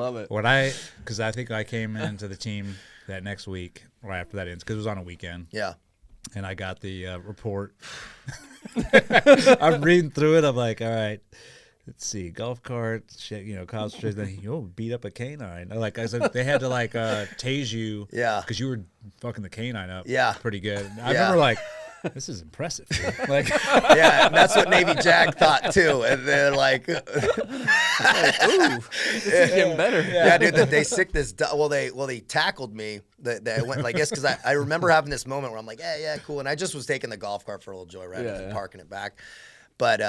Love it. Because I think I came into the team that next week, right after that ends, because it was on a weekend. Yeah. And I got the report. I'm reading through it. I'm like, all right, let's see, golf cart, shit, college trips. Then you'll beat up a canine. Like I said, they had to tase you, because you were fucking the canine up, pretty good. And I remember this is impressive, dude. Yeah, and that's what Navy JAG thought too. And they're like, ooh, this is getting better. Yeah, dude, they sick this. They tackled me. They went I guess because I remember having this moment where I'm like, yeah, cool. And I just was taking the golf cart for a little joyride and parking it back. But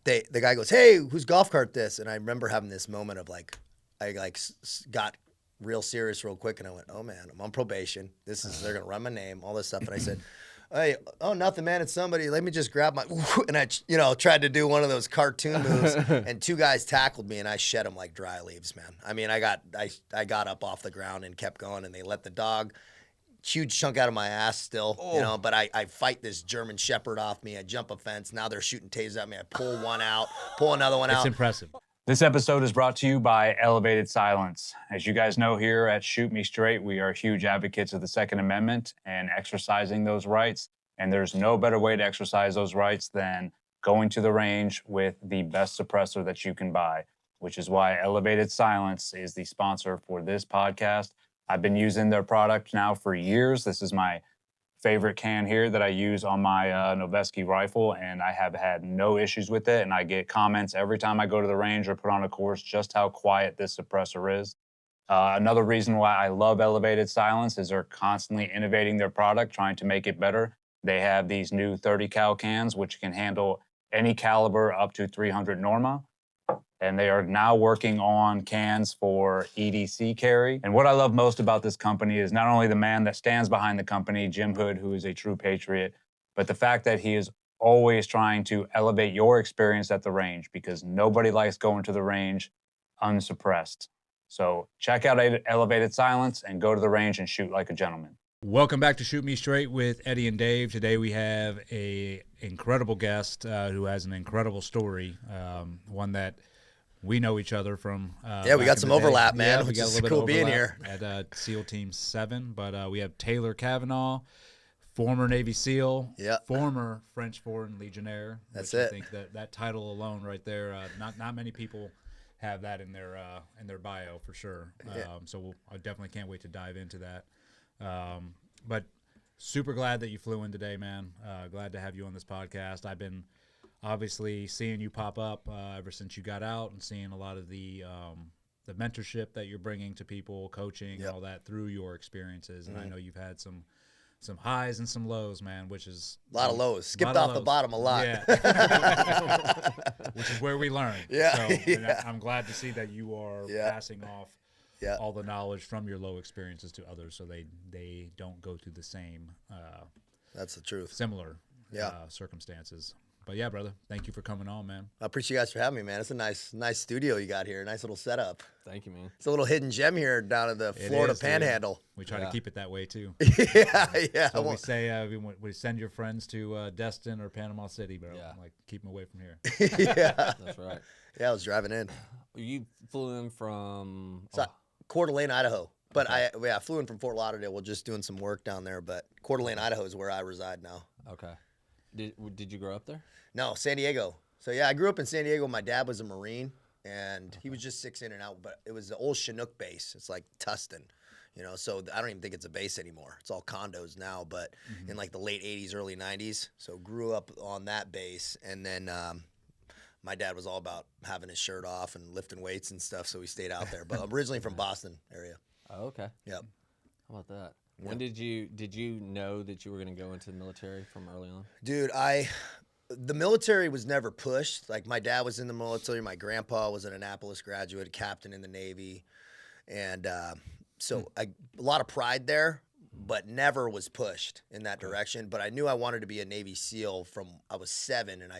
the guy goes, hey, whose golf cart this? And I remember having this moment of I got real serious real quick, and I went, oh man, I'm on probation. They're gonna run my name, all this stuff. And I said, hey, oh, nothing, man. It's somebody. Let me just grab my, and I, tried to do one of those cartoon moves, and two guys tackled me, and I shed them like dry leaves, man. I mean, I got up off the ground and kept going, and they let the dog, huge chunk out of my ass still, but I fight this German Shepherd off me. I jump a fence. Now they're shooting tasers at me. I pull one out, pull another one out. It's impressive. This episode is brought to you by Elevated Silence. As you guys know here at Shoot Me Straight, we are huge advocates of the Second Amendment and exercising those rights. And there's no better way to exercise those rights than going to the range with the best suppressor that you can buy, which is why Elevated Silence is the sponsor for this podcast. I've been using their product now for years. This is my favorite can here that I use on my Noveske rifle, and I have had no issues with it. And I get comments every time I go to the range or put on a course just how quiet this suppressor is. Another reason why I love Elevated Silence is they're constantly innovating their product, trying to make it better. They have these new 30 cal cans, which can handle any caliber up to 300 Norma. And they are now working on cans for EDC carry. And what I love most about this company is not only the man that stands behind the company, Jim Hood, who is a true patriot, but the fact that he is always trying to elevate your experience at the range, because nobody likes going to the range unsuppressed. So check out Elevated Silence and go to the range and shoot like a gentleman. Welcome back to Shoot Me Straight with Eddie and Dave. Today we have a incredible guest who has an incredible story, one that we know each other from. We got some overlap, man. Yeah, we got a little bit cool of being here at SEAL Team 7. But we have Taylor Cavanaugh, former Navy SEAL, former French Foreign Legionnaire. That's it. it. I think that title alone, right there, not many people have that in their bio for sure. So I definitely can't wait to dive into that. But super glad that you flew in today, man. Glad to have you on this podcast. I've been obviously seeing you pop up ever since you got out, and seeing a lot of the mentorship that you're bringing to people, coaching, and all that through your experiences. And I know you've had some highs and some lows, man, which is a lot of lows. Skipped off the bottom a lot. Yeah. Which is where we learn. Yeah. So, and I'm glad to see that you are passing off all the knowledge from your low experiences to others, so they don't go through the same that's the truth. Similar circumstances. But yeah, brother, thank you for coming on, man. I appreciate you guys for having me, man. It's a nice studio you got here. Nice little setup. Thank you, man. It's a little hidden gem here down in the Florida Panhandle. Dude. We try to keep it that way too. Yeah. So we say we send your friends to Destin or Panama City, bro. Yeah. Like, keep them away from here. Yeah. That's right. Yeah, I was driving in. You flew in from Coeur d'Alene, Idaho. But I flew in from Fort Lauderdale. We're just doing some work down there. But Coeur d'Alene, Idaho is where I reside now. Okay. Did you grow up there? No, San Diego. So yeah, I grew up in San Diego. My dad was a Marine, and he was just 6 in and out. But it was the old Chinook base. It's like Tustin, So I don't even think it's a base anymore. It's all condos now. But in like the late '80s, early '90s. So grew up on that base, and then my dad was all about having his shirt off and lifting weights and stuff. So we stayed out there. But I'm originally from Boston area. Oh, okay. Yep. How about that? When did you know that you were going to go into the military from early on? Dude, the military was never pushed. Like, my dad was in the military. My grandpa was an Annapolis graduate, captain in the Navy. And so a lot of pride there, but never was pushed in that direction. But I knew I wanted to be a Navy SEAL from I was 7, and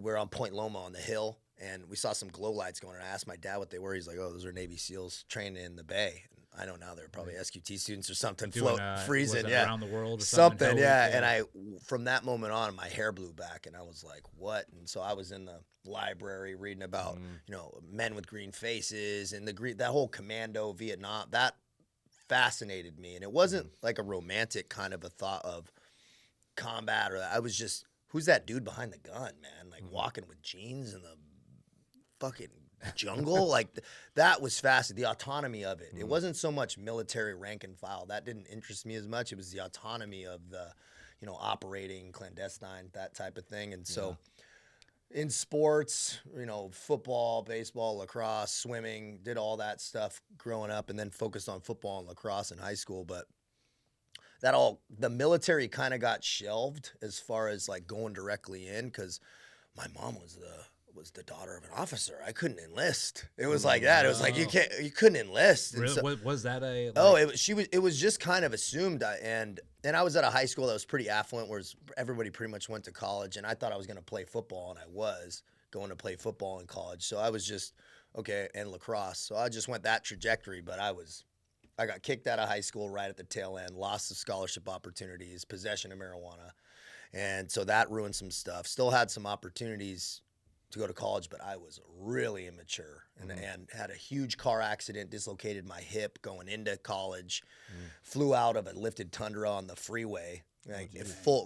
we're on Point Loma on the hill, and we saw some glow lights going, and I asked my dad what they were. He's like, oh, those are Navy SEALs training in the bay. And I don't know, they're probably SQT students or something, Doing, freezing, was yeah. around the world or something, yeah. Week, And from that moment on, my hair blew back, and I was like, what? And so I was in the library reading about, men with green faces and that whole commando Vietnam. That fascinated me, and it wasn't like a romantic kind of a thought of combat, or I was just, who's that dude behind the gun, man? Like walking with jeans in the fucking jungle. Like that was fascinating. The autonomy of it. It wasn't so much military rank and file. That didn't interest me as much. It was the autonomy of the, operating clandestine, that type of thing. And so in sports, football, baseball, lacrosse, swimming, did all that stuff growing up, and then focused on football and lacrosse in high school. But the military kind of got shelved as far as like going directly in, because my mom was the daughter of an officer. I couldn't enlist. It was like that. It was like you couldn't enlist. Really? So, was that a? Like, it was just kind of assumed. And I was at a high school that was pretty affluent, where everybody pretty much went to college, and I thought I was going to play football, and I was going to play football in college. So I was just and lacrosse. So I just went that trajectory, but I got kicked out of high school right at the tail end, lost the scholarship opportunities, possession of marijuana. And so that ruined some stuff. Still had some opportunities to go to college, but I was really immature and had a huge car accident, dislocated my hip going into college, flew out of a lifted Tundra on the freeway,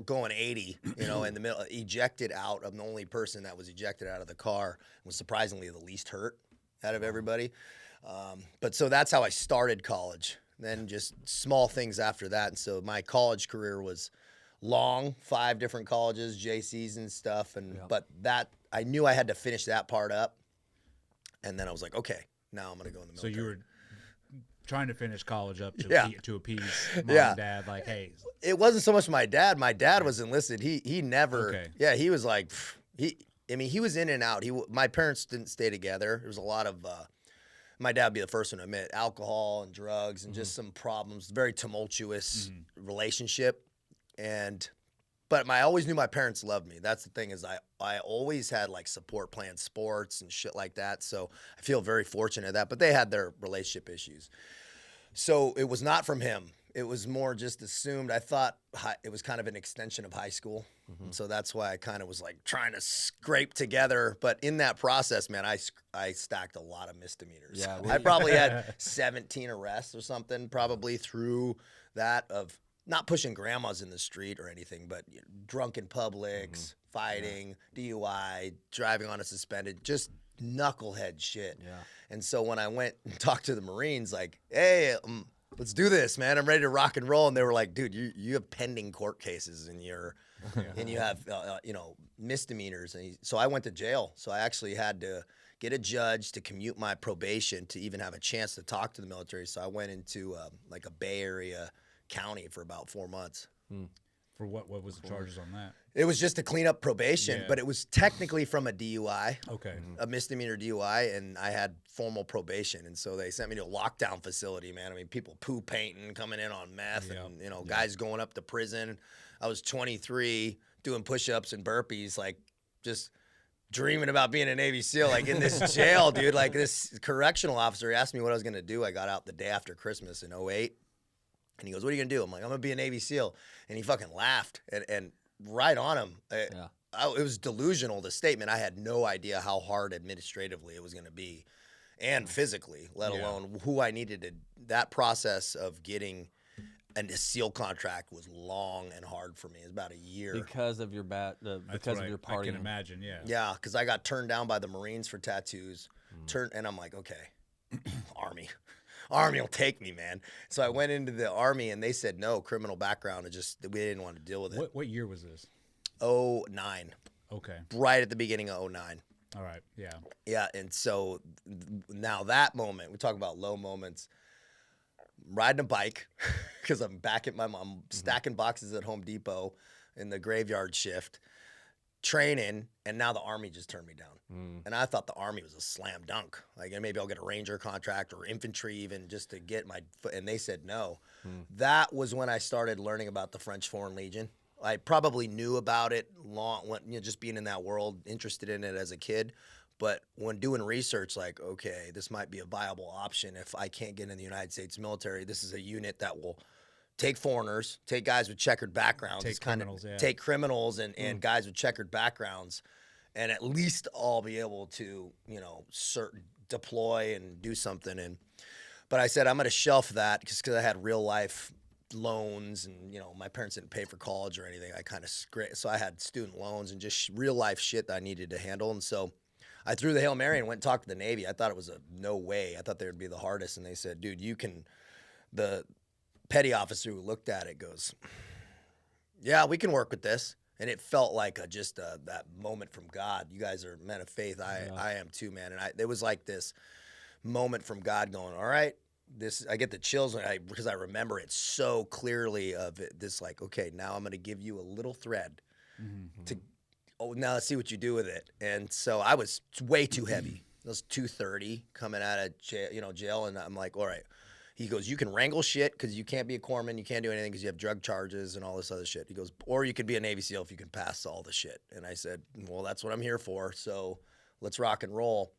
going 80, in the middle, ejected out. I'm the only person that was ejected out of the car, was surprisingly the least hurt out of everybody. But so that's how I started college. Then just small things after that. And so my college career was long, 5 different colleges, JCs and stuff. But that, I knew I had to finish that part up. And then I was like, okay, now I'm going to go in the military. So you were trying to finish college up to appease mom and dad, like, hey. It wasn't so much my dad. My dad was enlisted. He never, he was like, he was in and out. My parents didn't stay together. There was a lot of, my dad would be the first one to admit, alcohol and drugs and just some problems, very tumultuous relationship. But I always knew my parents loved me. That's the thing, is I always had like support playing sports and shit like that. So I feel very fortunate at that, but they had their relationship issues. So it was not from him. It was more just assumed. I thought it was kind of an extension of high school. So that's why I kind of was like trying to scrape together. But in that process, man, I stacked a lot of misdemeanors. Yeah, I probably had 17 arrests or something, probably through that, of not pushing grandmas in the street or anything, but drunk in Publix, fighting, DUI, driving on a suspended, just knucklehead shit. Yeah. And so when I went and talked to the Marines, like, hey, let's do this, man. I'm ready to rock and roll. And they were like, dude, you have pending court cases and you have, misdemeanors. And so I went to jail. So I actually had to get a judge to commute my probation to even have a chance to talk to the military. So I went into like a Bay Area county for about 4 months. For what was the charges on that? It was just to clean up probation, but it was technically from a DUI. Okay. A misdemeanor DUI, and I had formal probation. And so they sent me to a lockdown facility, man. I mean, people poo painting, coming in on meth, and, guys going up to prison. I was 23, doing push-ups and burpees, like just dreaming about being a Navy SEAL, like in this jail, dude. Like this correctional officer asked me what I was going to do. I got out the day after Christmas in 08. And he goes, what are you going to do? I'm like, I'm going to be a Navy SEAL. And he fucking laughed. And right on him, it was delusional, the statement. I had no idea how hard administratively it was going to be, and physically, let alone who I needed to. That process of getting a SEAL contract was long and hard for me. It was about a year. Because of your because of your partying. I can imagine, yeah. Yeah, because I got turned down by the Marines for tattoos. And I'm like, okay, Army will take me, man. So I went into the Army, and they said no, criminal background. We didn't want to deal with it. What year was this? 09. Okay. Right at the beginning of 09. All right, yeah. Yeah, and so now that moment, we talk about low moments. Riding a bike, because I'm back at my mom, stacking boxes at Home Depot in the graveyard shift, training, and now the Army just turned me down. And I thought the Army was a slam dunk. Like, maybe I'll get a Ranger contract or infantry even just to get my foot. And they said no. That was when I started learning about the French Foreign Legion. I probably knew about it just being in that world, interested in it as a kid. But when doing research, like, okay, this might be a viable option if I can't get in the United States military. This is a unit that will take foreigners, take guys with checkered backgrounds, Take criminals, take criminals and guys with checkered backgrounds, and at least all be able to, deploy and do something. But I said, I'm going to shelf that because I had real life loans and, my parents didn't pay for college or anything. So I had student loans and just real life shit that I needed to handle. And so I threw the Hail Mary and went and talked to the Navy. I thought it was a no way. I thought they would be the hardest. And they said, dude, the petty officer who looked at it goes, yeah, we can work with this. And it felt like that moment from God. You guys are men of faith. I am too, man. And it was like this moment from God going, all right, I get the chills because I remember it so clearly of it. This like, okay, now I'm going to give you a little thread now let's see what you do with it. And so I was way too heavy. I was 230 coming out of jail. And I'm like, all right. He goes, you can wrangle shit because you can't be a corpsman. You can't do anything because you have drug charges and all this other shit. He goes, or you could be a Navy SEAL if you can pass all the shit. And I said, well, that's what I'm here for. So let's rock and roll.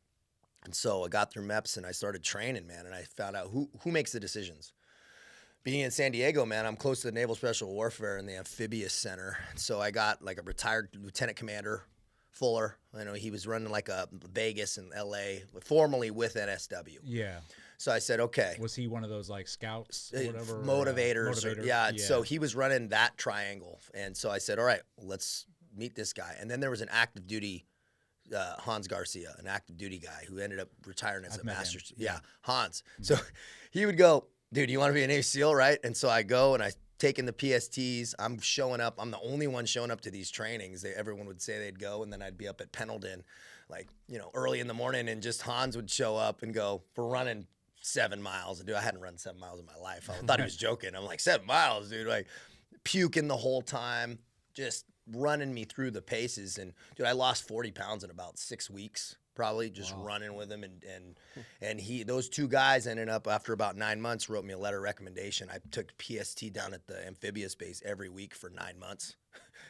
And so I got through MEPS and I started training, man. And I found out who makes the decisions. Being in San Diego, man, I'm close to the Naval Special Warfare and the Amphibious Center. So I got like a retired lieutenant commander, Fuller. He was running like a Vegas in LA, formerly with NSW. Yeah. So I said, okay. Was he one of those like scouts or whatever? Motivators. Yeah. So he was running that triangle. And so I said, all right, let's meet this guy. And then there was an active duty, Hans Garcia, an active duty guy who ended up retiring as a master's. Yeah, Hans. So he would go, dude, you want to be a Navy SEAL, right? And so I go and I take in the PSTs. I'm showing up. I'm the only one showing up to these trainings. Everyone would say they'd go, and then I'd be up at Pendleton, early in the morning, and just Hans would show up and go, we're running 7 miles. And dude, I hadn't run 7 miles in my life. I thought he was joking. I'm like, 7 miles, dude. Like puking the whole time, just running me through the paces. And dude, I lost 40 pounds in about 6 weeks. Probably just running with him, and those two guys ended up after about 9 months wrote me a letter of recommendation. I took PST down at the amphibious base every week for 9 months,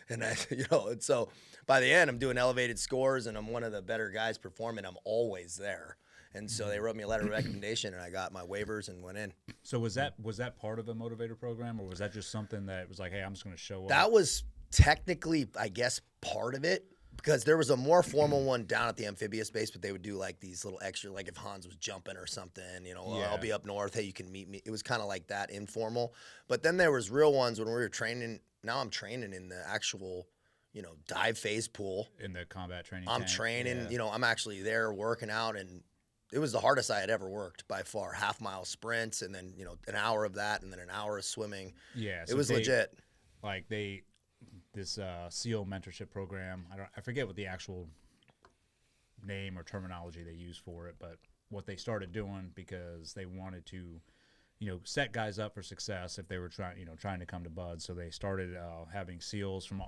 and and so by the end I'm doing elevated scores and I'm one of the better guys performing. I'm always there, and so they wrote me a letter of recommendation and I got my waivers and went in. So was that part of a motivator program, or was that just something that was like, hey, I'm just going to show up? That was technically, I guess, part of it. Because there was a more formal one down at the amphibious base, but they would do like these little extra, like if Hans was jumping or something, I'll be up north. Hey, you can meet me. It was kind of like that, informal. But then there was real ones when we were training. Now I'm training in the actual, dive phase pool. In the combat training I'm tank. training, Yeah. I'm actually there working out. And it was the hardest I had ever worked by far. 1/2-mile sprints and then, an hour of that and then an hour of swimming. Yeah. It was legit. Like this SEAL mentorship program. I forget what the actual name or terminology they use for it, but what they started doing because they wanted to, set guys up for success if they were trying to come to BUD. So they started having SEALs from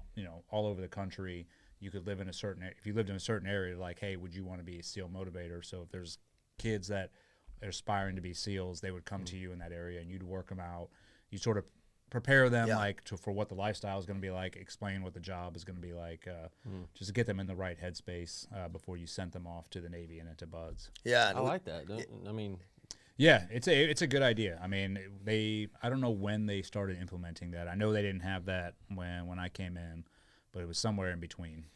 all over the country. You could live in if you lived in a certain area, like, hey, would you want to be a SEAL motivator? So if there's kids that are aspiring to be SEALs, they would come to you in that area and you'd work them out. You sort of prepare them for what the lifestyle is going to be like, explain what the job is going to be like, just to get them in the right headspace before you sent them off to the Navy and into BUDS. Yeah, I like that. Yeah, it's a good idea. I mean, I don't know when they started implementing that. I know they didn't have that when I came in, but it was somewhere in between.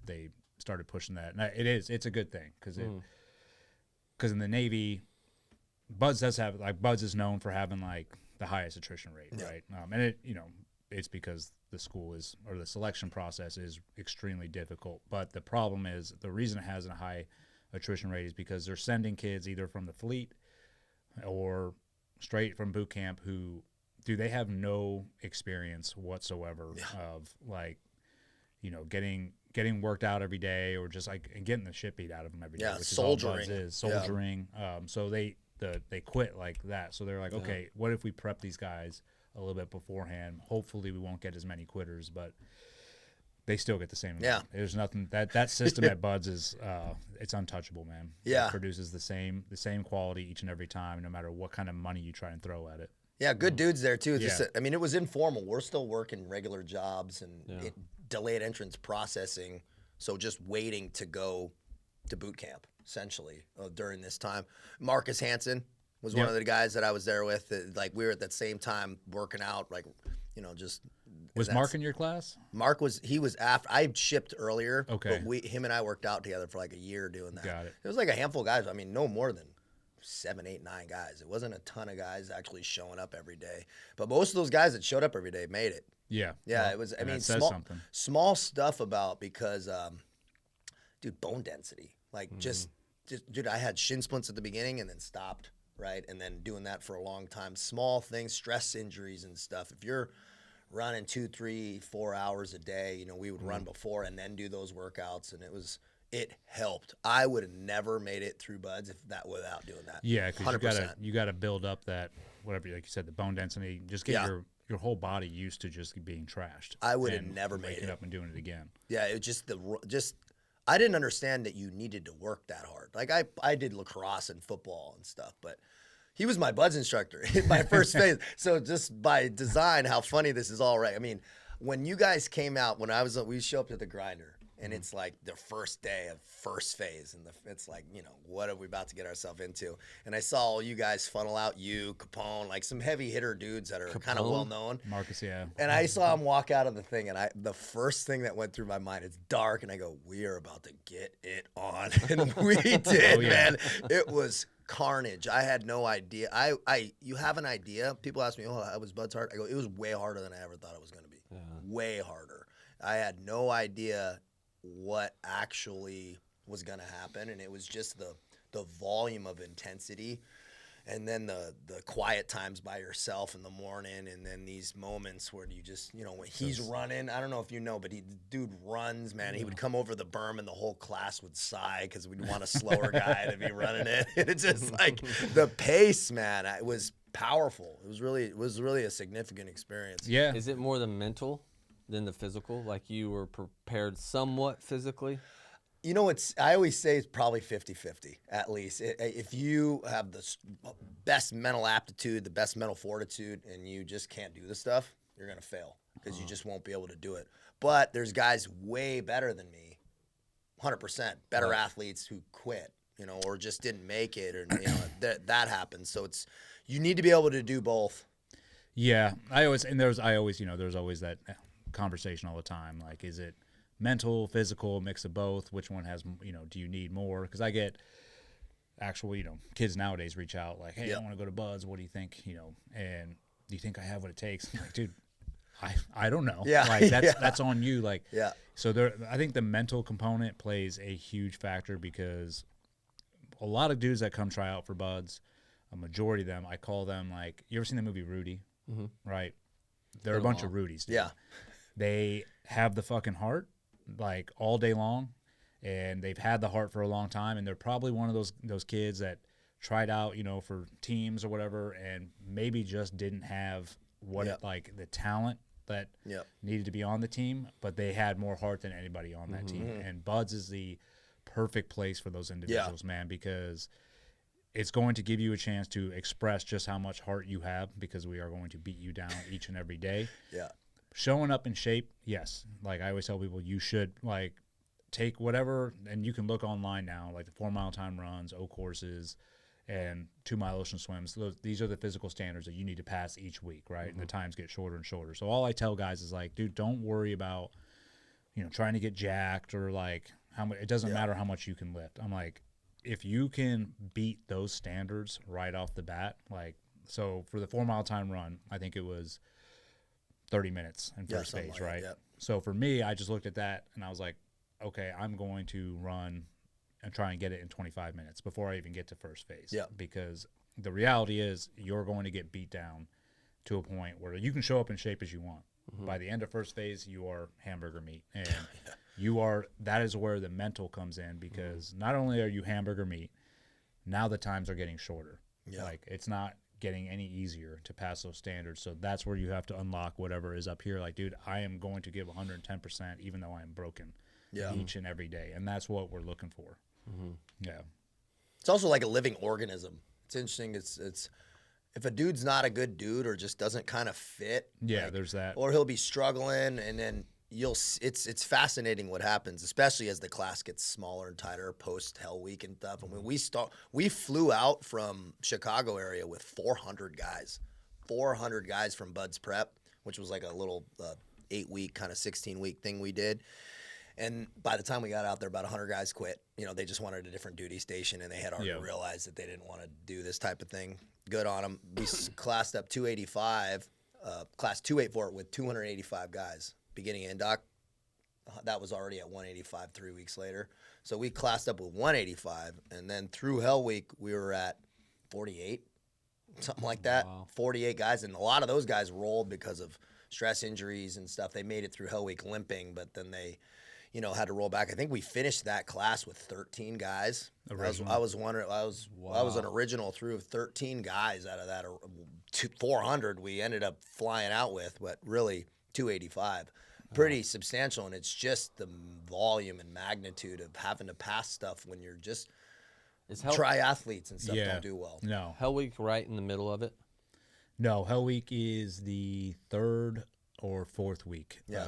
They started pushing that. And it's a good thing because in the Navy, BUDS is known for having like the highest attrition rate, right? And it's because the selection process is extremely difficult. But the problem is the reason it has a high attrition rate is because they're sending kids either from the fleet or straight from boot camp who they have no experience whatsoever of like, getting worked out every day or just like and getting the shit beat out of them every day, which soldiering. is soldiering. So they quit like that. So they're like, okay, what if we prep these guys a little bit beforehand? Hopefully we won't get as many quitters, but they still get the same amount. There's nothing that system at BUDS is it's untouchable, man. Yeah. It produces the same quality each and every time, no matter what kind of money you try and throw at it. Yeah, good dudes there too. It was informal. We're still working regular jobs and delayed entrance processing. So just waiting to go boot camp essentially during this time. Marcus Hansen was one of the guys that I was there with. Like we were at that same time working out, like just. Was Mark in your class? Mark was after I shipped earlier. Okay. But him and I worked out together for like a year doing that. Got it. It was like a handful of guys. I mean, no more than 7, 8, 9 guys. It wasn't a ton of guys actually showing up every day. But most of those guys that showed up every day made it. Yeah. Yeah, well, it was. I and mean, that says something. small stuff about because, dude, bone density. Like just, dude, I had shin splints at the beginning and then stopped, right, and then doing that for a long time. Small things, stress injuries and stuff. If you're running 2, 3, 4 hours a day, we would run before and then do those workouts, and it helped. I would have never made it through buds without doing that. Yeah, because you gotta build up that whatever, like you said, the bone density. Just get your whole body used to just being trashed. I would have never made waking it up and doing it again. Yeah, it just I didn't understand that you needed to work that hard. Like I did lacrosse and football and stuff, but he was my buds instructor in my first phase. So just by design, how funny this is all right. I mean, when you guys came out, we show up to the grinder, and it's like the first day of first phase, and it's like, what are we about to get ourselves into? And I saw all you guys funnel out, Capone, like some heavy hitter dudes that are kind of well known. Marcus, yeah. And I saw him walk out of the thing, and the first thing that went through my mind, it's dark, and I go, we are about to get it on. And we did, man. It was carnage. I had no idea. You have an idea. People ask me, how was Bud's hard? I go, it was way harder than I ever thought it was going to be. Yeah. Way harder. I had no idea what actually was going to happen, and it was just the volume of intensity, and then the quiet times by yourself in the morning, and then these moments where you just, when he's running, I don't know if you know, but the dude runs, man. He would come over the berm, and the whole class would sigh because we'd want a slower guy to be running it. It's just like the pace, man. It was powerful. It was really a significant experience. Yeah. Is it more the mental than the physical? Like you were prepared somewhat physically? I always say it's probably 50-50 at least. If you have the best mental aptitude, the best mental fortitude, and you just can't do the stuff, you're going to fail because you just won't be able to do it. But there's guys way better than me, 100%, better athletes who quit, or just didn't make it, or that happens. So you need to be able to do both. Yeah, there's always that conversation all the time. Like, is it mental, physical, mix of both? Which one has, do you need more? Because I get actual, kids nowadays reach out like, hey, I want to go to Buds. What do you think? And do you think I have what it takes? I'm like, dude, I don't know. Yeah. Like that's on you. Like, yeah. So I think the mental component plays a huge factor because a lot of dudes that come try out for Buds, a majority of them, I call them like, you ever seen the movie Rudy? Mm-hmm. Right. They're a bunch of Rudies. Dude. Yeah. They have the fucking heart like all day long, and they've had the heart for a long time, and they're probably one of those kids that tried out, for teams or whatever, and maybe just didn't have like the talent that needed to be on the team, but they had more heart than anybody on that team. And Buds is the perfect place for those individuals, man, because it's going to give you a chance to express just how much heart you have, because we are going to beat you down each and every day. Yeah. Showing up in shape, yes. Like I always tell people, you should like take whatever, and you can look online now, like the 4 mile time runs, O courses, and 2 mile ocean swims. These are the physical standards that you need to pass each week, right? And the times get shorter and shorter. So all I tell guys is like, dude, don't worry about, trying to get jacked or like how much. It doesn't matter how much you can lift. I'm like, if you can beat those standards right off the bat, like, so for the 4 mile time run, I think it was 30 minutes in first phase, like right? So for me, I just looked at that and I was like, okay, I'm going to run and try and get it in 25 minutes before I even get to first phase. Yeah. Because the reality is you're going to get beat down to a point where you can show up in shape as you want. By the end of first phase, you are hamburger meat. And that is where the mental comes in, because not only are you hamburger meat, now the times are getting shorter. Yeah. Like it's not getting any easier to pass those standards. So that's where you have to unlock whatever is up here. Like, dude, I am going to give 110% even though I am broken each and every day. And that's what we're looking for. Yeah. It's also like a living organism. It's interesting. It's if a dude's not a good dude or just doesn't kind of fit. Yeah, there's that. Or he'll be struggling, and then it's fascinating what happens, especially as the class gets smaller and tighter post Hell Week and stuff. And when we flew out from Chicago area with 400 guys from Bud's Prep, which was like a little 8-week kind of 16-week thing we did. And by the time we got out there, about 100 guys quit. You know, they just wanted a different duty station, and they had already realized that they didn't want to do this type of thing. Good on them. We classed up 285, class 284 with 285 guys. Beginning and doc, that was already at 185 3 weeks later. So we classed up with 185, and then through Hell Week, we were at 48, something like that. Wow. 48 guys, and a lot of those guys rolled because of stress injuries and stuff. They made it through Hell Week limping, but then they, you know, had to roll back. I think we finished that class with 13 guys. I was an original through 13 guys out of that 400 we ended up flying out with, but really 285. Pretty substantial, and it's just the volume and magnitude of having to pass stuff when you're just triathletes and stuff don't do well. No. Hell Week right in the middle of it? No, Hell Week is the 3rd or 4th week. Yeah,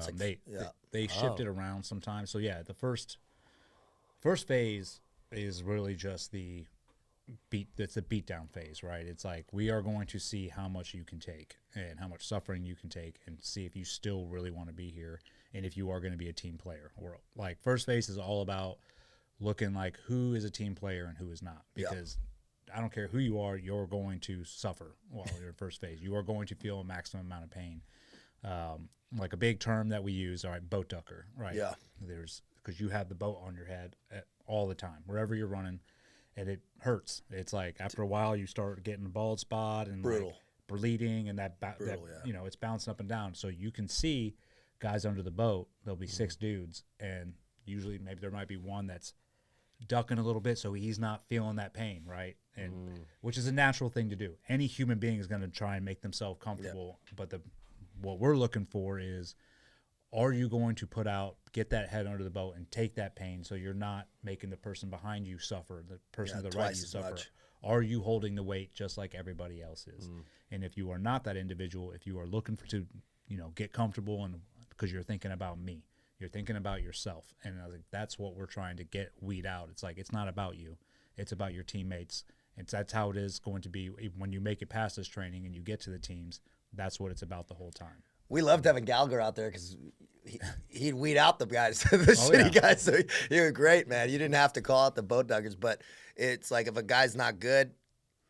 they shift it around sometimes. So yeah, the first phase is really just it's a beatdown phase, right? It's like we are going to see how much you can take and how much suffering you can take and see if you still really want to be here and if you are going to be a team player. Or like first phase is all about looking like who is a team player and who is not, because I don't care who you are, you're going to suffer while you're in first phase. You are going to feel a maximum amount of pain. Like a big term that we use, all right, boat ducker, right? Yeah. Because you have the boat on your head all the time, wherever you're running. And it hurts. It's like after a while you start getting a bald spot and like bleeding, and that you know, it's bouncing up and down. So you can see guys under the boat. There'll be 6 dudes, and usually maybe there might be one that's ducking a little bit, so he's not feeling that pain, right? And which is a natural thing to do. Any human being is going to try and make themselves comfortable. But what we're looking for is, are you going to get that head under the boat and take that pain so you're not making the person behind you suffer, the person to the right of you suffer? Much. Are you holding the weight just like everybody else is? And if you are not that individual, if you are looking to get comfortable, and because you're thinking about me, you're thinking about yourself. And I was like, that's what we're trying to weed out. It's like, it's not about you. It's about your teammates. That's how it is going to be when you make it past this training and you get to the teams. That's what it's about the whole time. We loved having Gallagher out there because he'd weed out the guys, the shitty guys. So he was great, man. You didn't have to call out the boat duckers, but it's like if a guy's not good,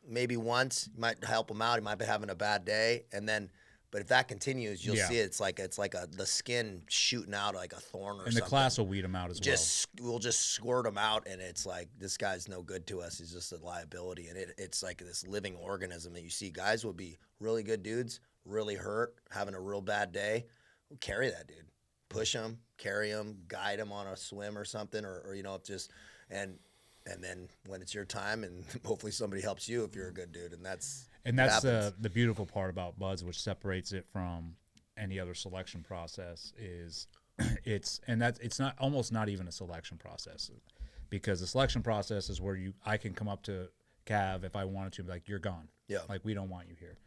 maybe once you might help him out. He might be having a bad day, and then, but if that continues, you'll see it's like the skin shooting out like a thorn or something. And the class will weed him out as well. We'll just squirt him out, and it's like, this guy's no good to us. He's just a liability, and it's like this living organism that you see. Guys will be really good dudes, really hurt, having a real bad day. We'll carry that dude, push him, carry him, guide him on a swim or something, or just and then when it's your time, and hopefully somebody helps you if you're a good dude, and that's the beautiful part about Buds, which separates it from any other selection process, is it's not even a selection process, because the selection process is where I can come up to Cav if I wanted to, be like, you're gone. Yeah. Like, we don't want you here.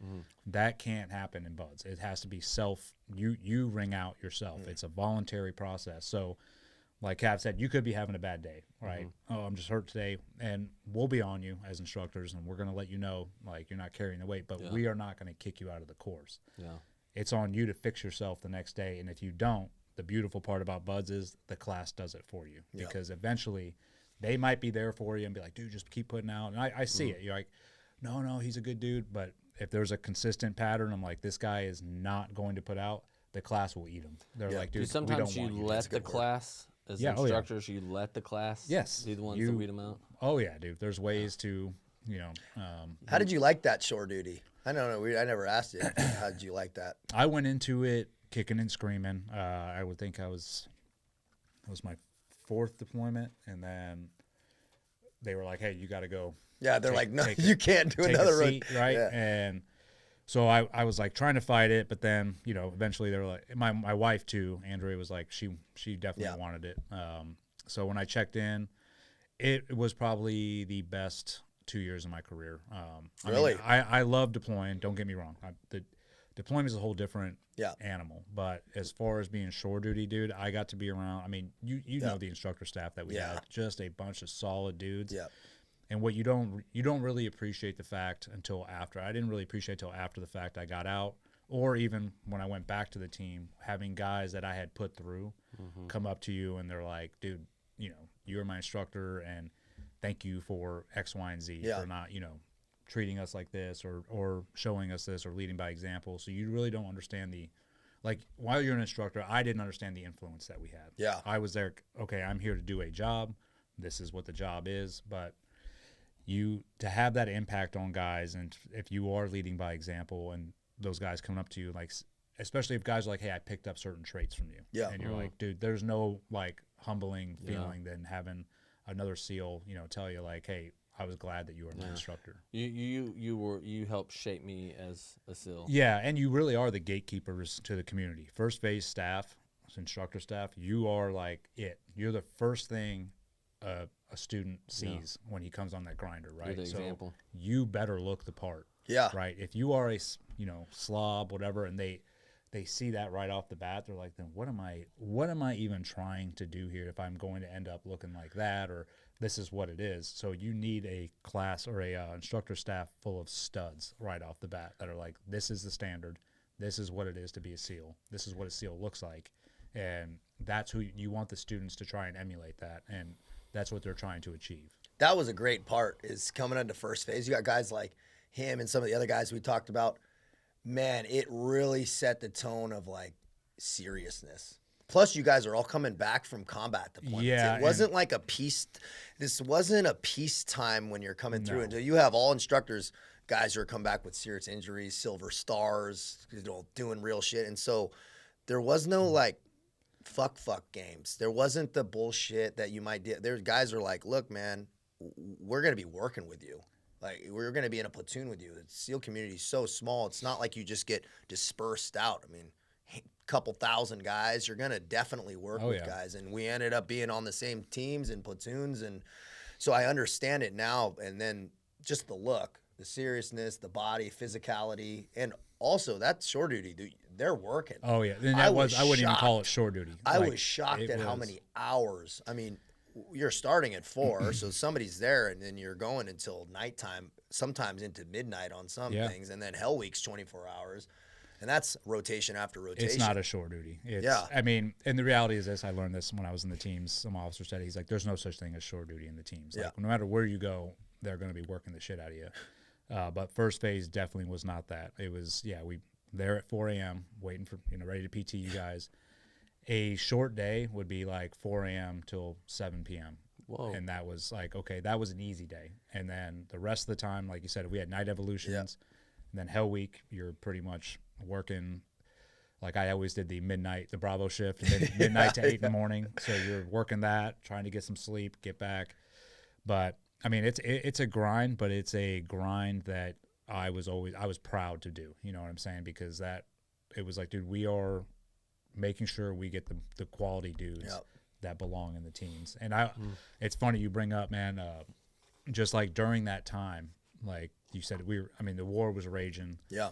That can't happen in Buds. It has to be you ring out yourself. It's a voluntary process. So like Cav said, you could be having a bad day, right? Oh, I'm just hurt today, and we'll be on you as instructors, and we're going to let you know, like, you're not carrying the weight, but we are not going to kick you out of the course. Yeah. It's on you to fix yourself the next day, and if you don't, the beautiful part about Buds is the class does it for you, because eventually they might be there for you and be like, dude, just keep putting out. And I see it. You're like, no, he's a good dude, but if there's a consistent pattern, I'm like, this guy is not going to put out, the class will eat him. They're like, dude, sometimes we don't want you. Let the class... As instructors, you let the class be the ones that weed them out? Oh, yeah, dude. There's ways to, How did you like that shore duty? I don't know. I never asked you. How did you like that? I went into it kicking and screaming. I would think that was my 4th deployment, and then they were like, hey, you got to go. Yeah, they're like, no, you can't do another run. Right? Yeah. And so I was like trying to fight it, but then, eventually they were like, my wife too, Andrea, was like, she definitely wanted it. So when I checked in, it was probably the best 2 years of my career. Really? I love deploying. Don't get me wrong. The deployment is a whole different Yeah. animal. But as far as being shore duty, dude, I got to be around. I mean, you know the instructor staff that we had, just a bunch of solid dudes. Yeah. And what you don't really appreciate the fact until after. I didn't really appreciate until after the fact I got out, or even when I went back to the team, having guys that I had put through come up to you and they're like, dude, you know, you're my instructor and thank you for X, Y, and Z for not, you know, treating us like this or showing us this or leading by example. So you really don't understand like while you're an instructor, I didn't understand the influence that we had. Yeah. I was there, okay, I'm here to do a job. This is what the job is, but to have that impact on guys, and if you are leading by example and those guys coming up to you, like, especially if guys are like, hey, I picked up certain traits from you. Yeah. And you're like, dude, there's no like humbling feeling than having another SEAL, you know, tell you like, hey, I was glad that you were my instructor. You helped shape me as a SEAL. Yeah, and you really are the gatekeepers to the community. First phase staff, instructor staff, you are like it. You're the first thing a student sees when he comes on that grinder, right? You're the so example. You better look the part. Yeah. Right. If you are a slob, whatever, and they see that right off the bat, they're like, then what am I even trying to do here if I'm going to end up looking like that, or this is what it is. So you need a class or a instructor staff full of studs right off the bat that are like, this is the standard. This is what it is to be a SEAL. This is what a SEAL looks like. And that's who you want the students to try and emulate that. And that's what they're trying to achieve. That was a great part, is coming into first phase. You got guys like him and some of the other guys we talked about. Man, it really set the tone of like seriousness. Plus, you guys are all coming back from combat deployments. Yeah, it wasn't like a peace. This wasn't a peacetime when you're coming through. No. Until you have all instructors, guys who are come back with serious injuries, silver stars, doing real shit. And so there was no like fuck games. There wasn't the bullshit that you might do. There's guys are like, look, man, we're gonna be working with you. Like, we're going to be in a platoon with you. The SEAL community is so small. It's not like you just get dispersed out. I mean, a couple thousand guys, you're going to definitely work with guys. And we ended up being on the same teams and platoons. And so I understand it now. And then just the look, the seriousness, the body, physicality, and also that shore duty, dude, they're working. Oh, yeah. And I wouldn't even call it shore duty. I was shocked at how many hours. I mean, you're starting at 4, so somebody's there, and then you're going until nighttime, sometimes into midnight on some things, and then Hell Week's 24 hours, and that's rotation after rotation. It's not a shore duty. I mean, and the reality is this, I learned this when I was in the teams. Some officer said, he's like, there's no such thing as shore duty in the teams. Like, no matter where you go, they're going to be working the shit out of you. But first phase definitely was not that. It was, we there at 4 a.m., waiting for, ready to PT you guys. A short day would be like 4 a.m. till 7 p.m. Whoa. And that was like, okay, that was an easy day. And then the rest of the time, like you said, we had night evolutions. And then Hell Week, you're pretty much working. Like I always did the Bravo shift, midnight to 8 in the morning. So you're working that, trying to get some sleep, get back. But I mean, it's a grind, but it's a grind that I was proud to do. You know what I'm saying? Because it was like, dude, we are making sure we get the quality dudes that belong in the teams. And it's funny you bring up, man, just like during that time, like you said, the war was raging. Yeah.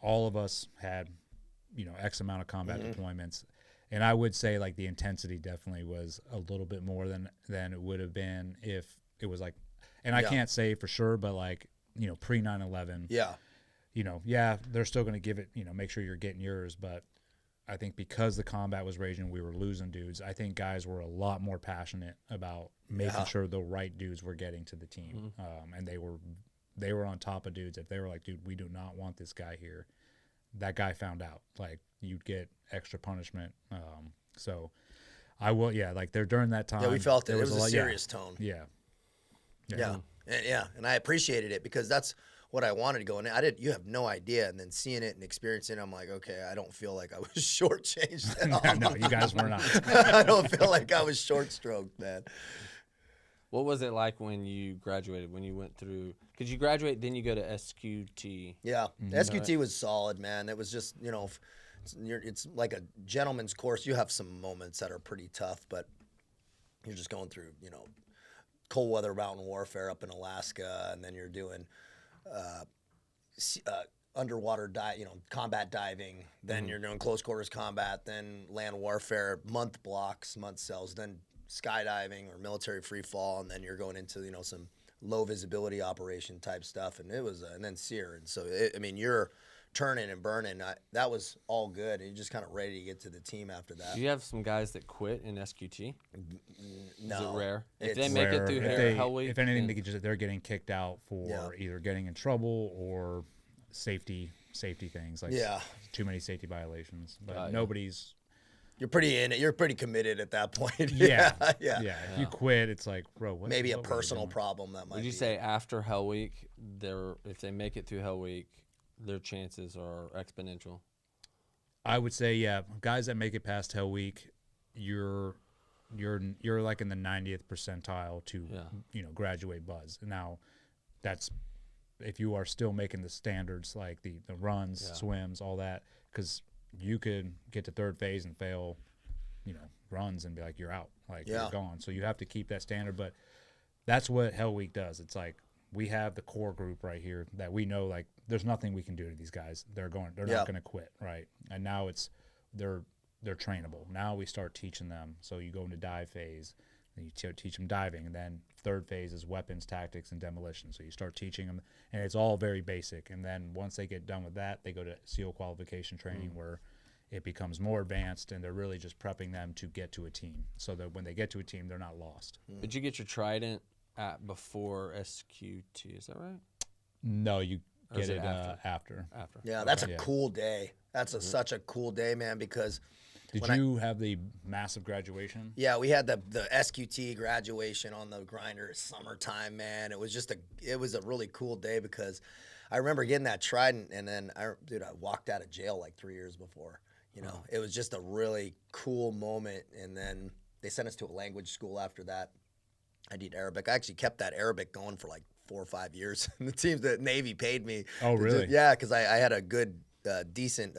All of us had, X amount of combat deployments. And I would say like the intensity definitely was a little bit more than it would have been if it was like, and I can't say for sure, but like, pre 9/11, they're still going to give it, make sure you're getting yours. But I think because the combat was raging, we were losing dudes. I think guys were a lot more passionate about making sure the right dudes were getting to the team. And they were on top of dudes. If they were like, dude, we do not want this guy here, that guy found out. Like, you'd get extra punishment. So I will, like there during that time. Yeah, we felt it. It was a serious tone. Yeah. And I appreciated it because that's what I wanted to go. And you have no idea. And then seeing it and experiencing it, I'm like, okay, I don't feel like I was shortchanged at all. No, you guys were not. I don't feel like I was short-stroked, man. What was it like when you graduated, when you went through, because you graduate, then you go to SQT. Yeah, SQT was solid, man. It was just, it's like a gentleman's course. You have some moments that are pretty tough, but you're just going through, cold weather mountain warfare up in Alaska, and then you're doing underwater combat diving. Then you're doing close quarters combat. Then land warfare, month blocks, month cells. Then skydiving or military free fall, and then you're going into some low visibility operation type stuff. And it was and then SEER. And so you're turning and burning. That was all good, and you're just kind of ready to get to the team after that. Do you have some guys that quit in SQT? No, is it rare? If it's they make rare. it through Hell Week, if anything, they're getting kicked out for either getting in trouble or safety things, like too many safety violations. But nobody's. You're pretty in it. You're pretty committed at that point. Yeah. Yeah. If you quit, it's like, bro, maybe a personal problem that might. Would you say after Hell Week, if they make it through Hell Week, their chances are exponential? I would say, yeah, guys that make it past Hell Week, you're like in the 90th percentile to graduate BUD/S. Now, that's if you are still making the standards, like the runs, swims, all that, because you could get to third phase and fail, runs and be like, you're out, like you're gone. So you have to keep that standard. But that's what Hell Week does. It's like we have the core group right here that we know, like, there's nothing we can do to these guys. They're not going to quit, right? And now they're trainable. Now we start teaching them. So you go into dive phase, and you teach them diving, and then third phase is weapons, tactics, and demolition. So you start teaching them, and it's all very basic. And then once they get done with that, they go to SEAL qualification training where it becomes more advanced, and they're really just prepping them to get to a team, so that when they get to a team, they're not lost. Did you get your trident before SQT? Is that right? No, you get it after. Yeah, that's a cool day. That's such a cool day, man, because Did you have the massive graduation? Yeah, we had the SQT graduation on the grinder. Summertime, man. It was a really cool day because I remember getting that trident, and then I walked out of jail like 3 years before. It was just a really cool moment, and then they sent us to a language school after that. I did Arabic. I actually kept that Arabic going for like 4 or 5 years. And it seems that Navy paid me. Oh, really? Yeah, because I had a good, decent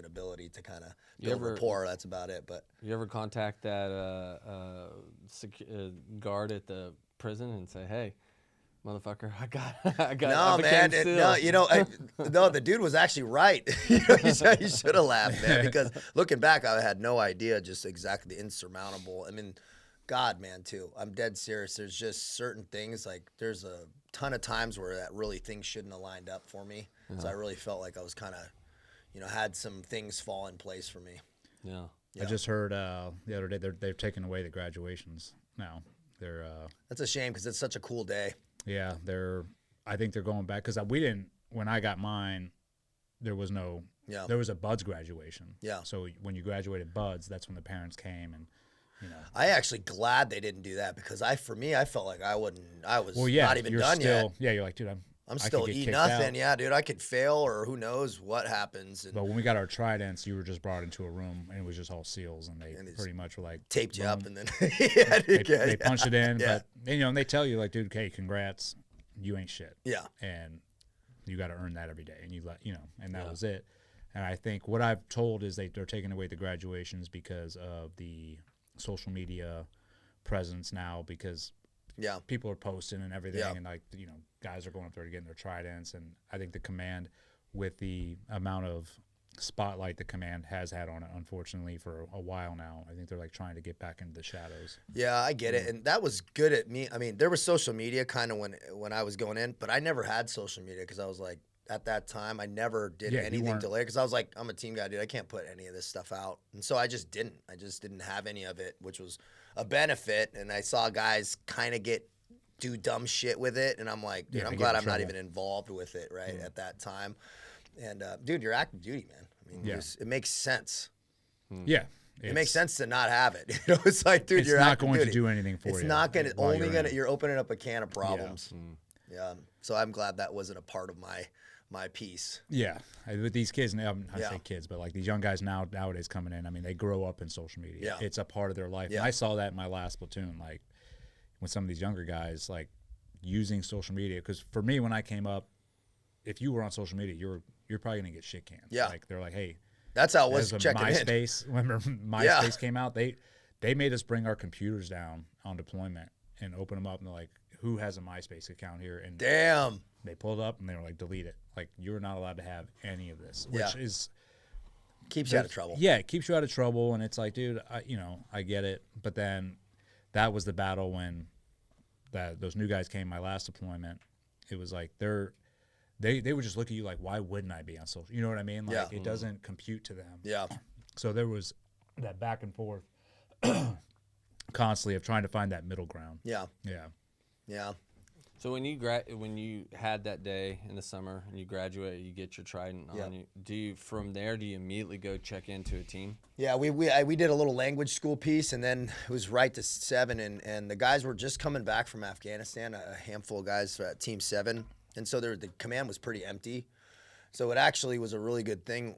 ability to kind of build rapport. That's about it. But you ever contact that guard at the prison and say, "Hey, motherfucker, I got no, man. No, the dude was actually right. He should have laughed, man, because looking back, I had no idea just exactly the insurmountable. I mean, God, man, too. I'm dead serious. There's just certain things, like there's a ton of times where that really things shouldn't have lined up for me. Yeah. So I really felt like I was kind of, had some things fall in place for me. Yeah. I just heard the other day they've taken away the graduations now. That's a shame because it's such a cool day. Yeah, I think they're going back because when I got mine, there was there was a BUD/S graduation. Yeah. So when you graduated BUD/S, that's when the parents came and. I actually glad they didn't do that because I felt like I was not even done yet. Yeah, you're like, dude, I'm still E nothing. Out. Yeah, dude, I could fail or who knows what happens. But when we got our tridents, you were just brought into a room and it was just all SEALs, and they pretty much were like taped you up and then they punched it in. Yeah. But and they tell you like, dude, hey, congrats, you ain't shit. Yeah, and you got to earn that every day, and and that was it. And I think what I've told is they're taking away the graduations because of the social media presence now, because people are posting and everything, and guys are going up there getting their tridents, and I think the command, with the amount of spotlight the command has had on it, unfortunately, for a while now, I think they're like trying to get back into the shadows. Yeah, I get it, and that was good at me. I mean, there was social media kind of when I was going in, but I never had social media because I was like, at that time, I never did anything to later because I was like, I'm a team guy, dude. I can't put any of this stuff out. And so I just didn't. I just didn't have any of it, which was a benefit. And I saw guys kind of do dumb shit with it. And I'm like, dude, I'm glad I'm not even involved with it at that time. And, dude, you're active duty, man. I mean, it makes sense. Yeah. It makes sense to not have it. It's like, dude, you're not going to do anything for you. It's not going to, you're opening up a can of problems. Yeah. So I'm glad that wasn't a part of my piece. Yeah, with these kids now, I say kids, but like these young guys nowadays coming in, I mean, they grow up in social media. Yeah. It's a part of their life. Yeah. And I saw that in my last platoon, like with some of these younger guys, like using social media. Because for me, when I came up, if you were on social media, you're probably gonna get shit canned. Yeah. Like they're like, hey, that's how it was checking MySpace. Remember MySpace came out? They made us bring our computers down on deployment and open them up, and they're like, who has a MySpace account here? And Damn. they pulled up and they were like, delete it. Like, you're not allowed to have any of this, which is keeps you out of trouble. Yeah, it keeps you out of trouble. And it's like, dude, I get it. But then that was the battle when those new guys came. My last deployment, it was like they would just look at you like, why wouldn't I be on social? You know what I mean? Like, it doesn't compute to them. Yeah. So there was that back and forth constantly of trying to find that middle ground. Yeah. Yeah. Yeah. So when you had that day in the summer and you graduate, you get your trident on you. Do you immediately go check into a team? Yeah, we did a little language school piece, and then it was right to 7, and the guys were just coming back from Afghanistan, a handful of guys at Team 7, and so the command was pretty empty. So it actually was a really good thing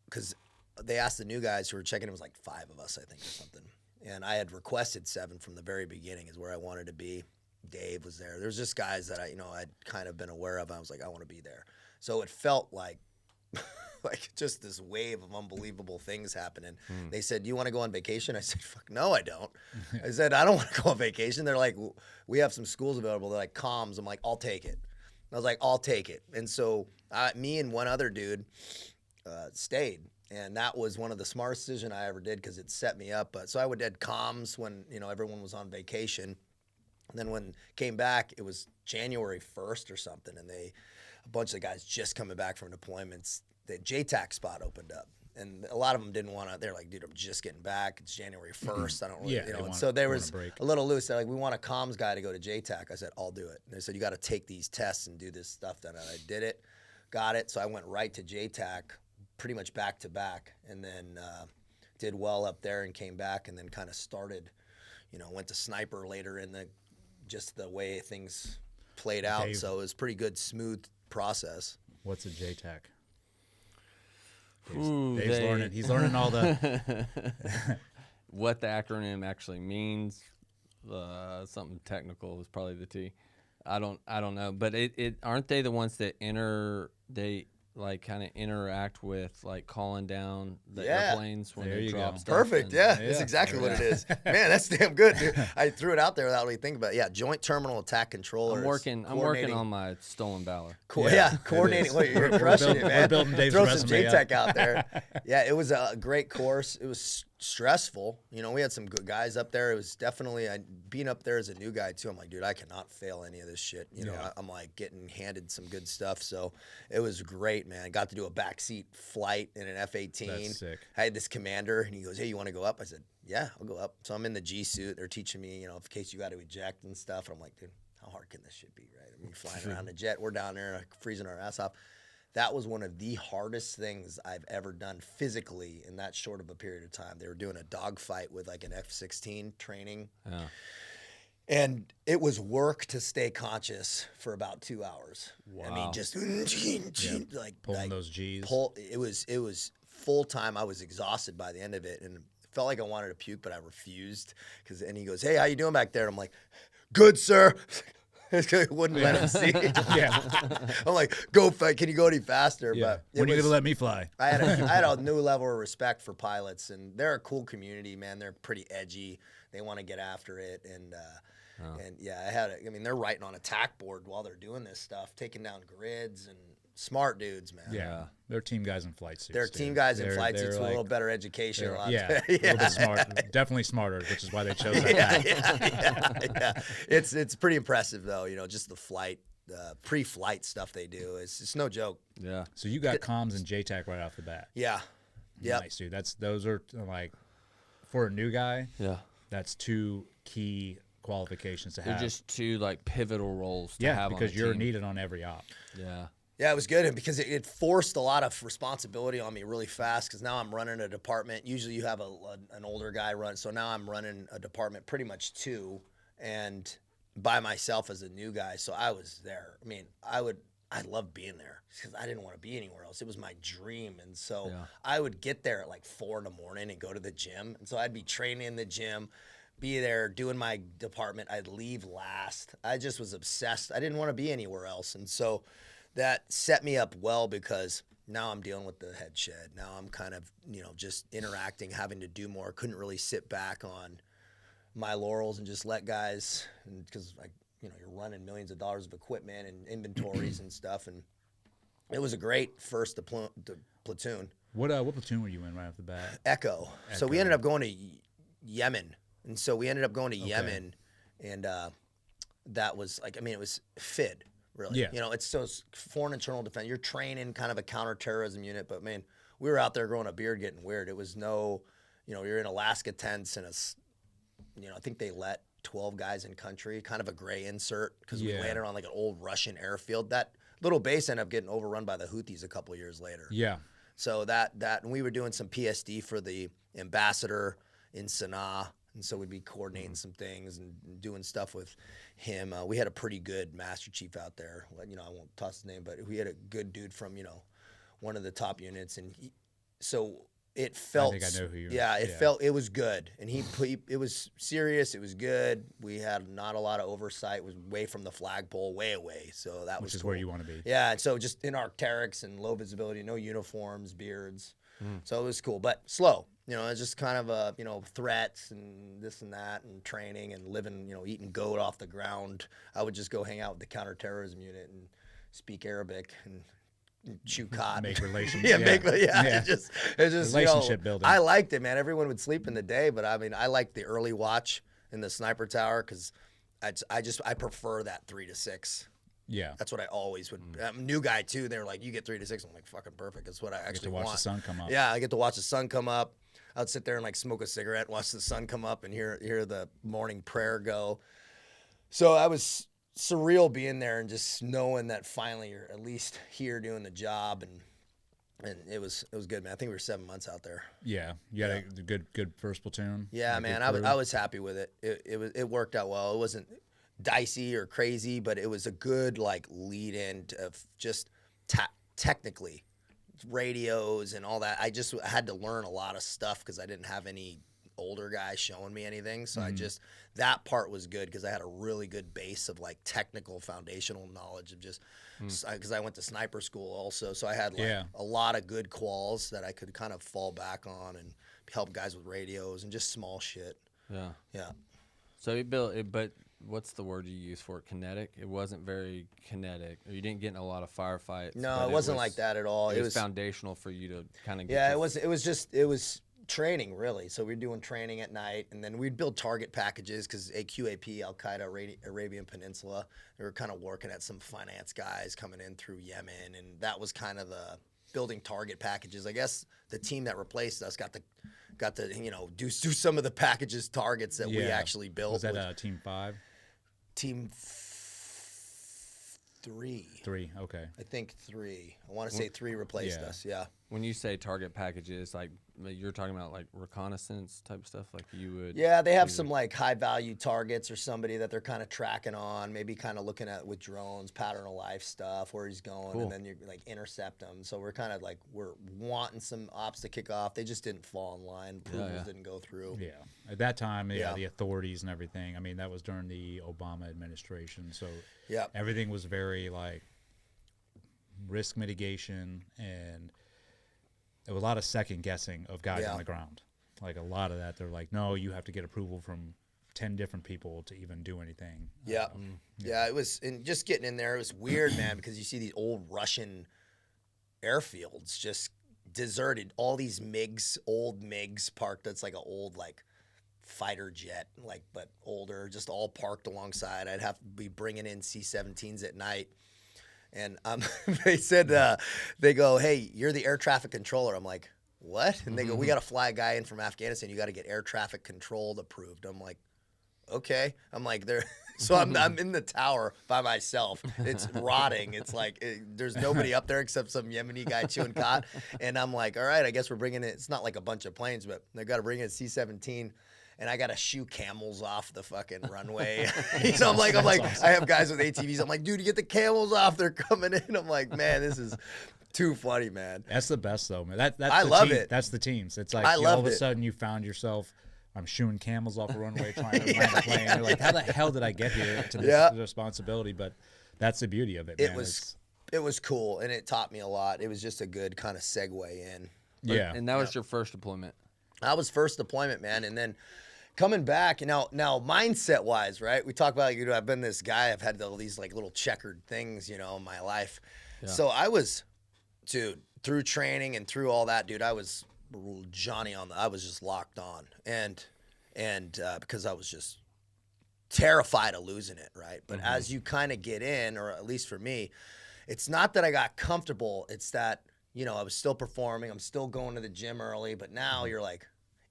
because they asked the new guys who were checking, it was like 5 of us, I think, or something. And I had requested 7 from the very beginning is where I wanted to be. Dave was there. There's just guys that I'd kind of been aware of. I was like, I want to be there. So it felt like like just this wave of unbelievable things happening. They said, do you want to go on vacation? I said, fuck no, I don't. I said, I don't want to go on vacation. They're like, we have some schools available. They're like, comms. I'm like, I'll take it. I was like, I'll take it. And so me and one other dude stayed. And that was one of the smartest decisions I ever did because it set me up. So I would add comms when everyone was on vacation. And then when came back, it was January 1st or something, and a bunch of the guys just coming back from deployments, the JTAC spot opened up. And a lot of them didn't want to, they're like, dude, I'm just getting back. It's January 1st. I don't really, And so there was a little loose. They're like, we want a comms guy to go to JTAC. I said, I'll do it. And they said, you got to take these tests and do this stuff. Then I did it, got it. So I went right to JTAC pretty much back to back, and then did well up there and came back and then kind of started, went to sniper later in just the way things played out. Dave. So it was pretty good, smooth process. What's a JTAC? Dave's learning. He's learning all the what the acronym actually means. Something technical is probably the T. I don't know, but it aren't they the ones that like kind of interact with like calling down the airplanes when they drop stuff. Perfect. That's exactly what it is. Man, that's damn good, dude. I threw it out there without really thinking about it. Yeah, Joint Terminal Attack Controller. I'm working on my stolen valor. Coordinating. Well, you're crushing it, man. We're building Dave's Throw some resume JTAC out there. Yeah, it was a great course. It was stressful. We had some good guys up there. It was definitely being up there as a new guy too. I'm like, dude, I cannot fail any of this shit. I'm like getting handed some good stuff. So it was great, man. I got to do a backseat flight in an F-18. That's sick. I had this commander, and he goes, hey, you want to go up? I said, yeah, I'll go up. So I'm in the G suit. They're teaching me, in case you got to eject and stuff. And I'm like, dude, how hard can this shit be, right? I mean, flying around the jet. We're down there freezing our ass off. That was one of the hardest things I've ever done physically in that short of a period of time. They were doing a dogfight with like an F-16 training. Yeah. And it was work to stay conscious for about 2 hours. Wow. I mean, just like pulling those G's. It was full time. I was exhausted by the end of it, and it felt like I wanted to puke, but I refused. And he goes, "Hey, how you doing back there?" And I'm like, "Good, sir." He wouldn't let him see. I'm like, "Go, can you go any faster?" Yeah. But when are you gonna let me fly? I had a new level of respect for pilots, and they're a cool community, man. They're pretty edgy. They want to get after it, and they're writing on a tack board while they're doing this stuff, taking down grids, and smart dudes, man. Yeah, they're team guys in flight suits. They're team guys in flight suits with a little better education. A little bit smart, definitely smarter, which is why they chose that. Yeah. It's pretty impressive though. Just the flight, pre-flight stuff they do. It's no joke. Yeah. So you got comms and JTAC right off the bat. Yeah. Yeah. Nice, dude. Those are like for a new guy. Yeah. That's 2 key qualifications to have. They're just 2 like pivotal roles to have because on a you're team. needed on every op. Yeah. Yeah, it was good, and because it forced a lot of responsibility on me really fast, because now I'm running a department. Usually you have an older guy run, so now I'm running a department pretty much 2, and by myself as a new guy. So I was there. I mean, I loved being there because I didn't want to be anywhere else. It was my dream, and so I would get there at like 4 a.m. and go to the gym, and so I'd be training in the gym, be there doing my department. I'd leave last. I just was obsessed. I didn't want to be anywhere else, and so that set me up well because now I'm dealing with the head shed. Now I'm kind of, just interacting, having to do more. Couldn't really sit back on my laurels and just let guys, because you're running millions of dollars of equipment and inventories and stuff. And it was a great first platoon. What platoon were you in right off the bat? Echo. So we ended up going to Yemen. And so we ended up going to Yemen, and that was like, I mean, it was FID, really. Yeah. You know, it's foreign internal defense. You're training kind of a counterterrorism unit, but man, we were out there growing a beard, getting weird. It was no, you're in Alaska tents and I think they let 12 guys in country, kind of a gray insert, because we landed on like an old Russian airfield. That little base ended up getting overrun by the Houthis a couple of years later. Yeah. So and we were doing some PSD for the ambassador in Sana'a. And so we'd be coordinating some things and doing stuff with him. We had a pretty good Master Chief out there. I won't toss his name, but we had a good dude from, one of the top units. And so it felt. I think I know who you're. Yeah, it was good. And it was serious. It was good. We had not a lot of oversight. It was way from the flagpole, way away. So that was Which is cool. where you want to be. Yeah, and so just in Arc'teryx and low visibility, no uniforms, beards. So it was cool, but slow. It's just kind of threats and this and that and training and living, eating goat off the ground. I would just go hang out with the counterterrorism unit and speak Arabic and chew cod. Make relations. It's just relationship building. I liked it, man. Everyone would sleep in the day, but I mean, I liked the early watch in the sniper tower because I prefer that 3 to 6. Yeah. That's what I always would. I'm a new guy too. They were like, you get 3 to 6. I'm like, fucking perfect. That's what I actually want. Watch the sun come up. Yeah, I get to watch the sun come up. I'd sit there and like smoke a cigarette, watch the sun come up, and hear the morning prayer go. So I was surreal being there and just knowing that finally you're at least here doing the job, and it was good, man. I think we were 7 months out there. Yeah, you had a good first platoon. Yeah, man, I was happy with it. It worked out well. It wasn't dicey or crazy, but it was a good like lead in of just technically radios and all that. I just had to learn a lot of stuff because I didn't have any older guys showing me anything. So that part was good because I had a really good base of like technical foundational knowledge of just because I went to sniper school also. So I had like a lot of good quals that I could kind of fall back on and help guys with radios and just small shit. Yeah. Yeah. So you built it, but what's the word you use for it? Kinetic? It wasn't very kinetic. You didn't get in a lot of firefights. No, it wasn't like that at all. It was foundational for you to kind of get. Yeah, it was training really. So we were doing training at night, and then we'd build target packages because AQAP, Al Qaeda, Arabian Peninsula. They were kind of working at some finance guys coming in through Yemen, and that was kind of the building target packages. I guess the team that replaced us got to do some of the packages targets that we actually built. Was that Team 5? Team 3. 3, okay. I think 3. I want to say 3 replaced us. Yeah. When you say target packages, like you're talking about like reconnaissance type stuff, like you would. Yeah, they have some like high value targets or somebody that they're kind of tracking on, maybe kind of looking at with drones, pattern of life stuff, where he's going, and then you like intercept them. So we're kind of like we're wanting some ops to kick off. They just didn't fall in line. Approvals didn't go through. Yeah, at that time, the authorities and everything. I mean, that was during the Obama administration, so everything was very like risk mitigation and. There was a lot of second guessing of guys on the ground. Like a lot of that, they're like, no, you have to get approval from 10 different people to even do anything. Yeah. It was, and just getting in there, it was weird, man, because you see these old Russian airfields just deserted. All these old MiGs parked. That's like an old, like, fighter jet, like, but older, just all parked alongside. I'd have to be bringing in C-17s at night. And they said, they go, hey, you're the air traffic controller. I'm like, what? And they go, we got to fly a guy in from Afghanistan. You got to get air traffic controlled approved. I'm like, okay. I'm like, so I'm in the tower by myself. It's rotting. It's like, there's nobody up there except some Yemeni guy chewing cod. And I'm like, all right, I guess we're bringing it. It's not like a bunch of planes, but they got to bring in a C-17. And I got to shoo camels off the fucking runway. I'm like, awesome. I have guys with ATVs. I'm like, dude, you get the camels off. They're coming in. I'm like, man, this is too funny, man. That's the best, though, man. That's I love team. it. That's the teams. It's like all of a sudden you found yourself, I'm shooing camels off a runway trying to land a plane. You're like, how the hell did I get here to this responsibility? But that's the beauty of it, man. It was cool, and it taught me a lot. It was just a good kind of segue in. And that was your first deployment? That was first deployment, man. And then coming back now mindset wise, right? We talk about, I've been this guy, I've had all these like little checkered things, in my life. Yeah. So I was, dude, through training and through all that, dude, I was I was just locked on. And because I was just terrified of losing it, right? But as you kind of get in, or at least for me, it's not that I got comfortable, it's that, I was still performing, I'm still going to the gym early, but now you're like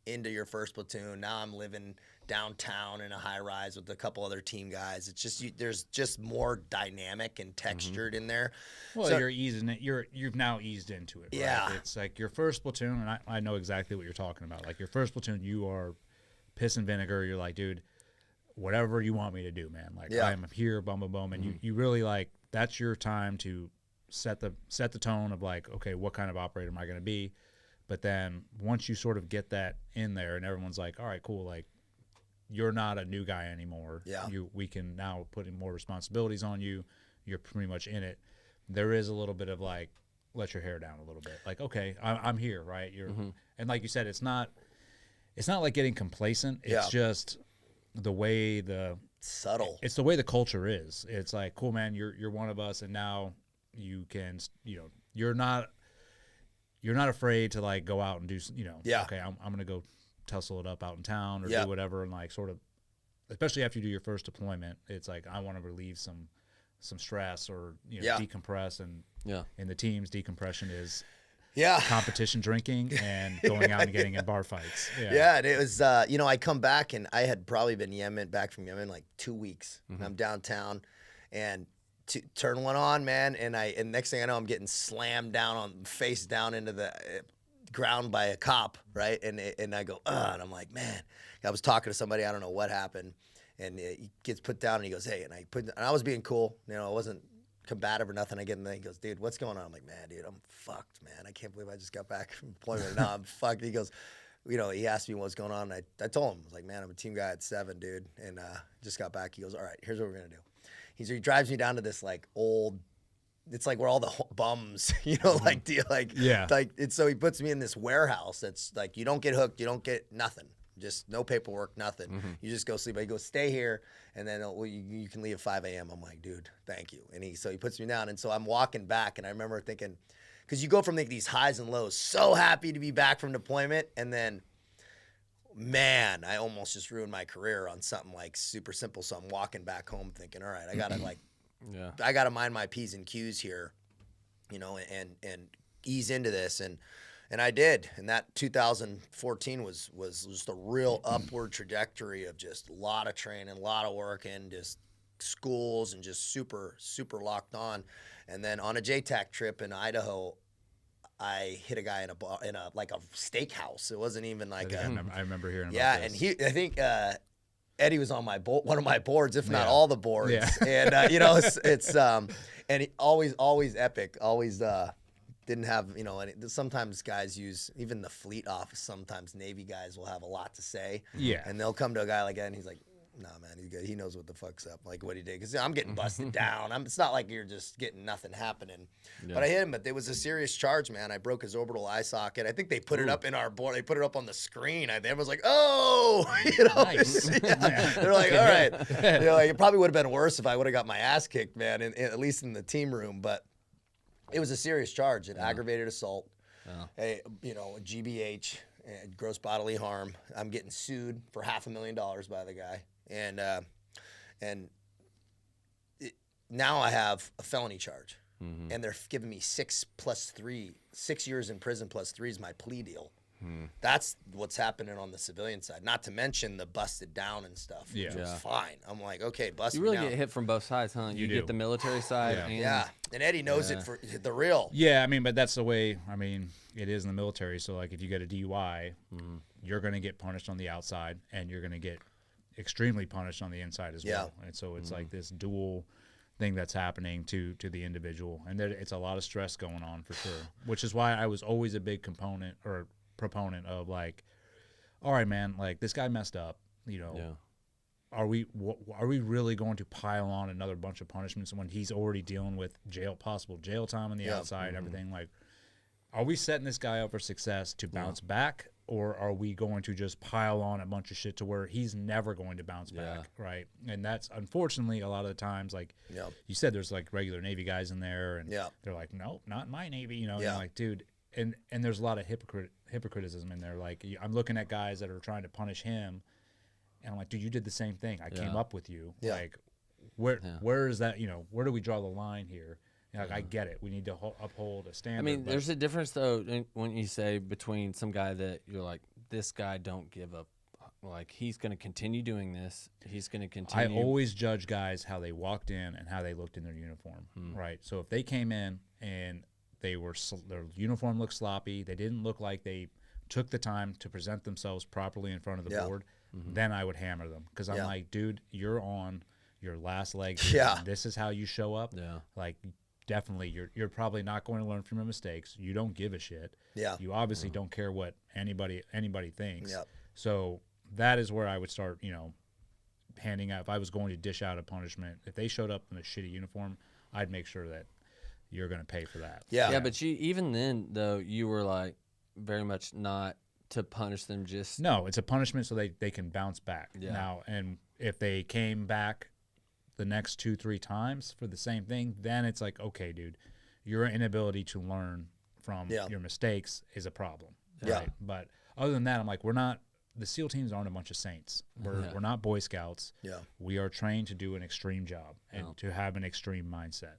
into your first platoon. Now I'm living downtown in a high rise with a couple other team guys. It's just there's just more dynamic and textured in there. Well, so, you're easing it. You've now eased into it. Right? Yeah, it's like your first platoon, and I know exactly what you're talking about. Like your first platoon, you are piss and vinegar. You're like, dude, whatever you want me to do, man. Like I'm here, boom, boom, boom, and you really like that's your time to set the tone of like, okay, what kind of operator am I going to be? But then once you sort of get that in there and everyone's like, all right, cool, like you're not a new guy anymore. Yeah. We can now put in more responsibilities on you. You're pretty much in it. There is a little bit of like, let your hair down a little bit. Like, okay, I'm here, right? And like you said, it's not like getting complacent. It's just the way subtle. It's the way the culture is. It's like, cool, man, you're one of us, and now you can, you're not afraid to like go out and do, okay, I'm going to go tussle it up out in town or do whatever. And like sort of, especially after you do your first deployment, it's like, I want to relieve some stress or, decompress. And in the teams, decompression is competition drinking and going out and getting in bar fights. Yeah. And it was, I come back and I had probably been back from Yemen like 2 weeks. And I'm downtown and turn one on, man, and next thing I know, I'm getting slammed down face down into the ground by a cop, right? And I go, and I'm like, man, I was talking to somebody, I don't know what happened, and he gets put down, and he goes, hey, and I was being cool, I wasn't combative or nothing. I get in there, he goes, dude, what's going on? I'm like, man, dude, I'm fucked, man. I can't believe I just got back from deployment. Now I'm fucked. He goes, he asked me what's going on. And I told him, I was like, man, I'm a team guy at 7, dude, and just got back. He goes, all right, here's what we're gonna do. He drives me down to this like old, it's like where all the bums, so he puts me in this warehouse that's like, you don't get hooked, you don't get nothing, just no paperwork, nothing. You just go sleep. But he goes, stay here, and then you can leave at 5 a.m. I'm like, dude, thank you. And he puts me down, and so I'm walking back, and I remember thinking, because you go from like these highs and lows, so happy to be back from deployment, and then, man, I almost just ruined my career on something like super simple. So I'm walking back home thinking, all right, I gotta I gotta mind my P's and Q's here, and ease into this. And I did. And that 2014 was just a real upward trajectory of just a lot of training, a lot of work, and just schools and just super, super locked on. And then on a JTAC trip in Idaho, I hit a guy in a like a steakhouse. It wasn't even like I remember hearing about this. And I think Eddie was on one of my boards, if not all the boards. Yeah. And it's and he always epic. Always didn't have and sometimes guys use, even the fleet office. Sometimes Navy guys will have a lot to say. Yeah. And they'll come to a guy like that, and he's like, nah, man, he's good. He knows what the fuck's up, like what he did. Because I'm getting busted down. It's not like you're just getting nothing happening. Yeah. But I hit him. But it was a serious charge, man. I broke his orbital eye socket. I think they put it up in our board. They put it up on the screen. Everyone's like, oh, Nice. Yeah. They're like, all right. It probably would have been worse if I would have got my ass kicked, man. At least in the team room. But it was a serious charge. An aggravated assault. A GBH, gross bodily harm. I'm getting sued for $500,000 by the guy. And now I have a felony charge, and they're giving me 6 years in prison plus 3 is my plea deal. That's what's happening on the civilian side. Not to mention the busted down and stuff, which was fine. I'm like, okay, busted down. You really get hit from both sides, huh? You get the military side. And Eddie knows it for the real. Yeah, but that's the way, it is in the military. So, like, if you get a DUI, you're going to get punished on the outside, and you're going to get extremely punished on the inside as well. And so it's like this dual thing that's happening to the individual, and it's a lot of stress going on for sure, which is why I was always a big proponent of like, all right, man, like this guy messed up, are we really going to pile on another bunch of punishments when he's already dealing with possible jail time on the outside, everything? Like, are we setting this guy up for success to bounce back or are we going to just pile on a bunch of shit to where he's never going to bounce back, right? And that's unfortunately a lot of the times, like you said, there's like regular Navy guys in there, and they're like, nope, not in my Navy, you know. And I'm like, dude, and there's a lot of hypocriticism in there. Like, I'm looking at guys that are trying to punish him, and I'm like, dude, you did the same thing. I came up with you. Like, where is that? You know, where do we draw the line here? Like, I get it. We need to uphold a standard. I mean, there's a difference, though, when you say between some guy that you're like, this guy don't give up. Like, he's going to continue doing this. He's going to continue. I always judge guys how they walked in and how they looked in their uniform, right? So if they came in and their uniform looked sloppy, they didn't look like they took the time to present themselves properly in front of the board, then I would hammer them. Because I'm like, dude, you're on your last leg. This is how you show up. Like, definitely, you're probably not going to learn from your mistakes. You don't give a shit. You obviously don't care what anybody thinks. So that is where I would start, you know, handing out. If I was going to dish out a punishment, if they showed up in a shitty uniform, I'd make sure that you're going to pay for that. Yeah, but even then, though, you were like very much not to punish them. Just no, it's a punishment so they can bounce back. Now, and if they came back the next 2-3 times for the same thing, then it's like, okay, dude, your inability to learn from your mistakes is a problem. Right? But other than that, I'm like, the SEAL teams aren't a bunch of saints. We're not Boy Scouts. We are trained to do an extreme job and to have an extreme mindset.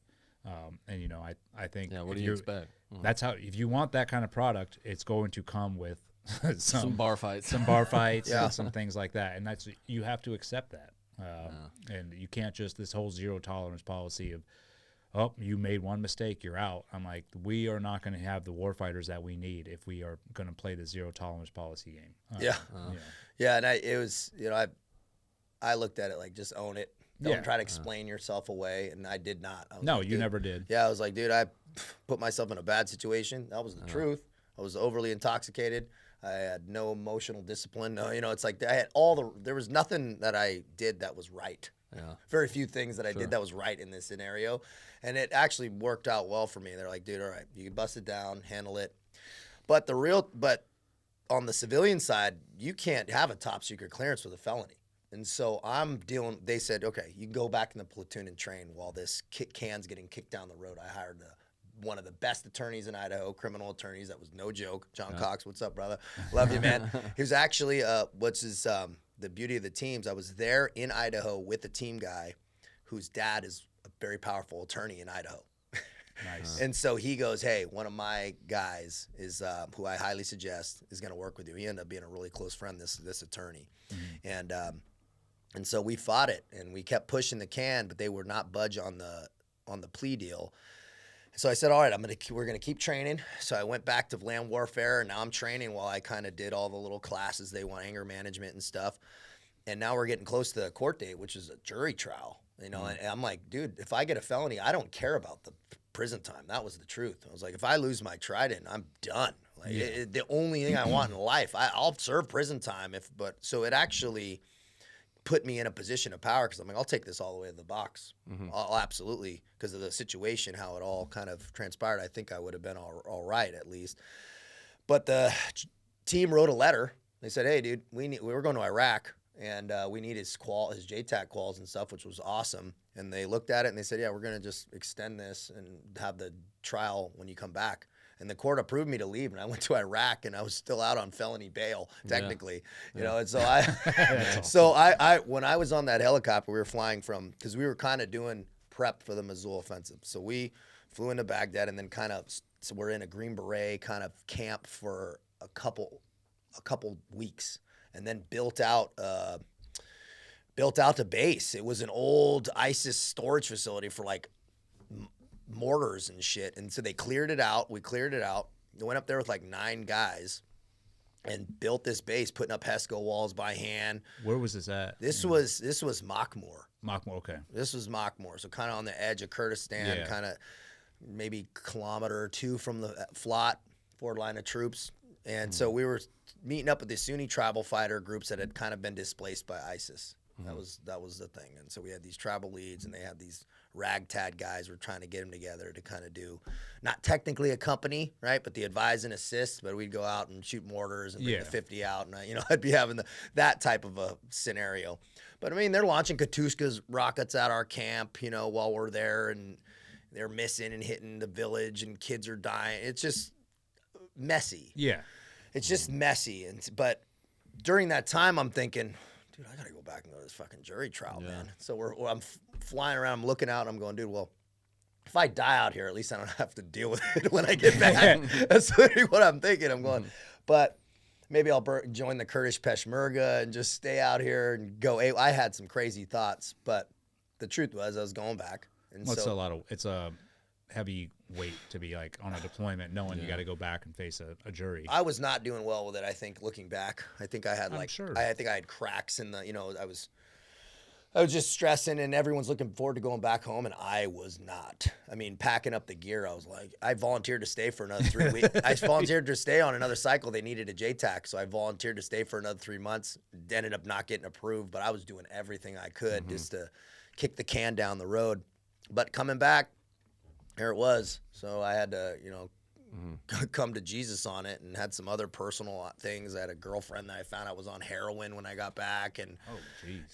And, you know, I think what do you expect? That's how, if you want that kind of product, it's going to come with some bar fights, and some things like that. And you have to accept that. And you can't just this whole zero tolerance policy of, oh, you made one mistake, you're out. I'm like, we are not going to have the warfighters that we need if we are going to play the zero tolerance policy game. And it was, you know, I looked at it like, just own it. Don't try to explain yourself away, and I did not. No, you never did. Yeah, I was like, dude, I put myself in a bad situation. That was the truth. I was overly intoxicated. I had no emotional discipline. No, you know, it's like I had there was nothing that I did that was right. Very few things that I did that was right in this scenario. And it actually worked out well for me. They're like, dude, all right, you can bust it down, handle it. But on the civilian side, you can't have a top secret clearance with a felony. And so they said, okay, you can go back in the platoon and train while this can's getting kicked down the road. I hired one of the best attorneys in Idaho, criminal attorneys. That was no joke. John Cox, what's up, brother? Love you, man. He was actually, the beauty of the teams, I was there in Idaho with a team guy whose dad is a very powerful attorney in Idaho. Nice. And so he goes, hey, one of my guys is who I highly suggest is going to work with you. He ended up being a really close friend, this attorney. And so we fought it, and we kept pushing the can, but they would not budge on the plea deal. So I said, all right, we're gonna keep training. So I went back to land warfare, and now I'm training while I kind of did all the little classes they want, anger management and stuff. And now we're getting close to the court date, which is a jury trial. You know, and I'm like, dude, if I get a felony, I don't care about the prison time. That was the truth. I was like, if I lose my trident, I'm done. Like the only thing I want in life, I'll serve prison time. So it actually put me in a position of power because I'm like, I'll take this all the way to the box. I'll absolutely, because of the situation, how it all kind of transpired. I think I would have been all right at least. But the team wrote a letter. They said, hey, dude, we were going to Iraq, and we need his JTAC quals and stuff, which was awesome. And they looked at it and they said, yeah, we're going to just extend this and have the trial when you come back. And the court approved me to leave, and I went to Iraq, and I was still out on felony bail, technically, you know. And so when I was on that helicopter, we were flying because we were kind of doing prep for the Mosul offensive. So we flew into Baghdad, and then so we're in a Green Beret kind of camp for a couple weeks, and then built out the base. It was an old ISIS storage facility for like mortars and shit, and so they cleared it out. We cleared it out. We went up there with like 9 guys and built this base, putting up HESCO walls by hand. Where was this at? This was Makhmur. Makhmur, okay. This was Makhmur, so kind of on the edge of Kurdistan, kind of maybe a kilometer or 2 from the forward line of troops. And so we were meeting up with the Sunni tribal fighter groups that had kind of been displaced by ISIS. That was the thing. And so we had these tribal leads, and they had these ragtag guys were trying to get them together to kind of do, not technically a company, right, but the advise and assist. But we'd go out and shoot mortars and bring the 50 out, and I'd be having that type of a scenario. But I mean, they're launching Katushkas rockets at our camp, while we're there, and they're missing and hitting the village, and kids are dying. It's just messy. Yeah, it's just messy. But during that time, I'm thinking, dude, I gotta go back and go to this fucking jury trial, man. So I'm flying around, I'm looking out, and I'm going, dude, well, if I die out here, at least I don't have to deal with it when I get back. That's literally what I'm thinking. I'm going, but maybe I'll join the Kurdish Peshmerga and just stay out here and go. I had some crazy thoughts, but the truth was I was going back. And well, it's a heavy weight to be like on a deployment, knowing you got to go back and face a jury. I was not doing well with it. I think looking back, I think I had I think I had cracks in the, I was just stressing, and everyone's looking forward to going back home, and I was not. I mean, packing up the gear, I was like, I volunteered to stay for another 3 weeks. I volunteered to stay on another cycle. They needed a JTAC, so I volunteered to stay for another 3 months. Ended up not getting approved, but I was doing everything I could just to kick the can down the road. But coming back, here it was. So I had to, come to Jesus on it, and had some other personal things. I had a girlfriend that I found out was on heroin when I got back, and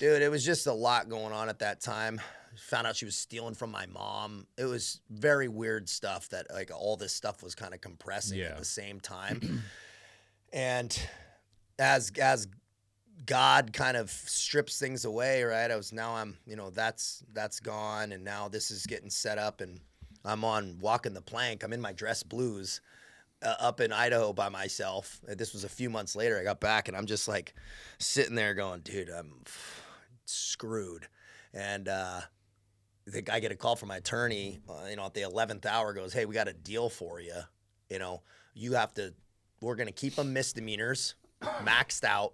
dude, it was just a lot going on at that time. Found out she was stealing from my mom. It was very weird stuff that like all this stuff was kind of compressing at the same time. And as God kind of strips things away, right? I'm that's gone, and now this is getting set up, and I'm on walking the plank. I'm in my dress blues up in Idaho by myself. This was a few months later. I got back, and I'm just like sitting there going, dude, I'm screwed. And I get a call from my attorney, at the 11th hour, goes, hey, we got a deal for you. We're going to keep them misdemeanors, maxed out.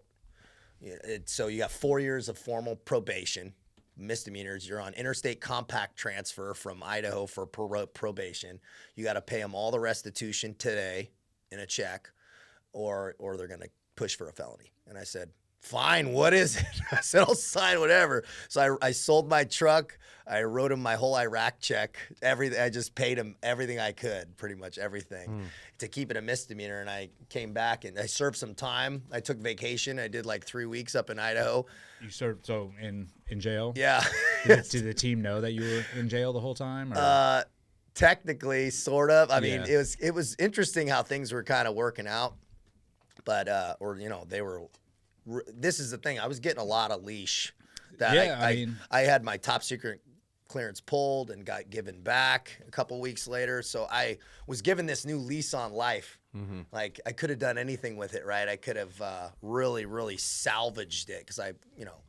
So you got 4 years of formal probation. Misdemeanors, you're on interstate compact transfer from Idaho for probation. You got to pay them all the restitution today in a check, or they're going to push for a felony. And I said, fine, what is it? I said, I'll sign whatever. So I sold my truck. I wrote him my whole Iraq check. Everything. I just paid him everything I could, pretty much everything, to keep it a misdemeanor. And I came back and I served some time. I took vacation. I did like 3 weeks up in Idaho. You served in jail? Yeah. Did the team know that you were in jail the whole time? Or? Technically, sort of. I mean, it was interesting how things were kind of working out, but they were. This is the thing. I was getting a lot of leash. I had my top secret clearance pulled and got given back a couple weeks later. So I was given this new lease on life. Like I could have done anything with it, right? I could have really, really salvaged it because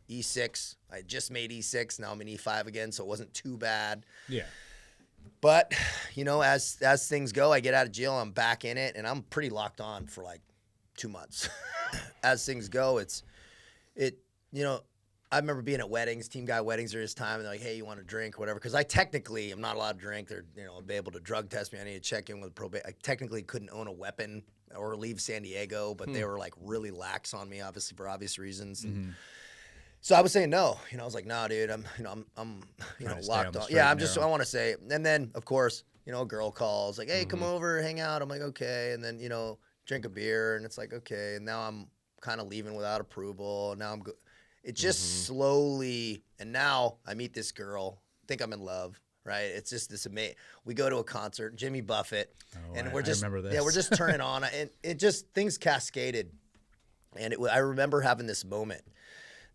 E6. I just made E6. Now I'm in E5 again, so it wasn't too bad. Yeah. But as things go, I get out of jail. I'm back in it, and I'm pretty locked on for like 2 months. As things go, I remember being at weddings, team guy weddings during this time, and they're like, hey, you want a drink or whatever? Because I technically am not allowed to drink. They're, be able to drug test me. I need to check in with probate. I technically couldn't own a weapon or leave San Diego, but they were like really lax on me, obviously for obvious reasons. And so I was saying no. I was like, no, dude, I'm locked on. Yeah, I want to say. And then, of course, a girl calls like, hey, come over, hang out. I'm like, okay. And then, drink a beer, and it's like, okay. And now I'm kind of leaving without approval. Now I'm it just slowly, and now I meet this girl, think I'm in love, right? It's just this amazing. We go to a concert, Jimmy Buffett, and we're just, we're just turning on, and it just, things cascaded. And I remember having this moment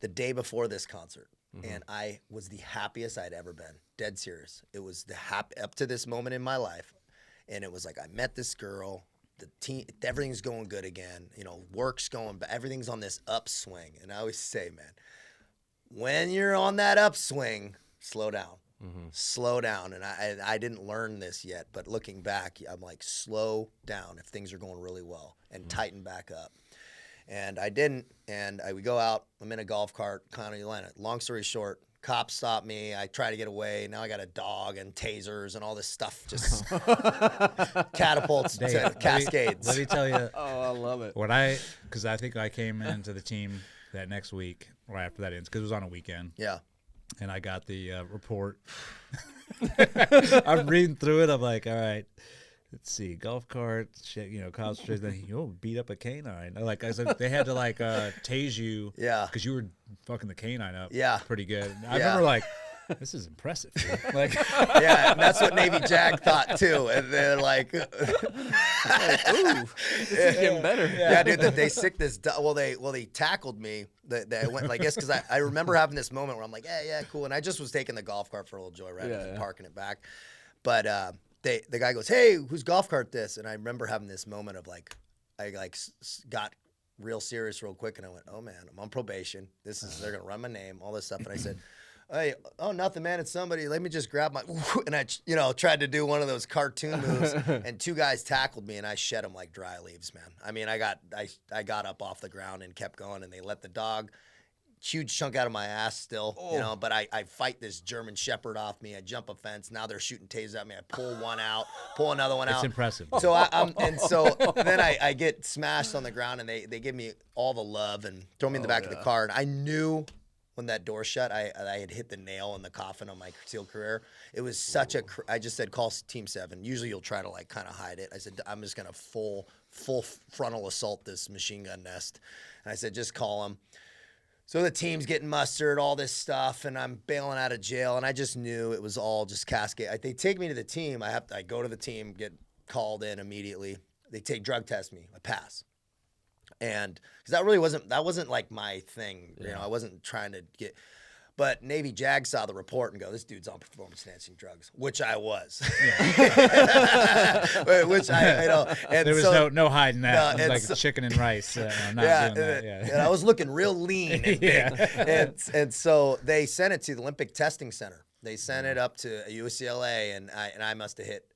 the day before this concert, and I was the happiest I'd ever been, dead serious. It was up to this moment in my life, and it was like I met this girl. The team, everything's going good again. Work's going, but everything's on this upswing. And I always say, man, when you're on that upswing, slow down, slow down. And I didn't learn this yet, but looking back, I'm like, slow down if things are going really well, and tighten back up. And I didn't. And we go out. I'm in a golf cart, Connery, Atlanta. Long story short, cops stop me. I try to get away. Now I got a dog and tasers and all this stuff just catapults to cascades. Let me tell you. Oh, I love it. Because I think I came into the team that next week, right after that ends, because it was on a weekend. Yeah. And I got the report. I'm reading through it. I'm like, all right, let's see, golf cart, shit, college trips. Then you'll beat up a canine. Like I said, they had to like tase you, because you were fucking the canine up, pretty good. I remember like, this is impressive, dude. Like, yeah, and that's what Navy JAG thought too. And they're like, ooh, this is getting better. Yeah, dude, they sick this. Well, they tackled me. They went, I guess, because I remember having this moment where I'm like, yeah, cool. And I just was taking the golf cart for a little joyride, and parking it back. But the guy goes, hey, whose golf cart this? And I remember having this moment of like, I like got real serious real quick, and I went, oh man, I'm on probation. They're gonna run my name, all this stuff. And I said, hey, oh, nothing, man. It's somebody. Let me just grab my, and I, tried to do one of those cartoon moves, and two guys tackled me, and I shed them like dry leaves, man. I mean, I got up off the ground and kept going, and they let the dog, huge chunk out of my ass still, but I fight this German Shepherd off me. I jump a fence. Now they're shooting tasers at me. I pull one out, pull another one out. It's impressive. So so then I get smashed on the ground, and they give me all the love and throw me in the back of the car, and I knew when that door shut, I had hit the nail in the coffin on my SEAL career. It was such I just said, call Team 7. Usually you'll try to like kind of hide it. I said, I'm just going to full frontal assault this machine gun nest. And I said, just call them. So the team's getting mustered, all this stuff, and I'm bailing out of jail. And I just knew it was all just cascade. They take me to the team. I go to the team, get called in immediately. They drug test me. I pass. And because that wasn't like my thing, I wasn't trying to get, but Navy JAG saw the report and go, this dude's on performance enhancing drugs, which I was, which and there was so, no hiding that. No, it was like chicken and rice. I'm not doing that. Yeah. And I was looking real lean and big. And so they sent it to the Olympic Testing Center. They sent it up to UCLA, and I must have hit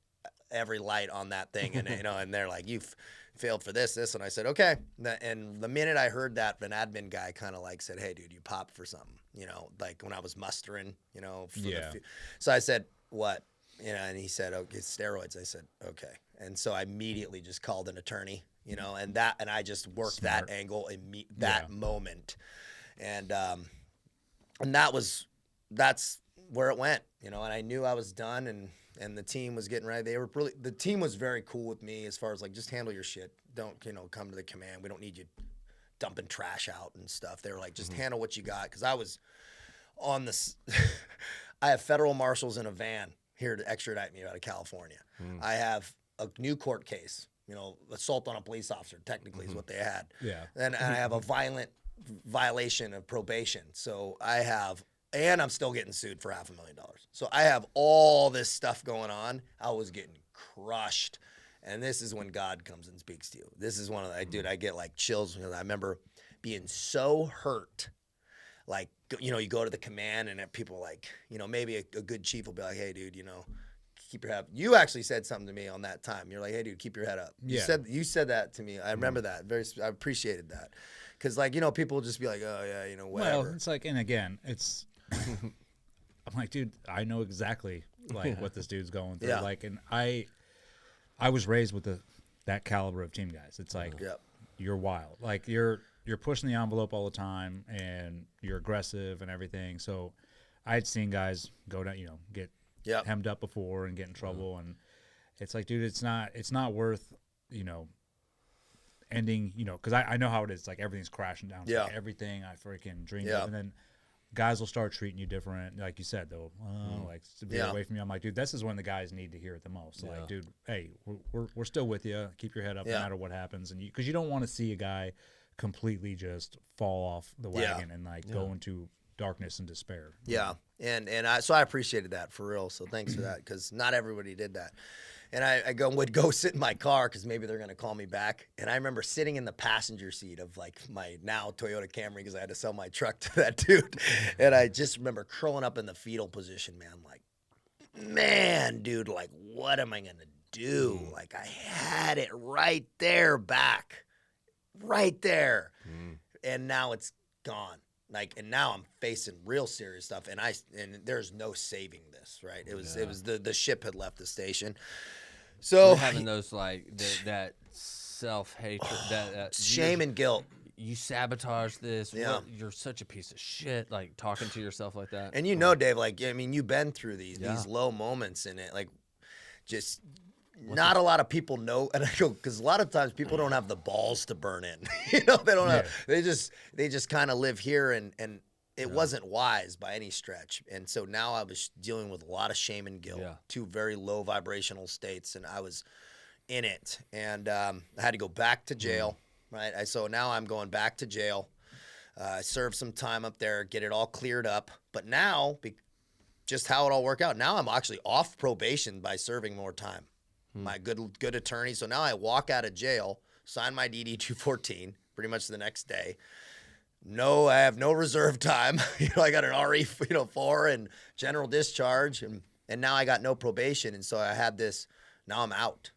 every light on that thing, and and they're like, you've failed for this, and I said, okay. And the minute I heard that, an admin guy kind of like said, hey, dude, you popped for something, like when I was mustering, so I said, what? And he said, okay, steroids. I said, okay. And so I immediately just called an attorney, and I just worked that angle in that moment. And that's where it went, and I knew I was done, and the team was getting ready. The team was very cool with me as far as like, just handle your shit. Don't, come to the command. We don't need you dumping trash out and stuff. They were like, just handle what you got. Cause I was on this, I have federal marshals in a van here to extradite me out of California. I have a new court case, assault on a police officer, technically is what they had. Yeah. And I have a violation of probation. So and I'm still getting sued for $500,000. So I have all this stuff going on. I was getting crushed. And this is when God comes and speaks to you. This is one of the, I get like chills because I remember being so hurt. Like, you go to the command and people like, maybe a good chief will be like, hey, dude, keep your head up. You actually said something to me on that time. You're like, hey, dude, keep your head up. Yeah. You said that to me. I remember that. I appreciated that. Because, like, people will just be like, oh, yeah, whatever. Well, it's like, and again, it's, I'm like, dude, I know exactly like what this dude's going through. Yeah. Like, and I was raised with that caliber of team guys. It's like, you're wild. Like you're pushing the envelope all the time, and you're aggressive and everything. So I'd seen guys go down, get hemmed up before and get in trouble, and it's like, dude, it's not worth, ending, because I know how it is. Like everything's crashing down. It's like everything I freaking dreamed of, and then guys will start treating you different. Like you said, they'll like veer away from you. I'm like, dude, this is when the guys need to hear it the most. Like, dude, hey, we're still with you. Keep your head up no matter what happens. And because you don't want to see a guy completely just fall off the wagon and like go into darkness and despair. Yeah. And so I appreciated that for real. So thanks for that, because not everybody did that. And I would go sit in my car because maybe they're going to call me back. And I remember sitting in the passenger seat of like my now Toyota Camry because I had to sell my truck to that dude. And I just remember curling up in the fetal position, man. Like, man, dude, like, what am I going to do? Like, I had it right there back. Right there. And now it's gone. Like, and now I'm facing real serious stuff, and there's no saving this, right? It was the ship had left the station. So having those like that self-hatred, that shame and guilt. you sabotage this. Yeah. You're such a piece of shit. Like talking to yourself like that. And Dave, like, I mean, you've been through these low moments in it. Like, just not a lot of people know. And I go, because a lot of times people don't have the balls to burn in. They don't have, they just kind of live here, and it wasn't wise by any stretch. And so now I was dealing with a lot of shame and guilt, two very low vibrational states, and I was in it. And I had to go back to jail, right? So now I'm going back to jail. I served some time up there, get it all cleared up. But now, just how it all worked out, now I'm actually off probation by serving more time. My good attorney. So now I walk out of jail, sign my DD-214 pretty much the next day. No, I have no reserve time. I got an RE4 and general discharge, and now I got no probation, and so I had this. Now I'm out.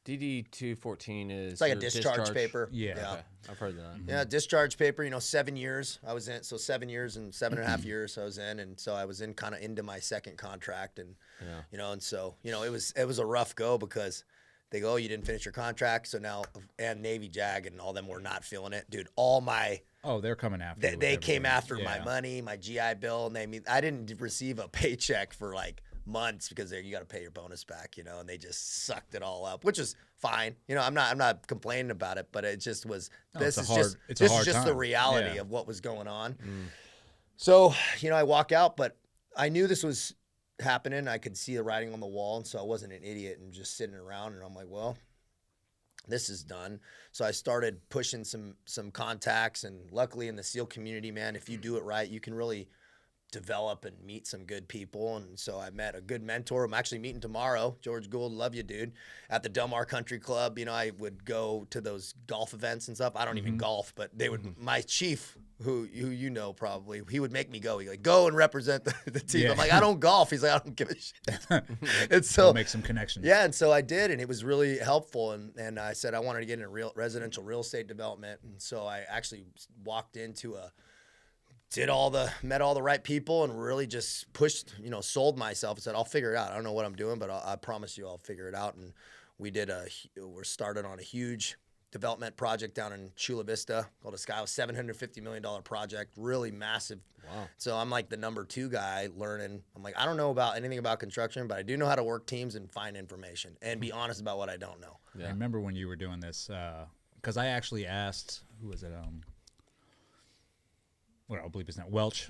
DD-214 is it's like a discharge paper. Yeah. Okay. I've heard that. Yeah, discharge paper. 7 years I was in. So 7 years and 7.5 years I was in, and so I was in kind of into my second contract, and and so it was a rough go because they go, oh, you didn't finish your contract, so now and Navy JAG and all them were not feeling it, dude. All my they're coming after you. They came after my money, my GI Bill, and I didn't receive a paycheck for like months because you got to pay your bonus back, and they just sucked it all up, which is fine. I'm not complaining about it, but it just was. This is just the reality of what was going on. So I walk out, but I knew this was happening. I could see the writing on the wall, and so I wasn't an idiot and just sitting around. And I'm like, well, this is done. So I started pushing some contacts, and luckily in the SEAL community, man, if you do it right, you can really develop and meet some good people. And so I met a good mentor. I'm actually meeting tomorrow, George Gould, love you, dude, at the Delmar Country Club. I would go to those golf events and stuff. I don't even golf, but they would. My chief, who probably, he would make me go. He'd like, go and represent the team. I'm like, I don't golf. He's like, I don't give a shit. And so make some connections. Yeah, and so I did, and it was really helpful. And I said I wanted to get into residential real estate development, and so I actually walked into met all the right people, and really just pushed, sold myself and said, I'll figure it out. I don't know what I'm doing, but I promise you I'll figure it out. And we're started on a huge development project down in Chula Vista called a $750 million project, really massive. Wow. So I'm like the number 2 guy learning. I'm like, I don't know about anything about construction, but I do know how to work teams and find information and be honest about what I don't know. Yeah. I remember when you were doing this, because I actually asked, who was it? I believe his name, Welch.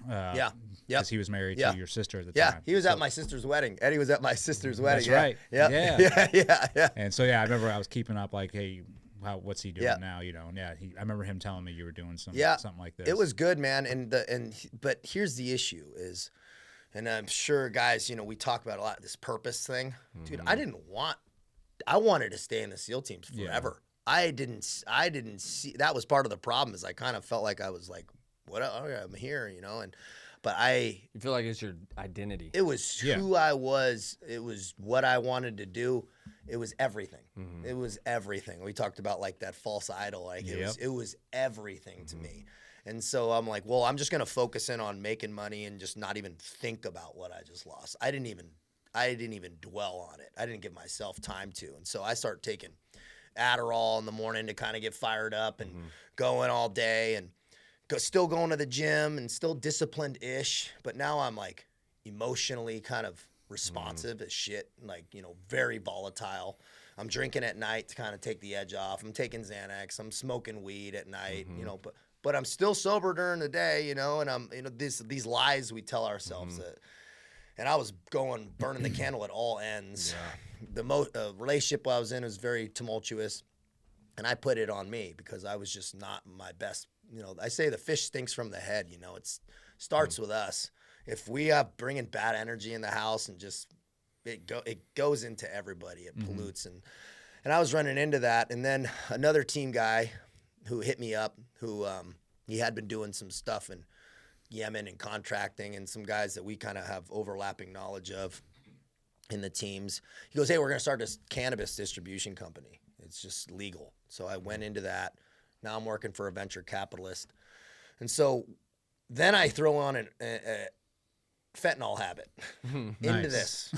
Because he was married to your sister at the time. Yeah, he was at my sister's wedding. Eddie was at my sister's wedding. That's right. Yeah. And so, I remember I was keeping up like, hey, what's he doing now? And I remember him telling me you were doing something like this. It was good, man. But here's the issue is, and I'm sure guys, we talk about a lot this purpose thing. Dude, I wanted to stay in the SEAL teams forever. I didn't see, that was part of the problem is I kind of felt like I was like, I'm here, but you feel like it's your identity. It was who I was. It was what I wanted to do. It was everything. It was everything. We talked about like that false idol. Like it was everything to me. And so I'm like, well, I'm just going to focus in on making money and just not even think about what I just lost. I didn't even dwell on it. I didn't give myself time to. And so I start taking Adderall in the morning to kind of get fired up and going all day and still going to the gym and still disciplined-ish, but now I'm like emotionally kind of responsive as shit, like, very volatile. I'm drinking at night to kind of take the edge off. I'm taking Xanax. I'm smoking weed at night, but I'm still sober during the day, and I'm, these lies we tell ourselves that, and I was burning the candle at all ends. Yeah. The relationship I was in was very tumultuous, and I put it on me because I was just not my best. I say the fish stinks from the head. It starts with us. If we are bringing bad energy in the house and just it goes into everybody. It pollutes, and I was running into that. And then another team guy who hit me up, who he had been doing some stuff in Yemen and contracting, and some guys that we kind of have overlapping knowledge of in the teams. He goes, "Hey, we're gonna start this cannabis distribution company. It's just legal." So I went into that. Now I'm working for a venture capitalist. And so then I throw on a fentanyl habit into this,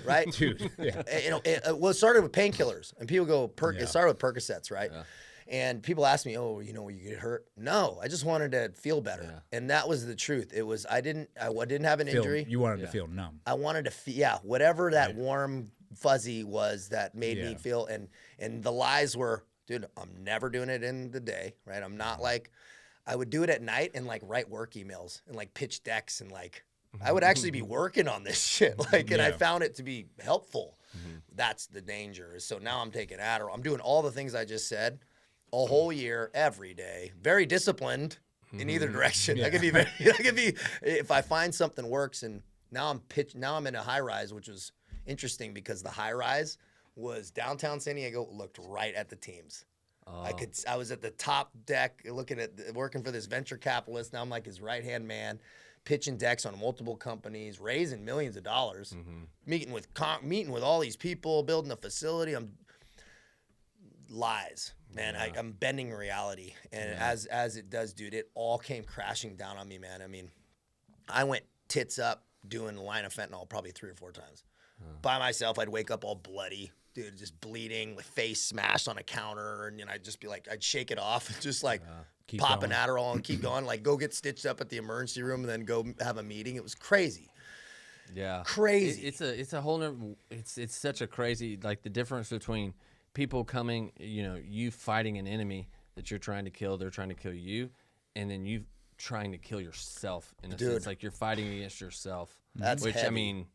right? Dude, yeah. It started with painkillers. And people go, it started with Percocets, right? Yeah. And people ask me, oh, you get hurt? No, I just wanted to feel better. Yeah. And that was the truth. It was, I didn't have an injury. You wanted to feel numb. I wanted to feel, whatever that warm fuzzy was that made me feel. And the lies were, dude, I'm never doing it in the day, right? I'm not like, I would do it at night and like write work emails and like pitch decks and like, I would actually be working on this shit. Like, and I found it to be helpful. That's the danger. So now I'm taking Adderall. I'm doing all the things I just said a whole year, every day. Very disciplined in either direction. Yeah. I could be, if I find something works, and now I'm in a high rise, which was interesting because the high rise was downtown San Diego, looked right at the teams. Oh. I was at the top deck working for this venture capitalist. Now I'm like his right-hand man, pitching decks on multiple companies, raising millions of dollars, meeting with all these people, building a facility. Lies, man. Yeah. I'm bending reality, and as it does, dude, it all came crashing down on me, man. I mean, I went tits up doing a line of fentanyl probably 3 or 4 times by myself. I'd wake up all bloody, dude, just bleeding, with face smashed on a counter, and I'd just be like, I'd shake it off, and just like pop an Adderall and keep going, like go get stitched up at the emergency room and then go have a meeting. It was crazy. Yeah, crazy. It's a whole. It's such a crazy, like the difference between people coming, you fighting an enemy that you're trying to kill, they're trying to kill you, and then you trying to kill yourself in a sense. Like you're fighting against yourself. That's which heavy. I mean,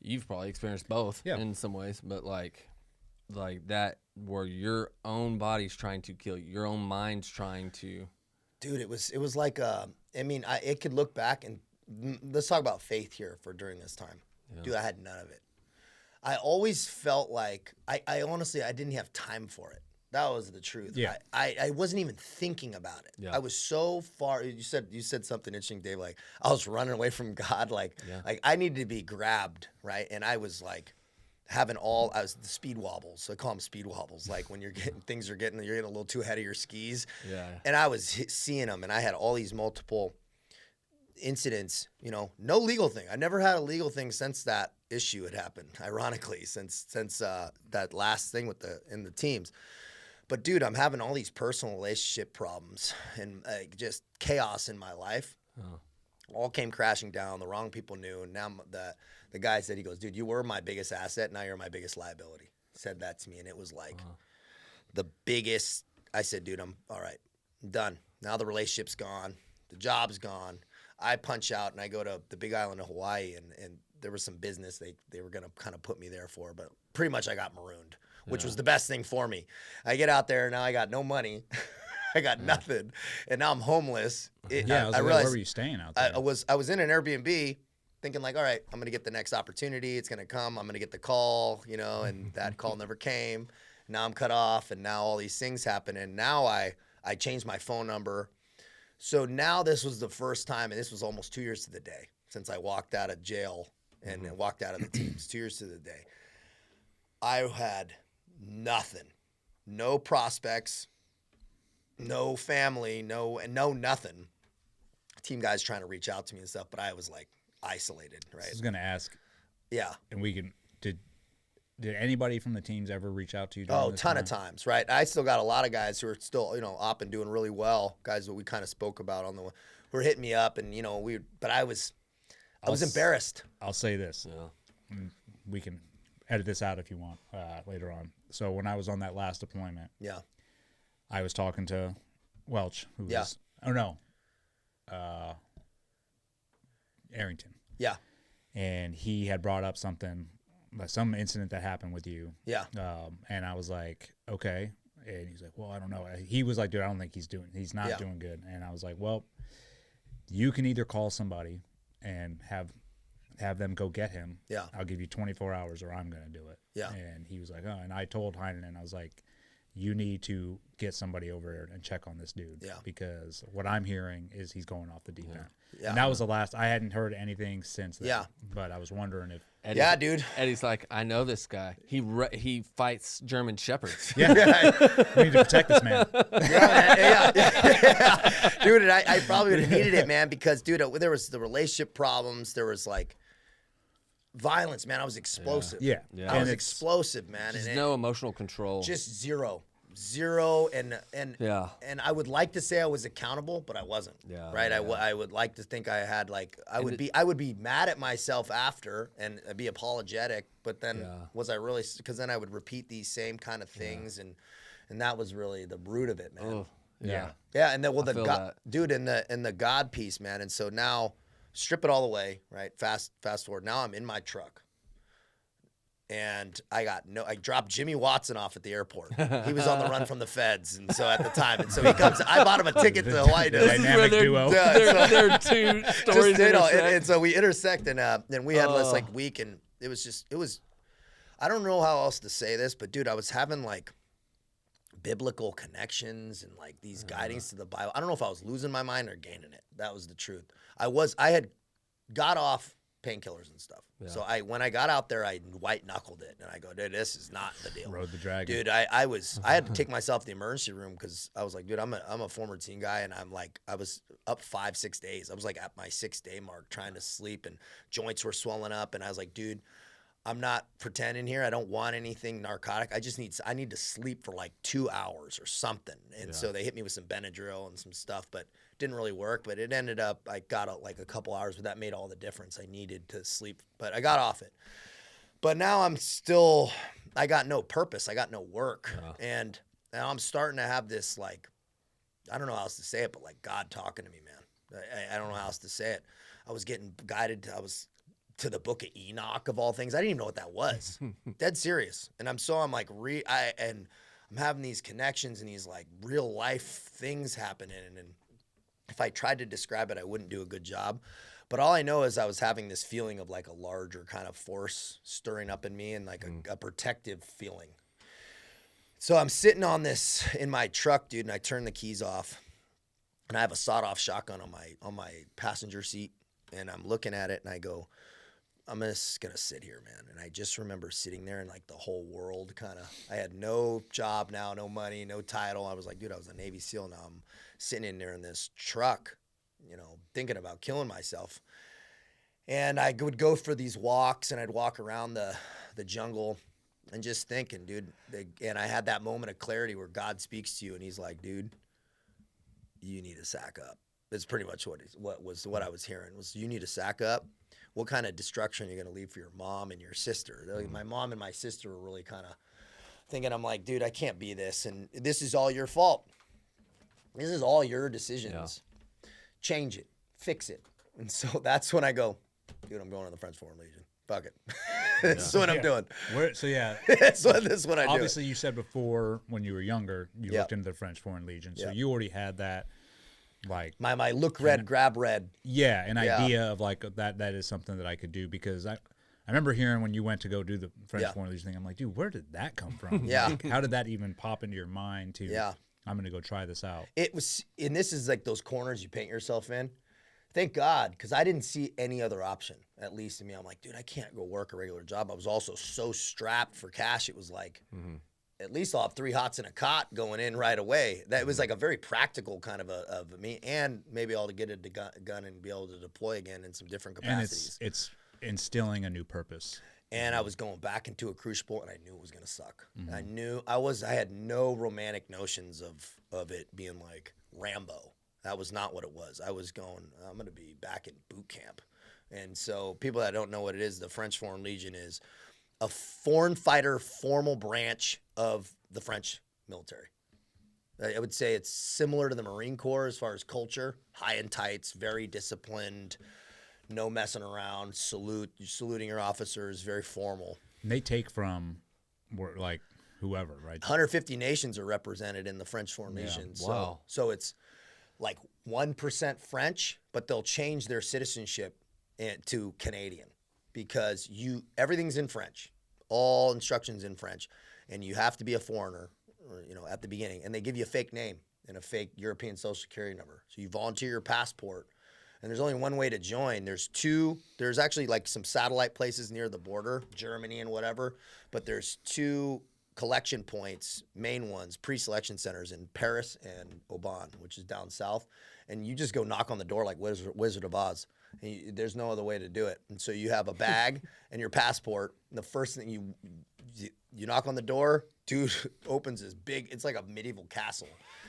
you've probably experienced both in some ways, but like that where your own body's trying to kill you, your own mind's trying to. Dude, it was like it could look back and let's talk about faith here for during this time. Yeah. Dude, I had none of it. I always felt like I honestly didn't have time for it. That was the truth. Yeah. I wasn't even thinking about it. Yeah. I was so far. You said something interesting, Dave. Like I was running away from God. Like I needed to be grabbed, right? And I was like I was the speed wobbles. I call them speed wobbles. Like when you're getting you're getting a little too ahead of your skis. Yeah. And I was seeing them, and I had all these multiple incidents. No legal thing. I never had a legal thing since that issue had happened, ironically, since that last thing in the teams. But dude, I'm having all these personal relationship problems and just chaos in my life. All came crashing down. The wrong people knew. And now the guy said, he goes, dude, you were my biggest asset. Now you're my biggest liability. He said that to me, and it was like the biggest. I said, dude, I'm all right. I'm done. Now the relationship's gone. The job's gone. I punch out and I go to the Big Island of Hawaii, and there was some business they were going to kind of put me there for, but pretty much I got marooned, which was the best thing for me. I get out there, now I got no money. I got nothing, and now I'm homeless. I realized, where were you staying out there? I was in an Airbnb thinking like, all right, I'm going to get the next opportunity. It's going to come. I'm going to get the call, and that call never came. Now I'm cut off, and now all these things happen, and now I changed my phone number. So now this was the first time, and this was almost 2 years to the day since I walked out of jail and walked out of the teams. 2 years to the day. I had nothing, no prospects, no family, no nothing. Team guys trying to reach out to me and stuff, but I was like isolated, right? I was going to ask. Yeah. And did anybody from the teams ever reach out to you? Oh, a ton of times, right? I still got a lot of guys who are still, up and doing really well. Guys that we kind of spoke about who were hitting me up, and but I was embarrassed. I'll say this. Yeah. We can edit this out if you want later on. So when I was on that last deployment, I was talking to Welch, who was Arrington. Yeah. And he had brought up something, some incident that happened with you. Yeah. And I was like, okay. And he's like, well, I don't know. He was like, dude, I don't think he's not doing good. And I was like, well, you can either call somebody and have them go get him. Yeah. I'll give you 24 hours or I'm going to do it. Yeah. And he was like, oh, and I told Heinen, I was like, you need to get somebody over there and check on this dude. Yeah. Because what I'm hearing is he's going off the deep end. Yeah. And that was the last. I hadn't heard anything since then. Yeah. But I was wondering if. Dude. Eddie's like, I know this guy. He fights German shepherds. Yeah. We need to protect this man. Yeah. Dude, and I probably would have needed it, man, because, dude, there was the relationship problems. There was, like, violence, man. I was explosive. Yeah. I was explosive, man. Just no emotional control. Just zero. zero, and I would like to say I was accountable, but I wasn't. Yeah, right. yeah. I would like to think I had like I would be mad at myself after and be apologetic, but then was I really? Because then I would repeat these same kind of things, and that was really the root of it, man. Oh, yeah. Yeah, and then the feel God, that. dude, in the God piece, man, and so now strip it all away, right? Fast forward. Now I'm in my truck. And I dropped Jimmy Watson off at the airport. He was on the run from the feds, and so at the time, and so he comes. I bought him a ticket to Hawaii. The dynamic duo. They're two stories. And so we intersect, and we had this like week, and it was. I don't know how else to say this, but dude, I was having like biblical connections and like these guidings to the Bible. I don't know if I was losing my mind or gaining it. That was the truth. I had got off painkillers and stuff. Yeah. So when I got out there, I white knuckled it, and I go, dude, this is not the deal. Rode the dragon, dude. I had to take myself to the emergency room because I was like, dude, I'm a former teen guy, and I'm like, I was up 5-6 days. I was like at my 6th day mark trying to sleep, and joints were swelling up, and I was like, dude, I'm not pretending here. I don't want anything narcotic. I need to sleep for like 2 hours or something. And so they hit me with some Benadryl and some stuff, but didn't really work. But it ended up, I got like a couple hours, but that made all the difference. I needed to sleep, but I got off it. But now I got no purpose. I got no work. And now I'm starting to have this, like, I don't know how else to say it, but like God talking to me, man. I don't know how else to say it. I was getting guided. I was to the book of Enoch of all things. I didn't even know what that was. Dead serious. And I'm having these connections and these like real life things happening. And if I tried to describe it, I wouldn't do a good job. But all I know is I was having this feeling of like a larger kind of force stirring up in me and like a protective feeling. So I'm sitting on this in my truck, dude, and I turn the keys off, and I have a sawed-off shotgun on my passenger seat, and I'm looking at it, and I go, I'm just going to sit here, man. And I just remember sitting there and like the whole world I had no job now, no money, no title. I was like, dude, I was a Navy SEAL. Now I'm sitting in there in this truck, thinking about killing myself. And I would go for these walks, and I'd walk around the jungle and just thinking, dude. And I had that moment of clarity where God speaks to you, and he's like, dude, you need to sack up. That's pretty much what I was hearing was, you need to sack up. What kind of destruction are you going to leave for your mom and your sister? My mom and my sister were really kind of thinking, I'm like, dude, I can't be this. And this is all your fault. This is all your decisions. Yeah. Change it. Fix it. And so that's when I go, dude, I'm going to the French Foreign Legion. Fuck it. That's what I'm doing. That's what I do. Obviously, you said before when you were younger, you looked into the French Foreign Legion. So you already had that. Like my look red, grab red. Yeah, an idea of like that is something that I could do, because I remember hearing when you went to go do the French Foreign Legion thing, I'm like, dude, where did that come from? Like, how did that even pop into your mind I'm going to go try this out? It was, and this is like those corners you paint yourself in. Thank God, because I didn't see any other option, at least to me. I'm like, dude, I can't go work a regular job. I was also so strapped for cash. It was like, at least I'll have 3 hots in a cot going in right away. That was like a very practical kind of me, and maybe I'll get a gun and be able to deploy again in some different capacities. And it's instilling a new purpose. And I was going back into a crucible, and I knew it was going to suck. I had no romantic notions of it being like Rambo. That was not what it was. I was going, I'm going to be back in boot camp. And so people that don't know what it is, the French Foreign Legion is a foreign fighter formal branch of the French military. I would say it's similar to the Marine Corps as far as culture, high and tights, very disciplined, no messing around, saluting your officers, very formal. And they take from like whoever, right? 150 nations are represented in the French Foreign Legion. Wow. So it's like 1% French, but they'll change their citizenship to Canadian, because everything's in French, all instructions in French, and you have to be a foreigner, at the beginning, and they give you a fake name and a fake European Social Security number. So you volunteer your passport, and there's only one way to join. There's actually like some satellite places near the border, Germany and whatever, but there's 2 collection points, main ones, pre-selection centers in Paris and Aubin, which is down south, and you just go knock on the door like Wizard of Oz. And there's no other way to do it. And so you have a bag and your passport. And the first thing you knock on the door, dude opens this big, it's like a medieval castle.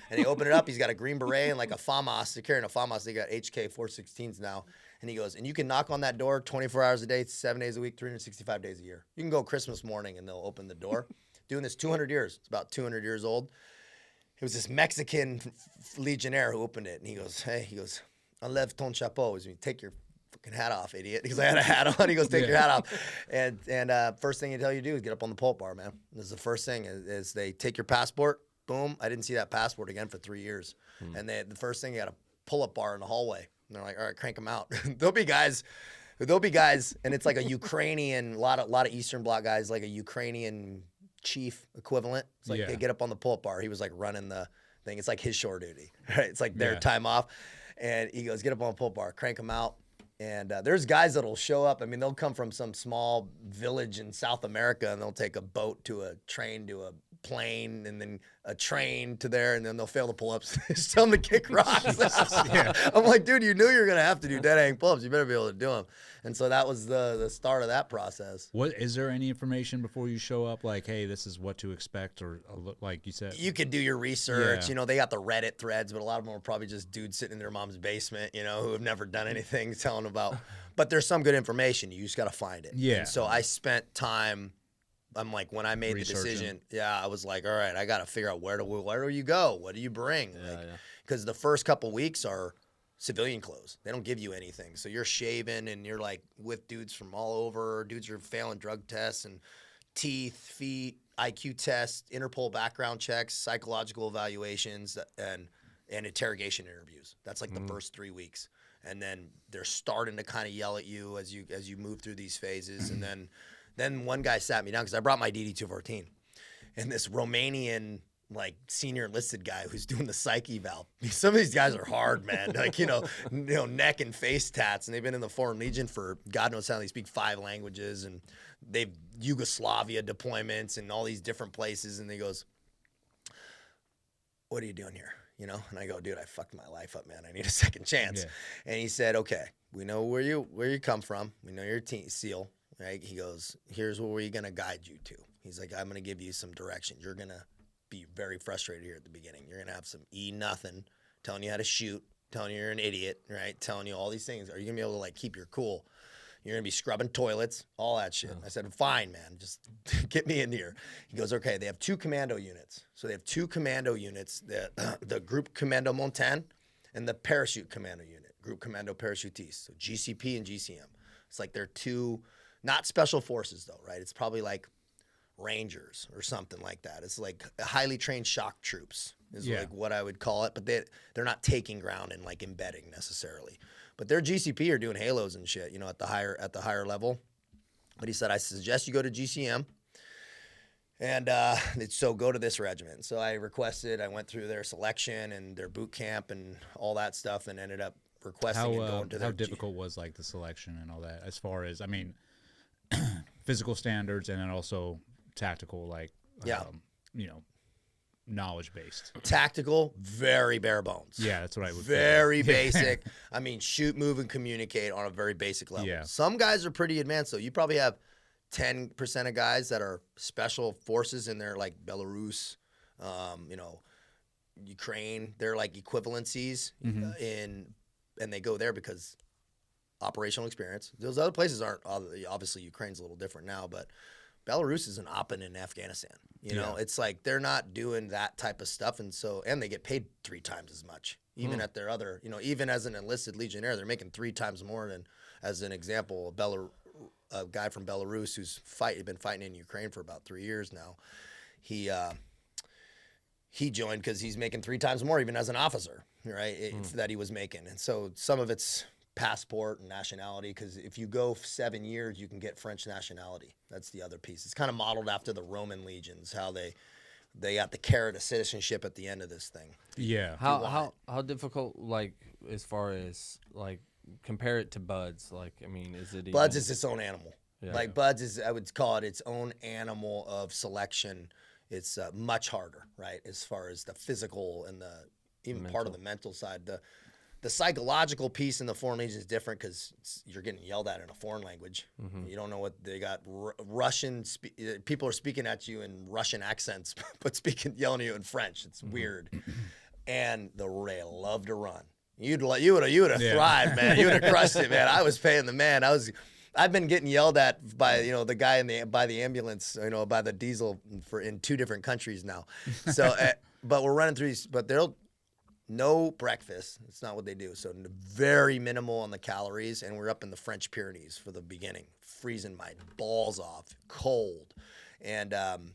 And they open it up. He's got a green beret and like a FAMAS. They're carrying a FAMAS. They got HK 416s now. And he goes, and you can knock on that door 24 hours a day, 7 days a week, 365 days a year. You can go Christmas morning and they'll open the door. Doing this 200 years. It's about 200 years old. It was this Mexican legionnaire who opened it. And he goes, hey, enlève ton chapeau. Which means take your fucking hat off, idiot. Because I had a hat on. He goes, take your hat off. And first thing they tell you to do is get up on the pull-up bar, man. This is the first thing is they take your passport. Boom. I didn't see that passport again for 3 years. And the first thing, you got a pull-up bar in the hallway. And they're like, all right, crank them out. There'll be guys, and it's like a Ukrainian, a lot of Eastern Bloc guys, like a Ukrainian chief equivalent. It's like they get up on the pull-up bar. He was like running the thing. It's like his shore duty, right? It's like their time off. And he goes, get up on the pull-up bar, crank them out. And there's guys that'll show up. I mean, they'll come from some small village in South America, and they'll take a boat to a train to a plane, and then a train to there, and then they'll fail the pull-ups. Just tell them to kick rocks. I'm like, dude, you knew you were gonna have to do dead hang pull-ups. You better be able to do them. And so that was the start of that process. What is there any information before you show up? Like, hey, this is what to expect, or like you said, you could do your research. You know, they got the Reddit threads, but a lot of them are probably just dudes sitting in their mom's basement, you know, who have never done anything, telling about. But the's some good information. You just got to find it. Yeah. And so I spent time. I'm like, when I made the decision, I was like, all right, I got to figure out where do you go? What do you bring? Because the first couple weeks are civilian clothes. They don't give you anything. So you're shaving and you're like with dudes from all over. Dudes are failing drug tests and teeth, feet, IQ tests, Interpol background checks, psychological evaluations, and interrogation interviews. That's like the first 3 weeks. And then they're starting to kind of yell at you as you move through these phases. And then one guy sat me down because I brought my DD-214. And this Romanian like senior enlisted guy who's doing the psych eval. Some of these guys are hard, man. Like, you know, neck and face tats, and they've been in the Foreign Legion for God knows how. They speak 5 languages, and they've Yugoslavia deployments and all these different places. And he goes, "What are you doing here?" You know, and I go, "Dude, I fucked my life up, man. I need a second chance." And he said, "Okay, we know where you come from. We know you're a SEAL, right?" He goes, "Here's where we're gonna guide you to." He's like, "I'm gonna give you some direction. You're gonna be very frustrated here at the beginning. You're gonna have some nothing, telling you how to shoot, telling you you're an idiot, right? Telling you all these things. Are you gonna be able to like keep your cool? You're gonna be scrubbing toilets, all that shit." I said, "Fine, man, just get me in here." He goes, "Okay." They have 2 commando units. So they have 2 commando units: the Group Commando Montagne and the Parachute Commando Unit, Group Commando Parachutists. So GCP and GCM. It's like they're 2, not special forces though, right? It's probably like Rangers or something like that. It's like highly trained shock troops is like what I would call it, but they're not taking ground and like embedding necessarily. But their GCP are doing halos and shit, you know, at the higher level. But he said, "I suggest you go to GCM, and so go to this regiment." So I went through their selection and their boot camp and all that stuff, and ended up requesting and going to their. How difficult was like the selection and all that, as far as, I mean, physical standards and then also tactical, like, you know, knowledge based. Tactical, very bare bones. Yeah, that's what I would. Very basic. I mean, shoot, move, and communicate on a very basic level. Yeah. Some guys are pretty advanced, though. You probably have 10% of guys that are special forces in there, like Belarus, you know, Ukraine. They're like equivalencies and they go there because operational experience. Those other places aren't. Obviously, Ukraine's a little different now, but Belarus is an op-in in Afghanistan. You know, it's like they're not doing that type of stuff, and they get paid 3 times as much. Even at their other, you know, even as an enlisted legionnaire, they're making 3 times more than, as an example, a guy from Belarus who's been fighting in Ukraine for about 3 years now. He joined because he's making 3 times more, even as an officer, right? That he was making, and so some of it's passport and nationality, because if you go 7 years, you can get French nationality. That's the other piece. It's kind of modeled after the Roman legions, how they got the carrot of citizenship at the end of this thing. Yeah. How difficult, like, as far as like compare it to Buds? Like, I mean, is it Buds is its own animal. Yeah. Like Buds is, I would call it its own animal of selection. It's much harder, right? As far as the physical and even part of the mental side. the psychological piece in the Foreign Legion is different because you're getting yelled at in a foreign language. You don't know what they got. Russian people are speaking at you in Russian accents, but yelling at you in French. It's weird. And they love to run. You would have thrived, man. You would have crushed it, man. I was paying the man. I've been getting yelled at by the guy by the ambulance, by the diesel in 2 different countries now. So, but we're running through these. But they'll no breakfast. It's not what they do. So very minimal on the calories, and we're up in the French Pyrenees for the beginning, freezing my balls off, cold, and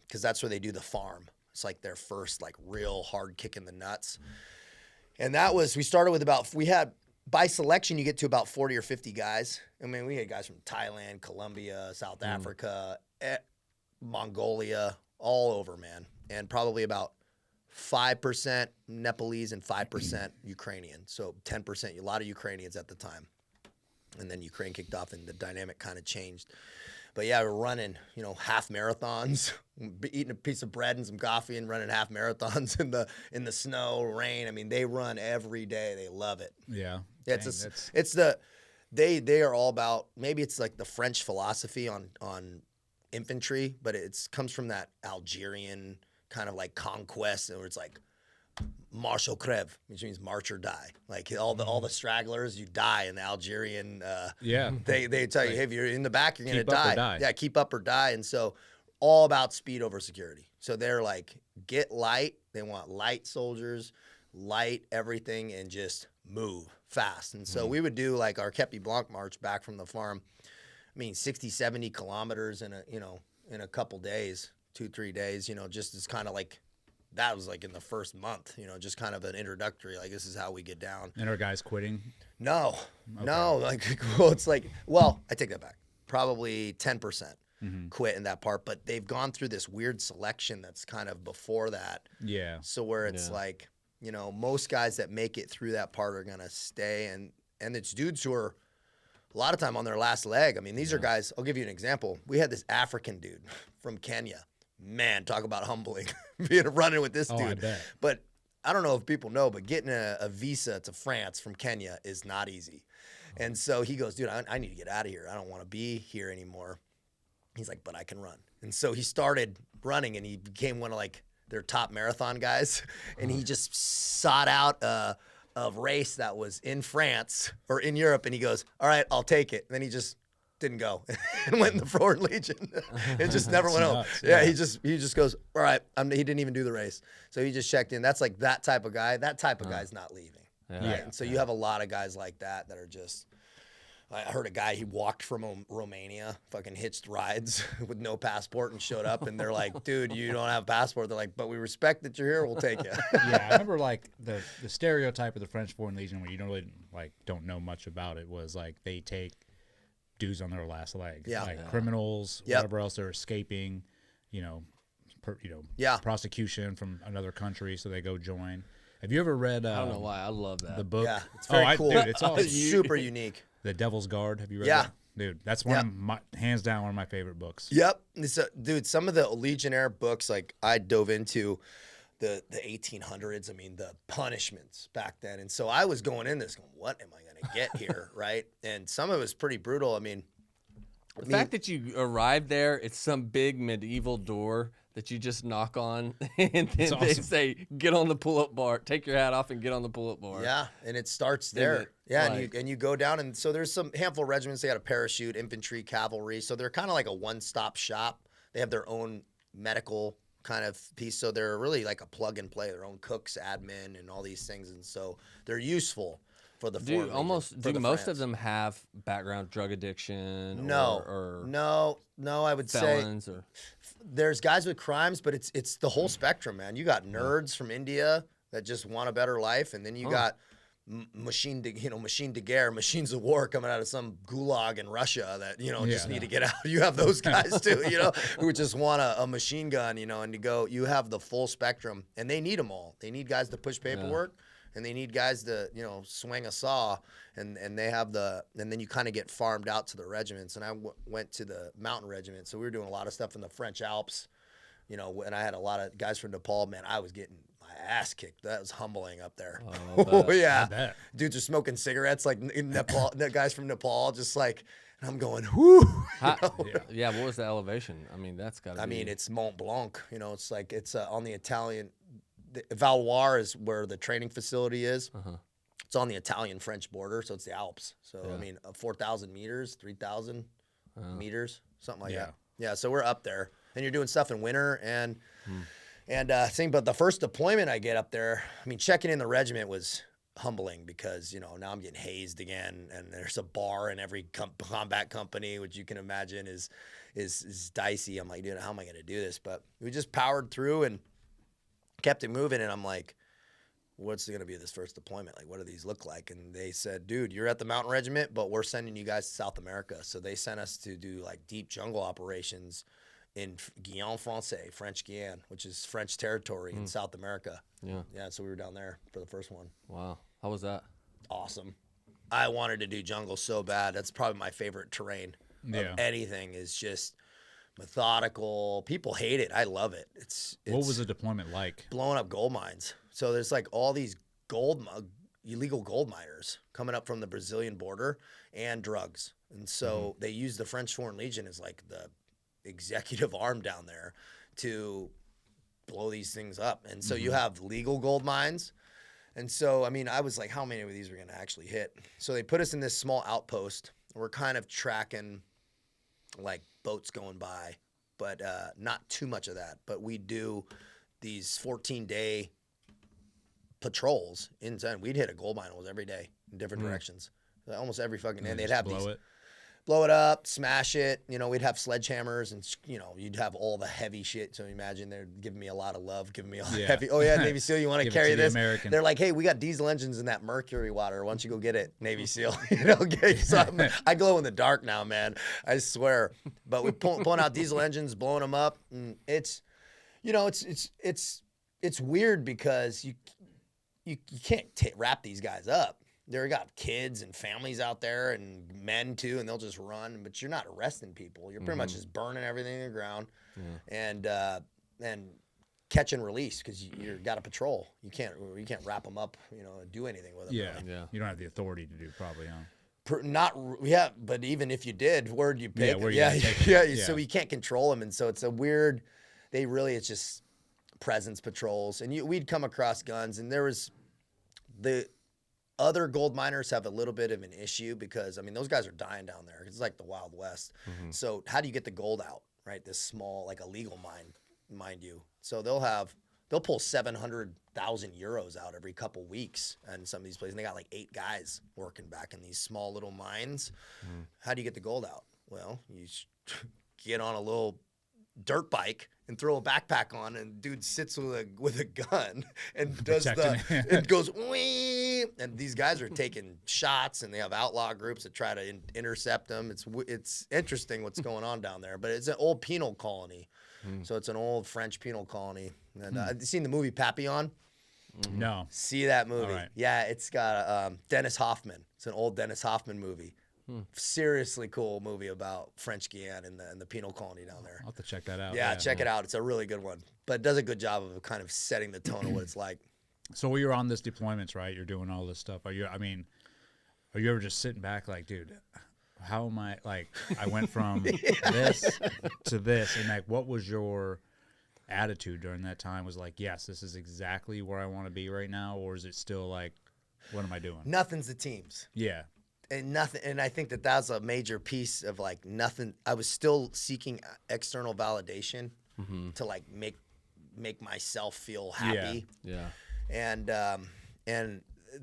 because that's where they do the farm. It's like their first like real hard kick in the nuts. And we started with by selection, you get to about 40 or 50 guys. I mean, we had guys from Thailand, Colombia, South Africa, Mongolia, all over, man. And probably about 5% Nepalese and 5% Ukrainian. So 10%, a lot of Ukrainians at the time. And then Ukraine kicked off and the dynamic kind of changed. But yeah, we're running, half marathons, eating a piece of bread and some coffee and running half marathons in the snow, rain. I mean, they run every day. They love it. Yeah. They are all about, maybe it's like the French philosophy on infantry, but it comes from that Algerian kind of like conquest, where it's like marche ou crève, which means march or die. Like all the stragglers, you die in the Algerian. They tell you, hey, if you're in the back, you're gonna die. Yeah, keep up or die. And so, all about speed over security. So they're like, get light. They want light soldiers, light everything, and just move fast. And so we would do like our Kepi Blanc march back from the farm. I mean, 60, 70 kilometers in a couple days. 2-3 days, just as kind of like, that was like in the first month, just kind of an introductory, like this is how we get down. And are guys quitting? No, like, well, it's like, well, I take that back. Probably 10% quit in that part, but they've gone through this weird selection that's kind of before that. Yeah. So where it's like, most guys that make it through that part are going to stay. And it's dudes who are a lot of time on their last leg. I mean, these are guys, I'll give you an example. We had this African dude from Kenya. Man, talk about humbling, running with this dude. I bet. But I don't know if people know, but getting a visa to France from Kenya is not easy. And so he goes, dude, I need to get out of here. I don't want to be here anymore. He's like, but I can run. And so he started running, and he became one of like their top marathon guys. And he just sought out a race that was in France or in Europe. And he goes, all right, I'll take it. And then he just didn't go and went in the Foreign Legion. It just never went home. Yeah, he just goes, all right. He didn't even do the race. So he just checked in. That's like that type of guy. That type of guy's not leaving. Yeah. Right? And so you have a lot of guys like that are just, I heard a guy, he walked from Romania, fucking hitched rides with no passport and showed up. And they're like, dude, you don't have a passport. They're like, but we respect that you're here. We'll take you. Yeah, I remember like the stereotype of the French Foreign Legion, when you don't know much about it, was like they take dudes on their last leg, criminals, whatever else they're escaping, prosecution from another country, so they go join. Have you ever read? I don't know why I love that. The book. Yeah, it's very cool. Dude, it's awesome. It's super unique. The Devil's Guard. Have you read that? Dude, that's one of my, hands down, one of my favorite books. Yep. Dude, some of the Legionnaire books, like I dove into the 1800s. I mean, the punishments back then. And so I was going in this going, what am I going to get here, right? And some of it was pretty brutal. I mean, the fact that you arrived there, it's some big medieval door that you just knock on, and then they say, get on the pull-up bar, take your hat off and get on the pull-up bar. Yeah, and it starts there. And you go down, and so there's some handful of regiments. They got a parachute, infantry, cavalry. So they're kind of like a one-stop shop. They have their own medical kind of piece. So they're really like a plug and play, their own cooks, admin, and all these things. And so they're useful for the do most of them have background drug addiction? No, I would say there's guys with crimes, but it's the whole spectrum, man. You got nerds from India that just want a better life, and then you got machine de guerre, machines of war coming out of some gulag in Russia that just need to get out. You have those guys too, who just want a machine gun, and to go. You have the full spectrum, and they need them all. They need guys to push paperwork. Yeah. And they need guys to, swing a saw, and they have and then you kind of get farmed out to the regiments. And I went to the mountain regiment, so we were doing a lot of stuff in the French Alps, and I had a lot of guys from Nepal. Man, I was getting my ass kicked. That was humbling up there. Oh, Oh, yeah. I bet. Dudes are smoking cigarettes like in Nepal. The guys from Nepal, just like, and I'm going, whoo. Yeah. What was the elevation? I mean, that's got to be. I mean, it's Mont Blanc. You know, it's like it's on the Italian. Valois is where the training facility is. It's on the Italian-French border, so it's the Alps. So I mean, 4,000 meters, 3,000 meters, something like that. Yeah, so we're up there, and you're doing stuff in winter and but the first deployment I get up there, I mean, checking in the regiment was humbling because, you know, now I'm getting hazed again, and there's a bar in every combat company, which you can imagine is dicey. I'm like, dude, how am I going to do this? But we just powered through and kept it moving, and I'm like, what's going to be this first deployment? Like, what do these look like? And they said, dude, you're at the Mountain Regiment, but we're sending you guys to South America. So they sent us to do like deep jungle operations in Guyane Francais, French Guyane, which is French territory in South America. Yeah, so we were down there for the first one. Wow. How was that? Awesome. I wanted to do jungle so bad. That's probably my favorite terrain of anything, is just methodical. People hate it. I love it. It's what was the deployment like? Blowing up gold mines. So there's like all these illegal gold miners coming up from the Brazilian border and drugs. And so they use the French Foreign Legion as like the executive arm down there to blow these things up. And so you have legal gold mines. And so, I mean, I was like, how many of these are going to actually hit? So they put us in this small outpost. We're kind of tracking like boats going by, but not too much of that. But we do these 14-day patrols inside. We'd hit a gold mine almost every day in different directions. Almost every fucking day. They'd have blow it up, smash it. You know, we'd have sledgehammers, and you know, you'd have all the heavy shit. So imagine they're giving me a lot of love, giving me all the heavy. Oh yeah, Navy SEAL, you want to carry this? They're like, hey, we got diesel engines in that mercury water. Why don't you go get it, Navy SEAL? You know, get something. I glow in the dark now, man. I swear. But we pulling out diesel engines, blowing them up, and it's, you know, it's weird because you can't wrap these guys up. They've got kids and families out there and men too, and they'll just run. But you're not arresting people. You're pretty much just burning everything in the ground, and catch and release because you got to patrol. You can't wrap them up. You know, do anything with them. Yeah, really. You don't have the authority to do probably, But even if you did, where'd you pick? So you can't control them, and so it's a weird. It's just presence patrols, and we'd come across guns, and there was the other gold miners have a little bit of an issue because, I mean, those guys are dying down there. It's like the Wild West. So how do you get the gold out, right? This small, like a legal mine, mind you. So they'll pull 700,000 euros out every couple weeks in some of these places. And they got like 8 guys working back in these small little mines. How do you get the gold out? Well, you get on a little dirt bike and throw a backpack on, and dude sits with a gun and does it goes wee, and these guys are taking shots, and they have outlaw groups that try to intercept them. It's interesting what's going on down there, but it's an old penal colony, so it's an old French penal colony. And I've seen the movie Papillon. No, see that movie? Right. Yeah, it's got Dennis Hoffman. It's an old Dennis Hoffman movie. Seriously cool movie about French Guyane and the penal colony down there. I'll have to check that out. Yeah, check it out. It's a really good one, but it does a good job of kind of setting the tone of what it's like. So when you're on this deployments, right? You're doing all this stuff. Are you ever just sitting back like, dude, how am I, like, I went from this to this, and like, what was your attitude during that time? Was like, yes, this is exactly where I want to be right now, or is it still like, what am I doing? Nothing's the teams. Yeah. And I think that's a major piece of like nothing. I was still seeking external validation to like make myself feel happy. Yeah. And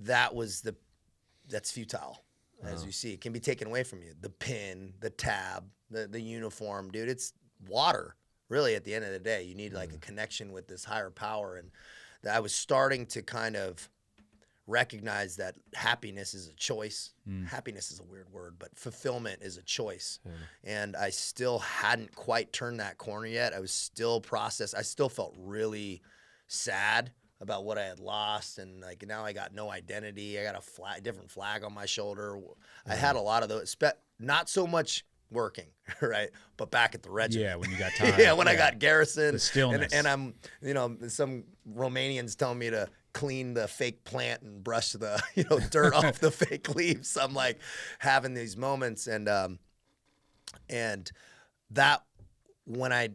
that's futile, as you see. It can be taken away from you. The pin, the tab, the uniform, dude. It's water. Really, at the end of the day, you need like a connection with this higher power. And I was starting to kind of recognize that happiness is a choice. Happiness is a weird word, but fulfillment is a choice. And I still hadn't quite turned that corner yet. I was still I still felt really sad about what I had lost, and like now I got no identity. I got a different flag on my shoulder. I had a lot of those, not so much working, right? But back at the regiment. Yeah, when you got time. Yeah, when I got garrison. The stillness. And I'm, some Romanians telling me to clean the fake plant and brush the, dirt off the fake leaves. I'm like having these moments. And that, when I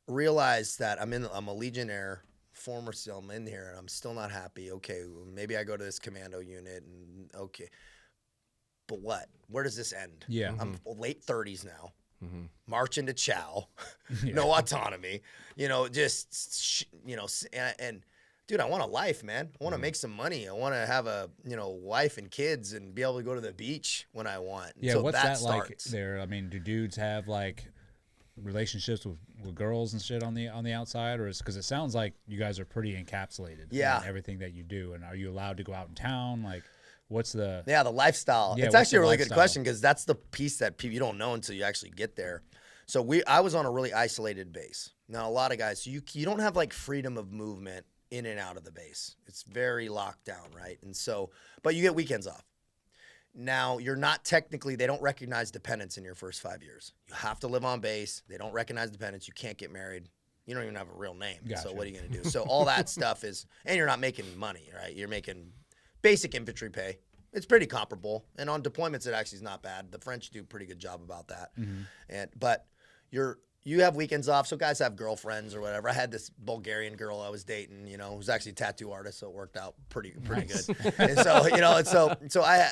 realized that I'm a Legionnaire, former SEAL, I'm in here and I'm still not happy. Okay, maybe I go to this commando unit and okay. But what? Where does this end? Yeah. I'm late 30s now. Marching to chow, Yeah. no autonomy, just, and dude, I want a life, man. I want to make some money. I want to have a, wife and kids and be able to go to the beach when I want. Yeah. So What's that like starts. there? I mean, do dudes have like relationships with girls and shit on the outside, or is because it sounds like you guys are pretty encapsulated in everything that you do? And are you allowed to go out in town? Like, what's the lifestyle? Yeah, it's what's actually the a really good lifestyle? question because that's the piece that you don't know until you actually get there. So I was on a really isolated base. Now a lot of guys, so you don't have like freedom of movement in and out of the base. It's very locked down, right? And so, but you get weekends off. Now, you're not technically, they don't recognize dependents in your first 5 years. You have to live on base. They don't recognize dependents. You can't get married. You don't even have a real name. Gotcha. So what are you going to do? So all that stuff is, and you're not making money, right? You're making basic infantry pay. It's pretty comparable. And on deployments, it actually is not bad. The French do a pretty good job about that. But you have weekends off, so guys have girlfriends or whatever. I had this Bulgarian girl I was dating, who's actually a tattoo artist, so it worked out pretty Nice. good. And so I,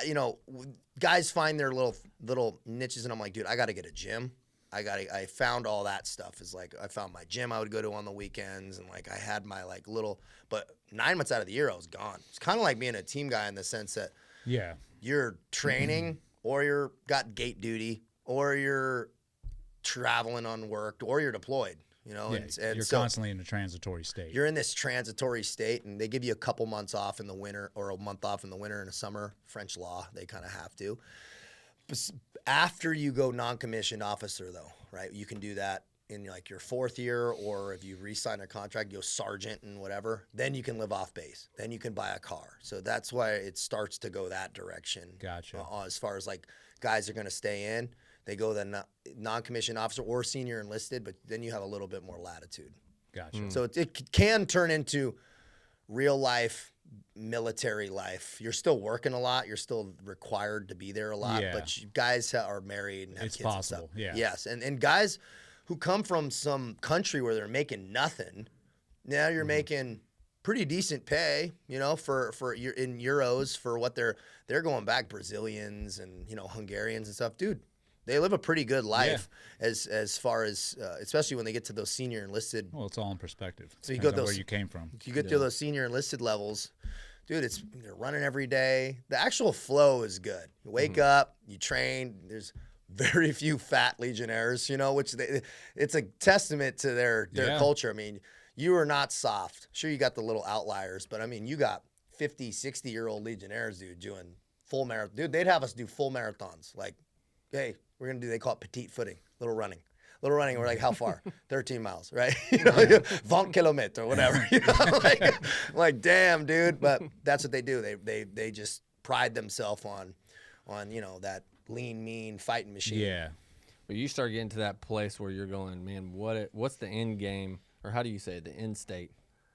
guys find their little niches, and I'm like, dude, I got to get a gym. I found all that stuff. Is like I found my gym I would go to on the weekends, and like I had my like little. But 9 months out of the year, I was gone. It's kind of like being a team guy in the sense that you're training, or you're got gate duty, or you're traveling on work, or you're deployed, and you're so constantly in a transitory state. you're in this transitory state, and they give you a couple months off in the winter or a month off in the winter and a summer. French law, they kind of have to. After you go non-commissioned officer, though, right? You can do that in like your 4th year, or if you re-sign a contract, you go sergeant and whatever, then you can live off base. Then you can buy a car. So that's why it starts to go that direction. Gotcha. As far as like guys are going to stay in. They go the non-commissioned officer or senior enlisted, but then you have a little bit more latitude. Gotcha. So it can turn into real life, military life. You're still working a lot. You're still required to be there a lot. Yeah. But guys are married and have It's kids and possible, stuff. yeah. Yes, and guys who come from some country where they're making nothing, now you're making pretty decent pay, for in euros for what they're going back. Brazilians and Hungarians and stuff, dude. They live a pretty good life as far as, especially when they get to those senior enlisted. Well, it's all in perspective. So you Depends go on those- where you came from. You get to those senior enlisted levels, dude, they're running every day. The actual flow is good. You wake up, you train. There's very few fat Legionnaires, which it's a testament to their culture. I mean, you are not soft. Sure, you got the little outliers, but I mean, you got 50, 60-year-old Legionnaires, dude, doing full marathon. Dude, they'd have us do full marathons. Like, hey, we're going to do, they call it petite footing, little running. We're like, how far? 13 miles, right? 20 kilometers or whatever. Like, damn, dude. But that's what they do. They just pride themselves on that lean, mean fighting machine. Yeah. But you start getting to that place where you're going, man, what's the end game, or how do you say it, the end state?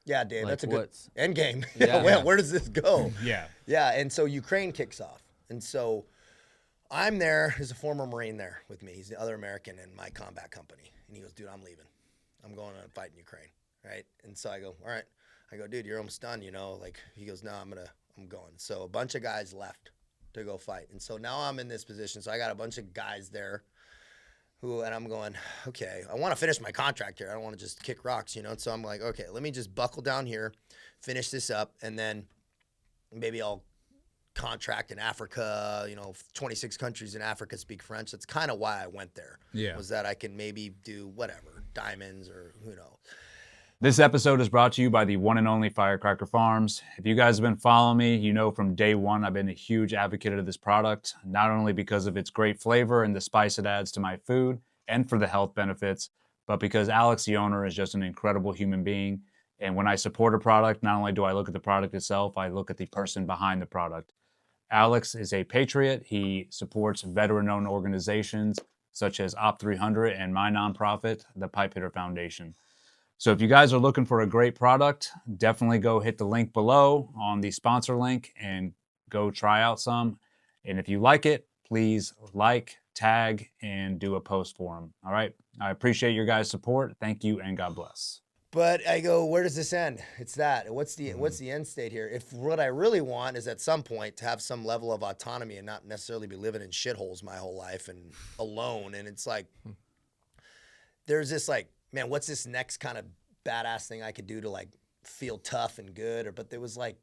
Yeah, Dave, Like that's a good what's- end game. Yeah. Well, where does this go? Yeah. Yeah, and so Ukraine kicks off. And so I'm there. There's a former Marine there with me. He's the other American in my combat company. And he goes, dude, I'm leaving. I'm going to fight in Ukraine, right? And so I go, all right. I go, dude, you're almost done, Like, he goes, no, I'm going. So a bunch of guys left to go fight. And so now I'm in this position. So I got a bunch of guys there and I'm going, okay, I want to finish my contract here. I don't want to just kick rocks, So I'm like, okay, let me just buckle down here, finish this up, and then maybe I'll contract in Africa. 26 countries in Africa speak French. That's kind of why I went there. Yeah. Was that I can maybe do whatever, diamonds or who knows. This episode is brought to you by the one and only Firecracker Farms. If you guys have been following me, you know from day one I've been a huge advocate of this product, not only because of its great flavor and the spice it adds to my food and for the health benefits, but because Alex, the owner, is just an incredible human being. And when I support a product, not only do I look at the product itself, I look at the person behind the product. Alex is a patriot. He supports veteran-owned organizations such as Op 300 and my nonprofit, the Pipe Hitter Foundation. So if you guys are looking for a great product, definitely go hit the link below on the sponsor link and go try out some. And if you like it, please like, tag, and do a post for them. All right. I appreciate your guys' support. Thank you and God bless. But I go, where does this end? It's that. What's the end state here? If what I really want is at some point to have some level of autonomy and not necessarily be living in shitholes my whole life and alone. And it's like, there's this like, man, what's this next kind of badass thing I could do to like feel tough and good? But there was like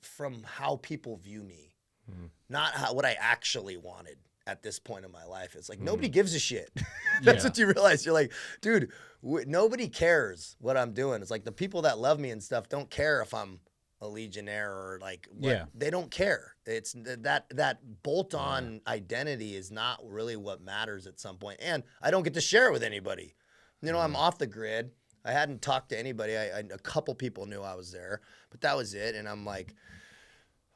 from how people view me, not what I actually wanted at this point in my life. It's like, nobody gives a shit. That's what you realize. You're like, dude, nobody cares what I'm doing. It's like the people that love me and stuff don't care if I'm a Legionnaire or like, they don't care. It's that bolt-on identity is not really what matters at some point. And I don't get to share it with anybody. You know, I'm off the grid. I hadn't talked to anybody. A couple people knew I was there, but that was it. And I'm like,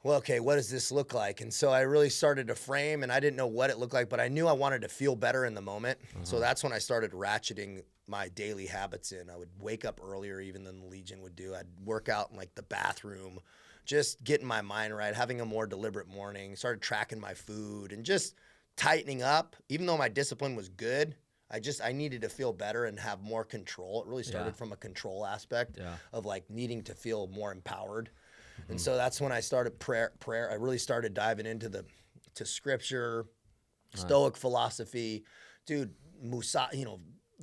well, okay, what does this look like? And so I really started to frame, and I didn't know what it looked like, but I knew I wanted to feel better in the moment. So that's when I started ratcheting my daily habits in. I would wake up earlier even than the Legion would do. I'd work out in like the bathroom, just getting my mind right, having a more deliberate morning, started tracking my food and just tightening up. Even though my discipline was good, I needed to feel better and have more control. It really started from a control aspect of like needing to feel more empowered. And so that's when I started prayer. I really started diving into to scripture, Stoic philosophy, dude,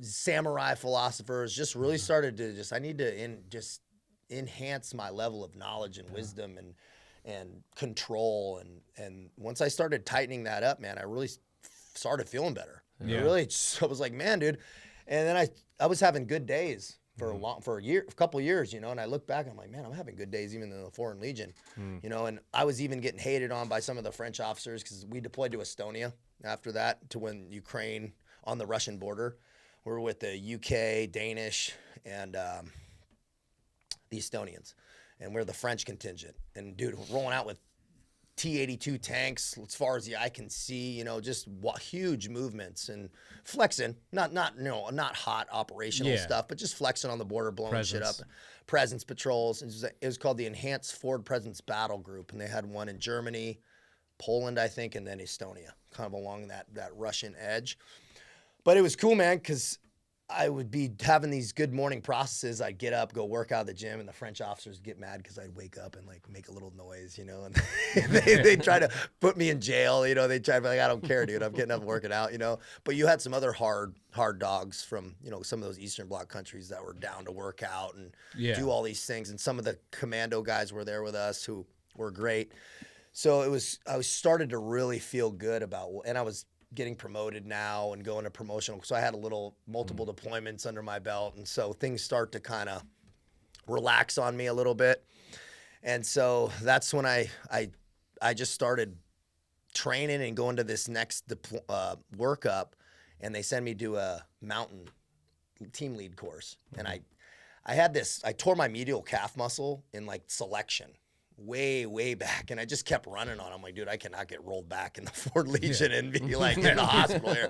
samurai philosophers, just really started to I need to just enhance my level of knowledge and wisdom and control. And once I started tightening that up, man, I really started feeling better. I was like, man, dude. And then I was having good days for a couple of years, you know, and I look back and I'm like, man, I'm having good days even in the Foreign Legion, you know, and I was even getting hated on by some of the French officers because we deployed to Estonia after that to when Ukraine on the Russian border. We're with the UK, Danish, and the Estonians, and we're the French contingent. And dude, rolling out with T-82 tanks as far as the eye can see, you know, just huge movements and flexing, not hot operational stuff, but just flexing on the border, blowing shit up. Presence patrols. It was called the Enhanced Forward Presence Battle Group, and they had one in Germany, Poland, I think, and then Estonia, kind of along that Russian edge. But it was cool, man, because I would be having these good morning processes. I'd get up, go work out at the gym, and the French officers would get mad because I'd wake up and like make a little noise, you know, and they'd try to put me in jail, you know. They'd try to be like, I don't care, dude. I'm getting up and working out, you know. But you had some other hard dogs from, you know, some of those Eastern Bloc countries that were down to work out and do all these things. And some of the commando guys were there with us who were great. So I was started to really feel good about, and I was getting promoted now and going to promotional. So I had multiple deployments under my belt. And so things start to kind of relax on me a little bit. And so that's when I just started training and going to this next workup, and they send me to a mountain team lead course. And I tore my medial calf muscle in like selection way back, and I just kept running on. I'm like, dude, I cannot get rolled back in the Ford Legion and be like in the hospital here.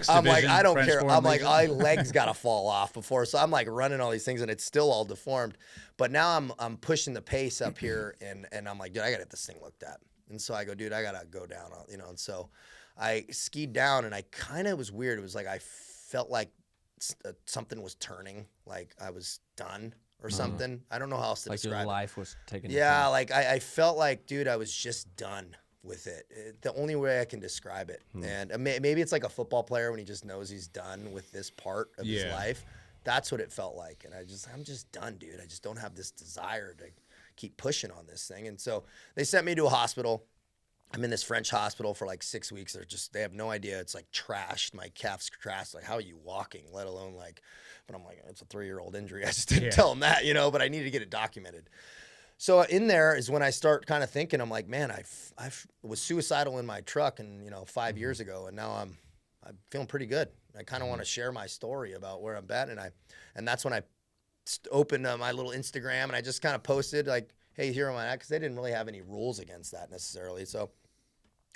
I'm like, I don't care. I'm like, my legs gotta fall off before. So I'm like running all these things, and it's still all deformed. But now I'm pushing the pace up here, and I'm like, dude, I gotta get this thing looked at. And so I go, dude, I gotta go down, you know. And so I skied down, and I kind of was weird. It was like I felt like something was turning, like I was done or something. I don't know how else to describe it. Like your life was taken. Yeah, like I felt like, dude, I was just done with it. The only way I can describe it. And maybe it's like a football player when he just knows he's done with this part of his life. That's what it felt like. And I'm just done, dude. I just don't have this desire to keep pushing on this thing. And so they sent me to a hospital. I'm in this French hospital for like 6 weeks. They have no idea. It's like trashed. My calf's trashed. Like, how are you walking, let alone like, but I'm like, it's a 3-year-old injury. I just didn't tell them that, you know, but I needed to get it documented. So in there is when I start kind of thinking, I'm like, man, I was suicidal in my truck and, you know, 5 years ago. And now I'm feeling pretty good. I kind of want to share my story about where I'm at. And that's when I opened my little Instagram, and I just kind of posted like, hey, here am I at, because they didn't really have any rules against that necessarily. So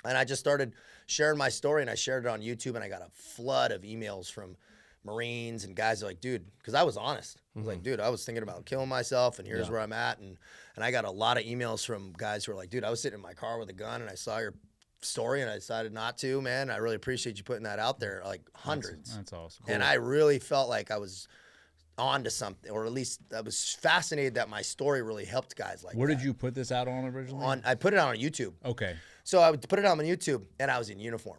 And I just started sharing my story, and I shared it on YouTube, and I got a flood of emails from Marines and guys like, dude, because I was honest. I was like, dude, I was thinking about killing myself, and here's where I'm at. And I got a lot of emails from guys who were like, dude, I was sitting in my car with a gun, and I saw your story, and I decided not to, man. I really appreciate you putting that out there, like hundreds. That's awesome. And I really felt like I was on to something, or at least I was fascinated that my story really helped guys like Where that. did you put this out on originally? I put it out on YouTube. Okay. So I would put it on YouTube, and I was in uniform,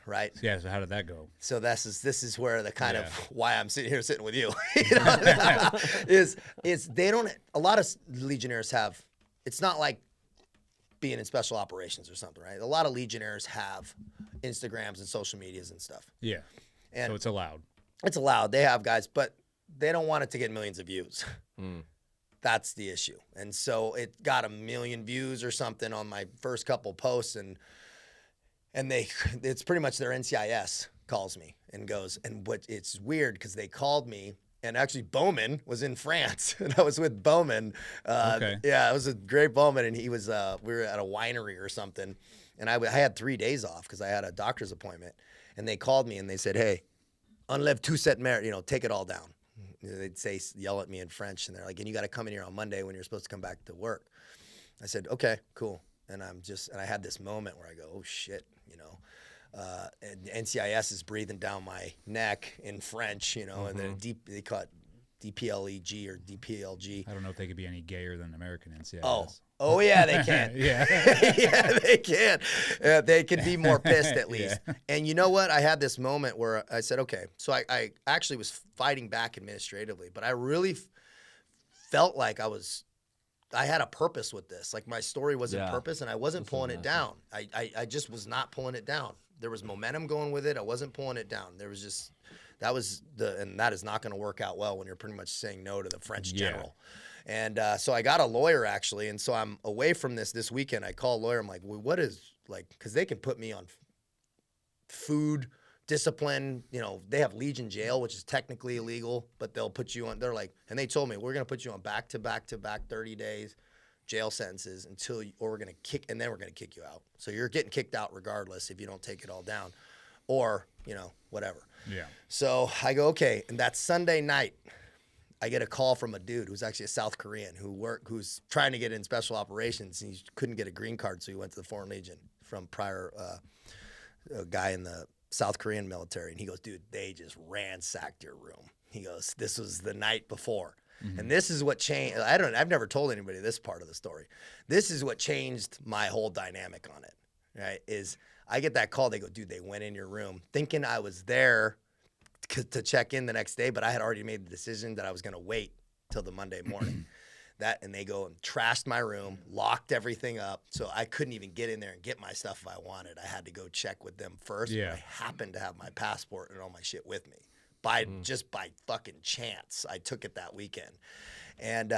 right? Yeah. So how did that go? So this is where the kind of why I'm sitting with you, you know, is they don't, a lot of Legionnaires have, it's not like being in special operations or something, right? A lot of Legionnaires have Instagrams and social medias and stuff. Yeah. And so it's allowed. It's allowed. They have guys, but they don't want it to get millions of views. That's the issue. And so it got 1 million views or something on my first couple posts, and it's pretty much their NCIS calls me and goes, and what it's weird because they called me, and actually Bowman was in France, and I was with Bowman. Okay. Yeah, it was a great Bowman, and he was we were at a winery or something, and I had 3 days off because I had a doctor's appointment, and they called me and they said, hey, enlève tout cette merde, you know, take it all down. They'd yell at me in French, and they're like, and you got to come in here on Monday when you're supposed to come back to work. I said, okay, cool. And and I had this moment where I go, oh shit, you know, and NCIS is breathing down my neck in French, you know, and then they call it DPLEG or DPLG. I don't know if they could be any gayer than American NCIS. Oh yeah, they can. Yeah. Yeah, they can. They can be more pissed at least. Yeah. And you know what? I had this moment where I said, okay. So I actually was fighting back administratively, but I really felt like I had a purpose with this. Like my story was in purpose, and I wasn't pulling it down. I just was not pulling it down. There was momentum going with it. I wasn't pulling it down. There was just, and that is not going to work out well when you're pretty much saying no to the French general. And so I got a lawyer actually, and so I'm away from this weekend. I call a lawyer. I'm like, well, what is, like, because they can put me on food discipline. You know, they have Legion jail, which is technically illegal, but they'll put you on. They're like, and they told me we're gonna put you on back to back 30 days jail sentences or we're gonna and then we're gonna kick you out. So you're getting kicked out regardless if you don't take it all down, or you know whatever. Yeah. So I go, okay, and that Sunday night, I get a call from a dude who's actually a South Korean who's trying to get in special operations, and he couldn't get a green card, so he went to the Foreign Legion from prior a guy in the South Korean military. And he goes, dude, they just ransacked your room. He goes, this was the night before. And this is what changed. I've never told anybody this part of the story. This is what changed my whole dynamic on it, right? Is I get that call. They go, dude, they went in your room thinking I was there to check in the next day, but I had already made the decision that I was going to wait till the Monday morning. And they go and trashed my room, locked everything up, so I couldn't even get in there and get my stuff if I wanted. I had to go check with them first. Yeah. I happened to have my passport and all my shit with me. Just by fucking chance, I took it that weekend. And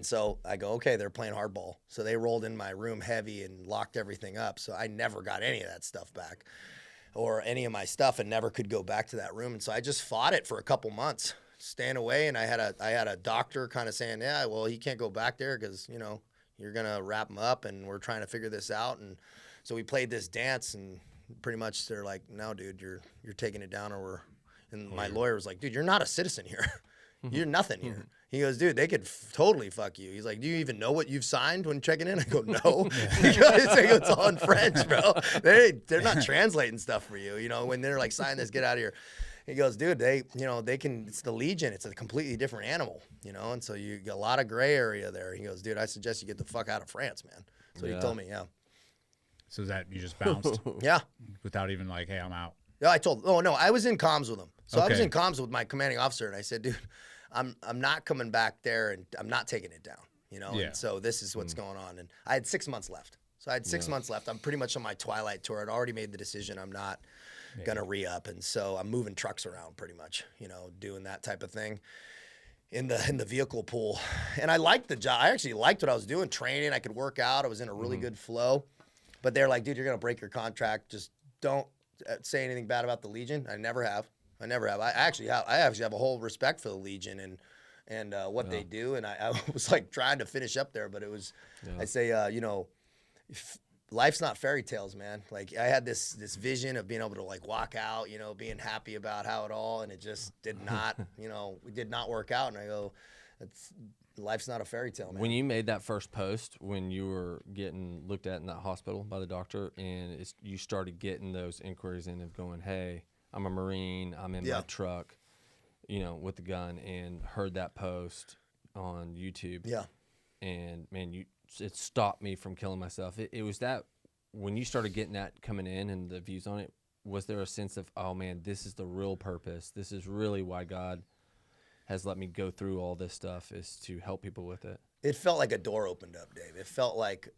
so I go, okay, they're playing hardball. So they rolled in my room heavy and locked everything up. So I never got any of that stuff back or any of my stuff, and never could go back to that room. And so I just fought it for a couple months, staying away. And I had a doctor kind of saying, yeah, well, he can't go back there because, you know, you're going to wrap him up, and we're trying to figure this out. And so we played this dance, and pretty much they're like, no, dude, you're taking it down, and my lawyer was like, dude, you're not a citizen here. You're nothing here. He goes, dude, they could totally fuck you. He's like, do you even know what you've signed when checking in? I go, no. He goes, it's all in French, bro. They're not translating stuff for you. You know, when they're like, sign this, get out of here. He goes, dude, they can, it's the Legion. It's a completely different animal, you know? And so you get a lot of gray area there. He goes, dude, I suggest you get the fuck out of France, man. So he told me, yeah. So that you just bounced? Yeah. Without even like, hey, I'm out. Yeah, I was in comms with him. So I was in comms with my commanding officer, and I said, dude, I'm not coming back there, and I'm not taking it down, you know? Yeah. And so this is what's going on. And I had 6 months left. So I had 6 months left. I'm pretty much on my twilight tour. I'd already made the decision I'm not going to re-up. And so I'm moving trucks around pretty much, you know, doing that type of thing in the vehicle pool. And I liked the job. I actually liked what I was doing, training. I could work out. I was in a really good flow. But they're like, dude, you're going to break your contract. Just don't say anything bad about the Legion. I never have. I actually have a whole respect for the Legion and what they do. And I was like trying to finish up there, but it was, I say, you know, life's not fairy tales, man. Like I had this vision of being able to like walk out, you know, being happy about how it all, and it just did not, you know, it did not work out. And I go, life's not a fairy tale, man. When you made that first post, when you were getting looked at in that hospital by the doctor, and you started getting those inquiries in of going, hey, I'm a Marine, I'm in my truck, you know, with the gun, and heard that post on YouTube. Yeah. And man, it stopped me from killing myself. It was that when you started getting that coming in and the views on it, was there a sense of, oh man, this is the real purpose? This is really why God has let me go through all this stuff, is to help people with it? It felt like a door opened up, Dave. It felt like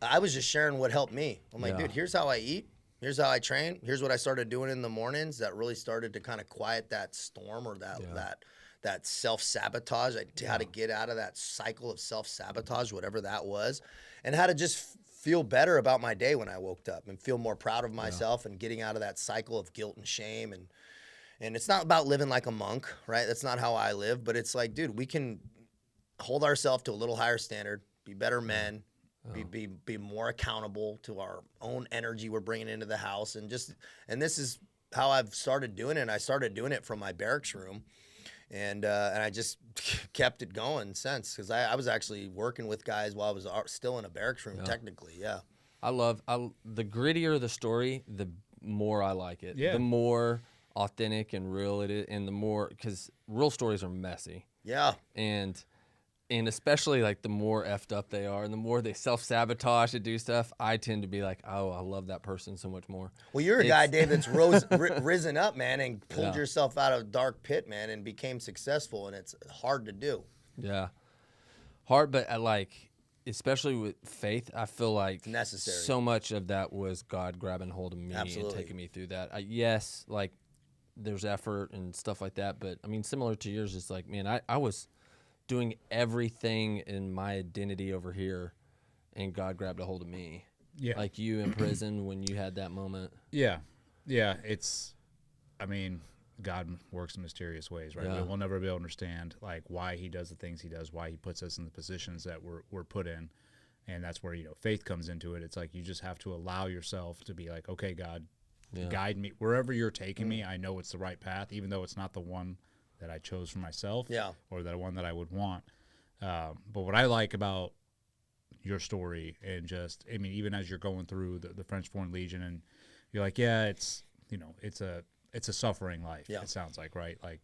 I was just sharing what helped me. I'm like, dude, here's how I eat. Here's how I train. Here's what I started doing in the mornings that really started to kind of quiet that storm or that self-sabotage, how to get out of that cycle of self-sabotage, whatever that was, and how to just feel better about my day when I woke up and feel more proud of myself and getting out of that cycle of guilt and shame. And it's not about living like a monk, right? That's not how I live, but it's like, dude, we can hold ourselves to a little higher standard, be better men, be more accountable to our own energy we're bringing into the house. And this is how I've started doing it. I started doing it from my barracks room. And I just kept it going since, because I was actually working with guys while I was still in a barracks room, technically. Yeah. The grittier the story, the more I like it. Yeah. The more authentic and real it is, and the more, because real stories are messy. Yeah. And especially like the more effed up they are and the more they self-sabotage and do stuff, I tend to be like, oh, I love that person so much more. Well, you're a guy, Dave, that's risen up, man, and pulled yourself out of a dark pit, man, and became successful, and it's hard to do. Yeah. Hard, but especially with faith, I feel like it's necessary. So much of that was God grabbing hold of me and taking me through that. Yes, like there's effort and stuff like that, but I mean, similar to yours, it's like, man, I was doing everything in my identity over here, and God grabbed a hold of me. Yeah. Like you in prison when you had that moment. Yeah. Yeah. I mean, God works in mysterious ways, right? Yeah. We'll never be able to understand like why he does the things he does, why he puts us in the positions that we're put in. And that's where, you know, faith comes into it. It's like, you just have to allow yourself to be like, okay, God, guide me wherever you're taking me. I know it's the right path, even though it's not the one that I chose for myself, or that one that I would want. But what I like about your story, and just, I mean, even as you're going through the French Foreign Legion, and you're like, it's, you know, it's a suffering life. It sounds like, right? Like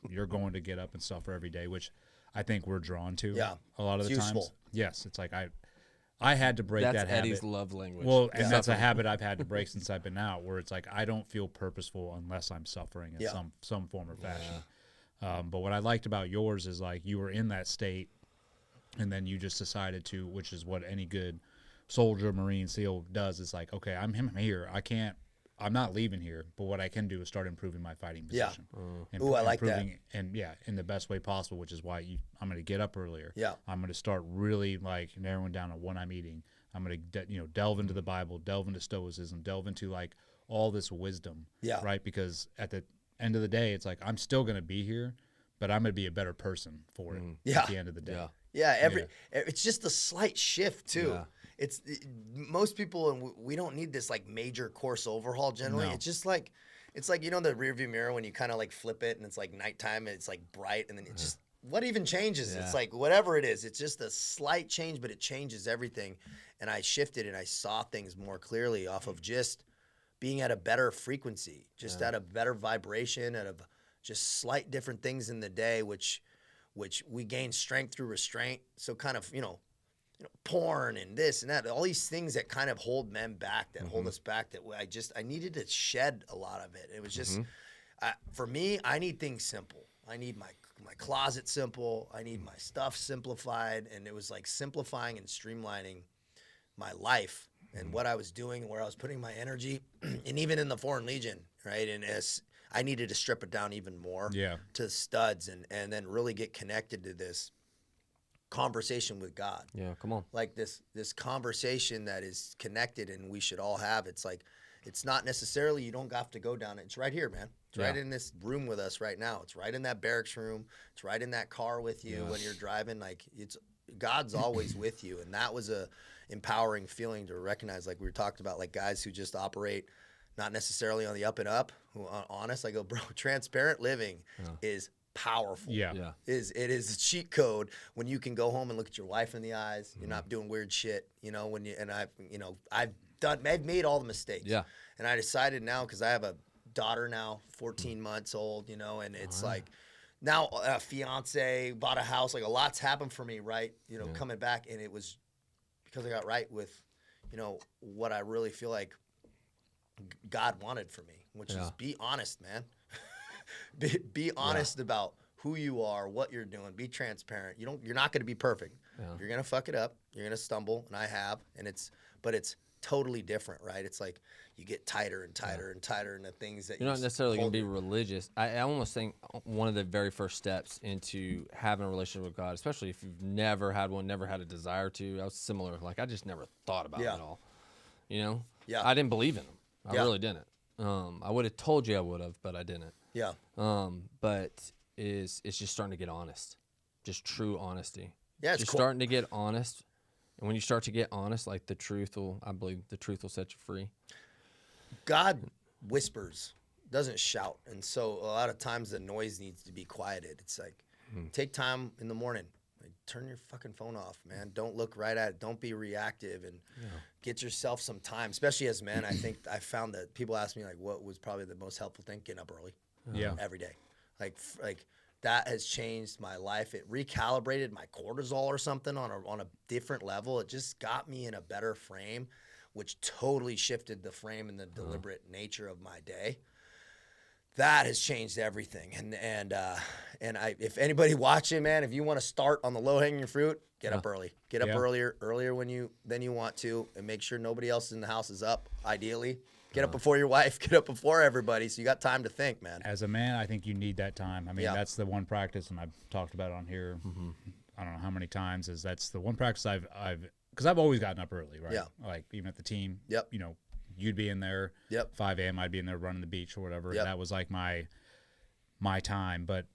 you're going to get up and suffer every day, which I think we're drawn to. A lot of the times. Yes, it's like I had to break that habit. That's Eddie's love language. Well, and that's a habit I've had to break since I've been out, where it's like I don't feel purposeful unless I'm suffering in some form or fashion. But what I liked about yours is like you were in that state, and then you just decided to, which is what any good soldier, Marine, SEAL does. Is like, okay, I'm here. I'm not leaving here, but what I can do is start improving my fighting position. Ooh, I like that. And in the best way possible, which is why I'm going to get up earlier. I'm going to start really like narrowing down on what I'm eating. I'm going to delve into the Bible, delve into Stoicism, delve into like all this wisdom. Right, because at the end of the day, it's like I'm still going to be here, but I'm going to be a better person for it at the end of the day. It's just a slight shift too. Most people, and we don't need this like major course overhaul generally. It's just like, it's like, you know, the rearview mirror when you kind of like flip it and it's like nighttime and it's like bright, and then it just, what even changes? It's like whatever it is, it's just a slight change, but it changes everything. And I shifted and I saw things more clearly off of just being at a better frequency, just at a better vibration, out of just slight different things in the day, which we gain strength through restraint. So kind of, you know, porn and this and that, all these things that kind of hold men back, that hold us back, that I needed to shed a lot of it. It was just, for me, I need things simple. I need my closet simple. I need my stuff simplified. And it was like simplifying and streamlining my life and what I was doing and where I was putting my energy. And even in the Foreign Legion, right? And as I needed to strip it down even more to studs and then really get connected to this conversation with God. Come on. Like this conversation that is connected and we should all have. It's like, it's not necessarily, you don't have to go down it. It's right here, man. It's right in this room with us right now. It's right in that barracks room. It's right in that car with you when you're driving. Like, it's God's always with you. And that was a empowering feeling to recognize, like we were talking about, like guys who just operate not necessarily on the up and up, who are honest. I go, bro, transparent living is powerful. Yeah. It is a cheat code when you can go home and look at your wife in the eyes. You're not doing weird shit, I've made all the mistakes. Yeah. And I decided now, because I have a daughter now, 14 months old, and it's like now a fiance, bought a house, like a lot's happened for me, right? Coming back, and it was because I got right with, what I really feel like God wanted for me, which is be honest, man. be honest about who you are, what you're doing. Be transparent. You're not going to be perfect. Yeah. You're going to fuck it up. You're going to stumble, and I have. But it's totally different, right? It's like you get tighter and tighter and tighter into things that you're not necessarily going to be religious. I almost think one of the very first steps into having a relationship with God, especially if you've never had one, never had a desire to, I was similar. Like I just never thought about it at all. Yeah. I didn't believe in him. I really didn't. I would have told you I would have, but I didn't. Yeah. But it's just starting to get honest, just true honesty. Yeah, it's just cool. starting to get honest. And when you start to get honest, like I believe the truth will set you free. God whispers, doesn't shout. And so a lot of times the noise needs to be quieted. It's like, take time in the morning. Like, turn your fucking phone off, man. Don't look right at it. Don't be reactive, and get yourself some time, especially as men. I think I found that people ask me, like, what was probably the most helpful thing? Getting up early. Every day. Like that has changed my life. It recalibrated my cortisol or something on a different level. It just got me in a better frame, which totally shifted the frame and the deliberate nature of my day. That has changed everything. And if anybody watching, man, if you want to start on the low hanging fruit, get up early. Get up earlier than you want to, and make sure nobody else in the house is up. Ideally, get up before your wife. Get up before everybody, so you got time to think, man. As a man, I think you need that time. I mean, that's the one practice, and I've talked about it on here. I don't know how many times. That's the one practice I've because I've always gotten up early, right? Yeah. Like even at the team. Yep. You'd be in there. Yep. 5 a.m. I'd be in there running the beach or whatever. Yep. And that was like my time, but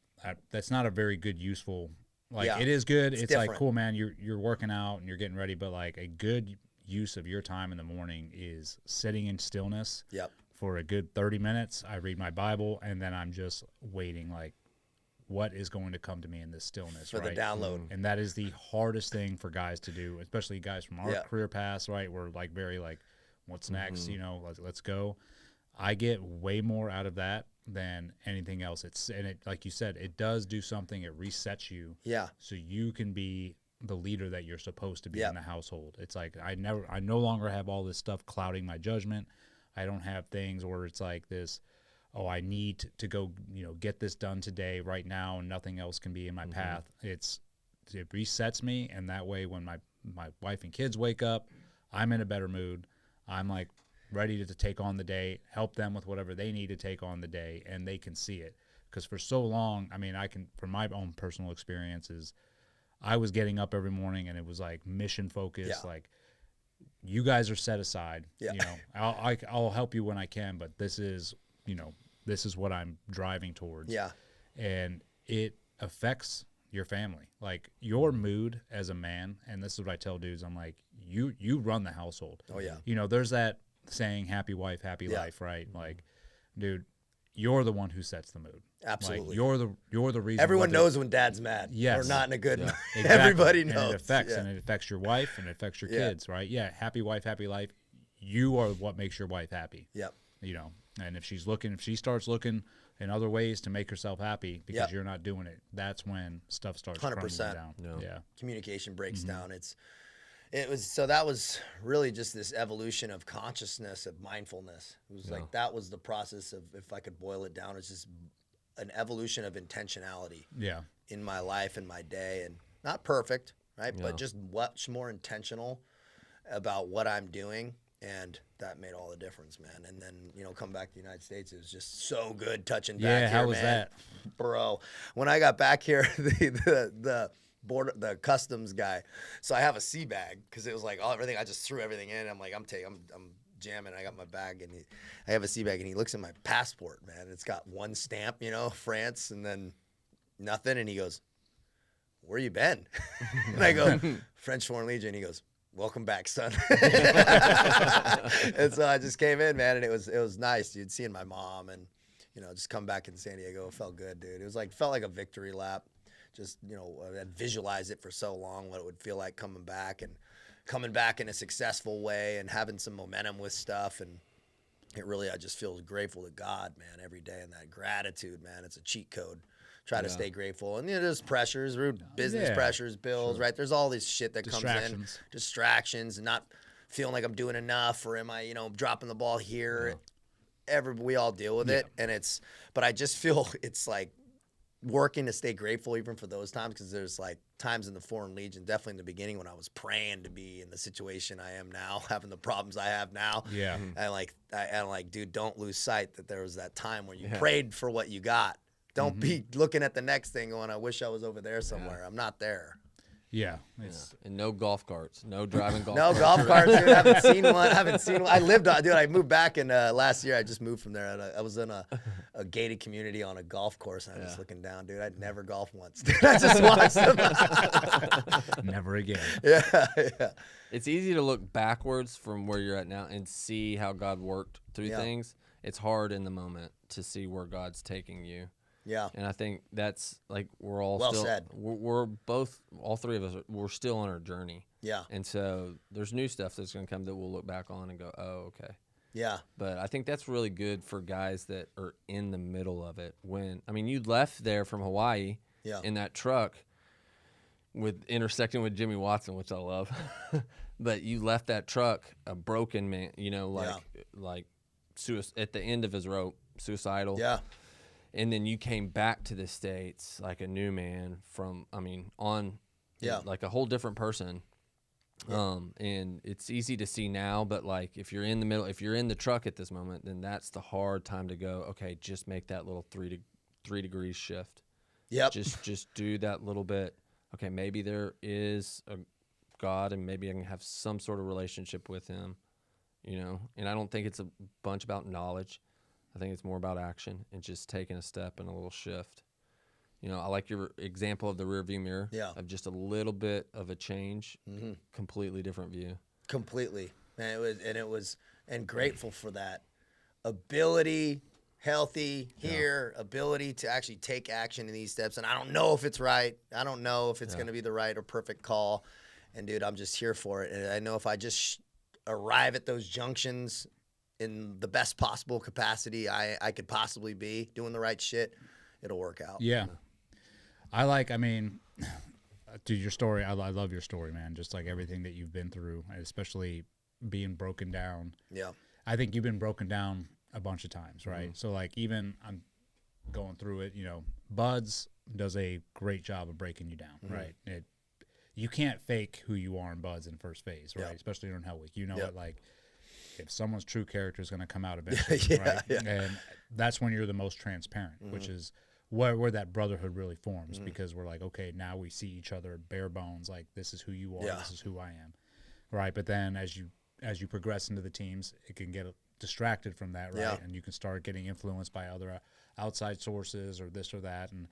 that's not a very good useful. Like it is good. It's different. like cool, man. You're working out and you're getting ready, but like a good use of your time in the morning is sitting in stillness. Yep. For a good 30 minutes. I read my Bible and then I'm just waiting, like, what is going to come to me in this stillness, For the download. And that is the hardest thing for guys to do, especially guys from our career paths, right? We're like very like, what's next? Let's go. I get way more out of that than anything else. It like you said, it does do something. It resets you. Yeah. So you can be the leader that you're supposed to be in the household. It's like I no longer have all this stuff clouding my judgment. I don't have things where it's like this, I need to go, get this done today, right now, and nothing else can be in my path. It resets me, and that way when my wife and kids wake up, I'm in a better mood. I'm like ready to take on the day, help them with whatever they need to take on the day, and they can see it. Because for so long, I mean, from my own personal experiences, I was getting up every morning, and it was like mission focused, like, you guys are set aside. I'll help you when I can, but this is what I'm driving towards. Yeah. And it affects your family, like your mood as a man. And this is what I tell dudes. I'm like, you run the household. Oh yeah. There's that saying, happy wife, happy life, right? Like, dude, you're the one who sets the mood. Absolutely. Like, you're the reason. Everyone knows when dad's mad. Yes. Or not in a good mood. Exactly. Everybody knows. And it affects your wife and it affects your kids, right? Yeah. Happy wife, happy life. You are what makes your wife happy. Yep. And if she starts looking in other ways to make herself happy because you're not doing it, that's when stuff starts 100%. down. Yeah. Communication breaks down. That was really just this evolution of consciousness, of mindfulness. It was like, that was the process of, if I could boil it down, it's just an evolution of intentionality in my life and my day, and not perfect, right? But just much more intentional about what I'm doing. And that made all the difference, man. And then, come back to the United States, it was just so good touching back here, how was man. that? Bro, when I got back here, the customs guy, so I have a sea bag, because it was like everything, I just threw everything in. I'm like, I'm jamming. I got my bag, and I have a sea bag, and he looks at my passport, man. It's got one stamp, France, and then nothing. And he goes, where you been? And I go, French Foreign Legion. He goes, welcome back, son. And so I just came in, man, and it was nice, dude, seeing my mom and, you know, just come back in San Diego. It felt good, dude. It was like, felt like a victory lap. Just, you know, I'd visualized it for so long, what it would feel like coming back in a successful way and having some momentum with stuff. And it really, I just feel grateful to God, man, every day. And that gratitude, man, it's a cheat code. Try to stay grateful. And, you know, there's pressures, business pressures, bills, right? There's all this shit that comes in. Distractions, and not feeling like I'm doing enough, or am I, you know, dropping the ball here? We all deal with it. And but I just feel it's like working to stay grateful even for those times, because there's like times in the Foreign Legion, definitely in the beginning, when I was praying to be in the situation I am now, having the problems I have now. Yeah. And like, dude, don't lose sight that there was that time where you prayed for what you got. Don't be looking at the next thing going, I wish I was over there somewhere. I'm not there. Yeah. And no golf carts. No driving golf carts. No golf carts, dude. I haven't seen one. I lived on, dude, I moved back in last year. I just moved from there. I was in a gated community on a golf course, and I was looking down, dude. I'd never golfed once. Dude, I just watched them. Never again. Yeah. It's easy to look backwards from where you're at now and see how God worked through things. It's hard in the moment to see where God's taking you. Yeah. And I think that's like, we're all well still, said. We're both, all three of us, we're still on our journey. Yeah. And so there's new stuff that's going to come that we'll look back on and go, oh, okay. Yeah. But I think that's really good for guys that are in the middle of it. You left there from Hawaii in that truck intersecting with Jimmy Watson, which I love. But you left that truck a broken man, you know, like at the end of his rope, suicidal. Yeah. And then you came back to the States like a new man like a whole different person. Yeah. And it's easy to see now, but like if you're in the middle, if you're in the truck at this moment, then that's the hard time to go, okay, just make that little 3 degrees shift. Yep. Just do that little bit. Okay, maybe there is a God, and maybe I can have some sort of relationship with him, you know? And I don't think it's a bunch about knowledge. I think it's more about action and just taking a step and a little shift. You know, I like your example of the rear view mirror. Yeah. Of just a little bit of a change, completely different view. Completely. And grateful for that ability, healthy here, ability to actually take action in these steps. And I don't know if it's right. I don't know if it's going to be the right or perfect call. And dude, I'm just here for it. And I know if I just arrive at those junctions in the best possible capacity I could possibly be, doing the right shit, it'll work out. Yeah. Dude, your story, I love your story, man. Just like everything that you've been through, especially being broken down. Yeah. I think you've been broken down a bunch of times, right? So like, even I'm going through it, you know, Buds does a great job of breaking you down, right? You can't fake who you are in Buds in first phase, right? Especially during Hell Week. You know it, like, if someone's true character is going to come out eventually, right? Yeah. And that's when you're the most transparent, which is where that brotherhood really forms, because we're like, okay, now we see each other bare bones, like, this is who you are, this is who I am, right? But then as you progress into the teams, it can get distracted from that, right? And you can start getting influenced by other outside sources or this or that, and